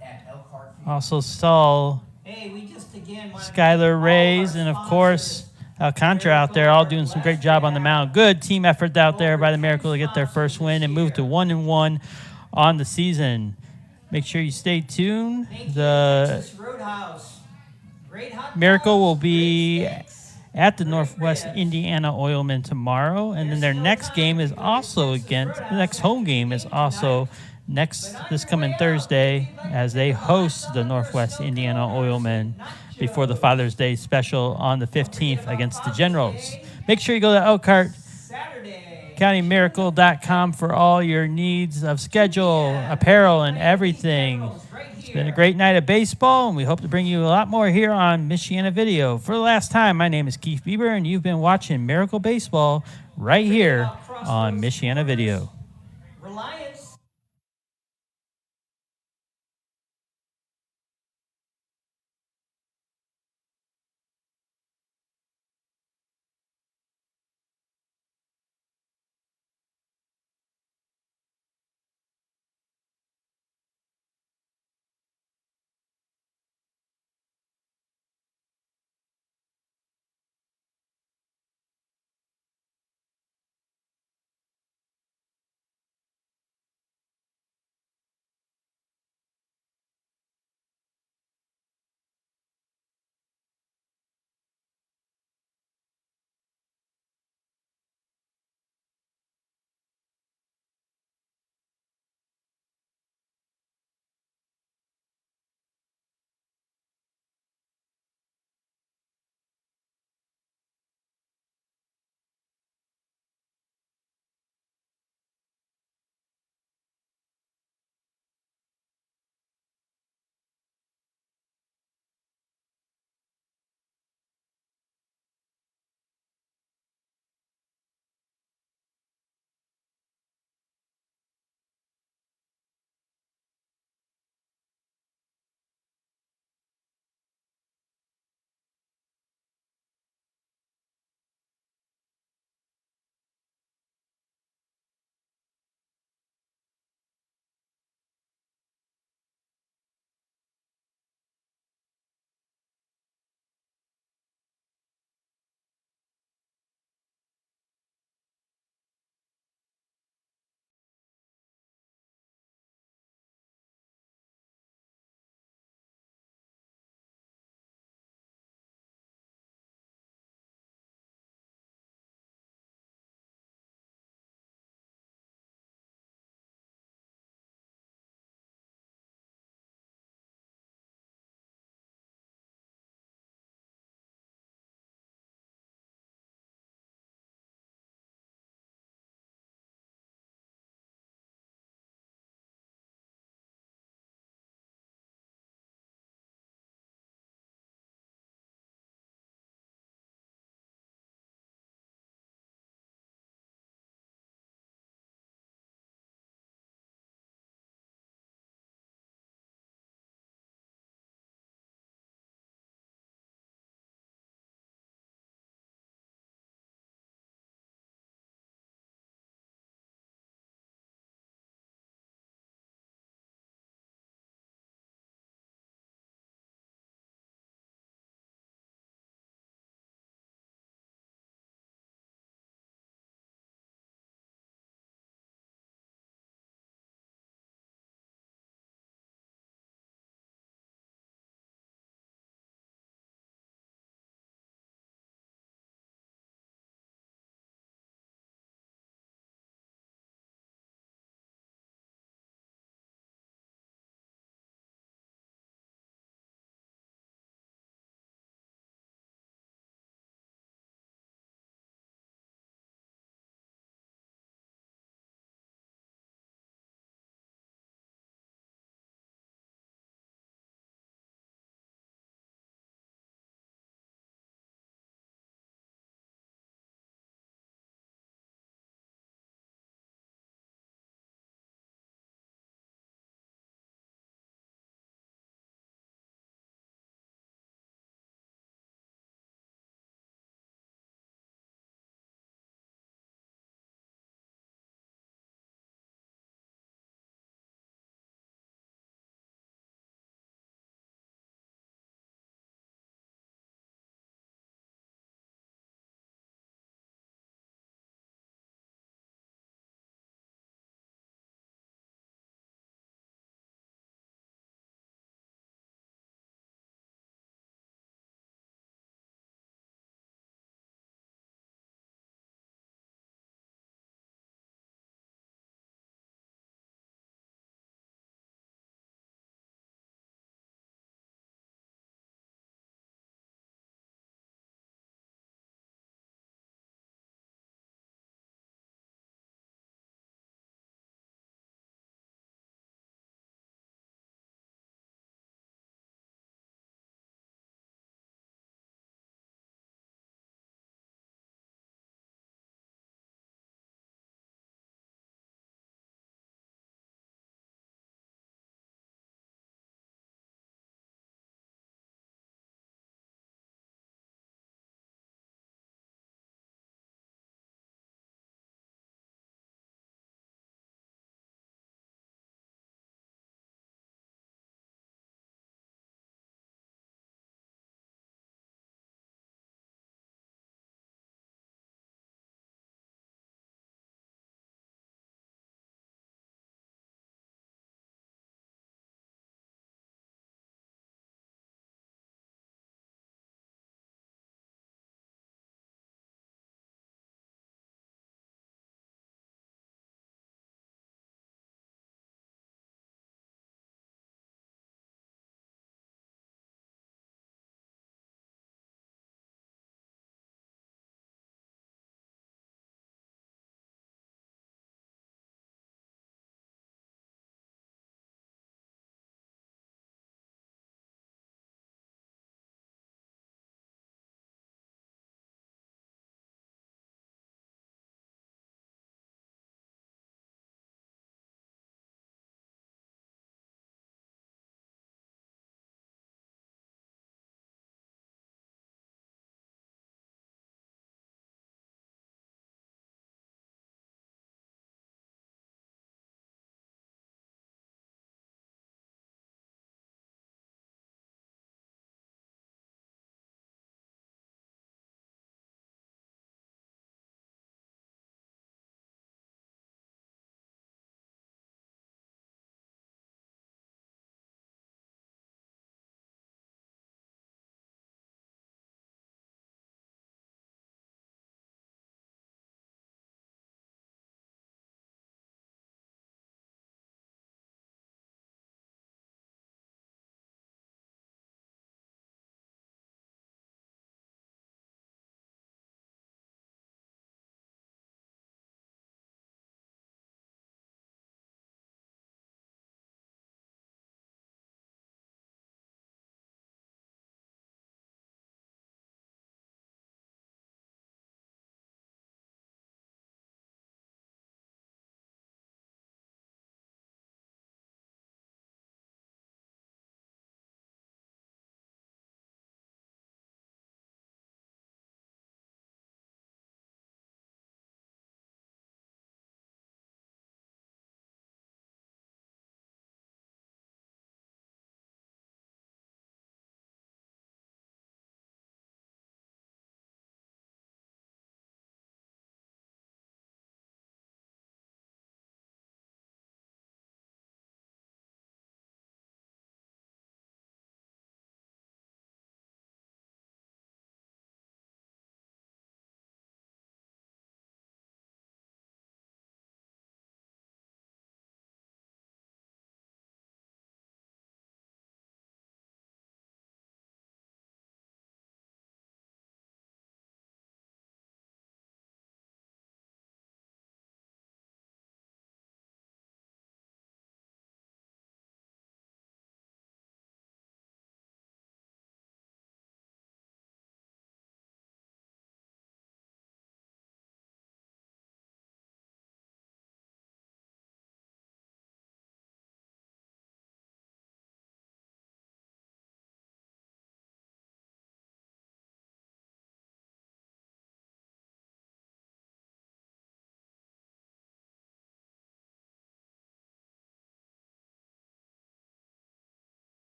C: at Elkhart Field.
A: Also saw
B: Hey, we just again want to
A: Skylar
B: thank
A: Rays
B: all
A: and,
B: our
A: of course, Alcantara out there all doing some great job on the mound. Good team effort out there by the Miracle to get their first win and move to 1-1 on the season. Make sure you stay tuned.
B: Thank you,
A: The
B: Texas Roadhouse. Great hot
A: Miracle
B: dogs,
A: will be
B: great steaks.
A: at the Northwest Indiana Oilman tomorrow, and then their next game is also against the next home game is also this coming Thursday as they host the Northwest Indiana Oilmen before the Father's Day special on the 15th against the Generals. Make sure you go to
B: Saturday.
A: ElkhartCountyMiracle.com for all your needs of schedule, apparel, and everything. It's been a great night of baseball, and we hope to bring you a lot more here on Michiana Video. For the last time, my name is Keith Bieber, and you've been watching Miracle Baseball right here on Michiana Video.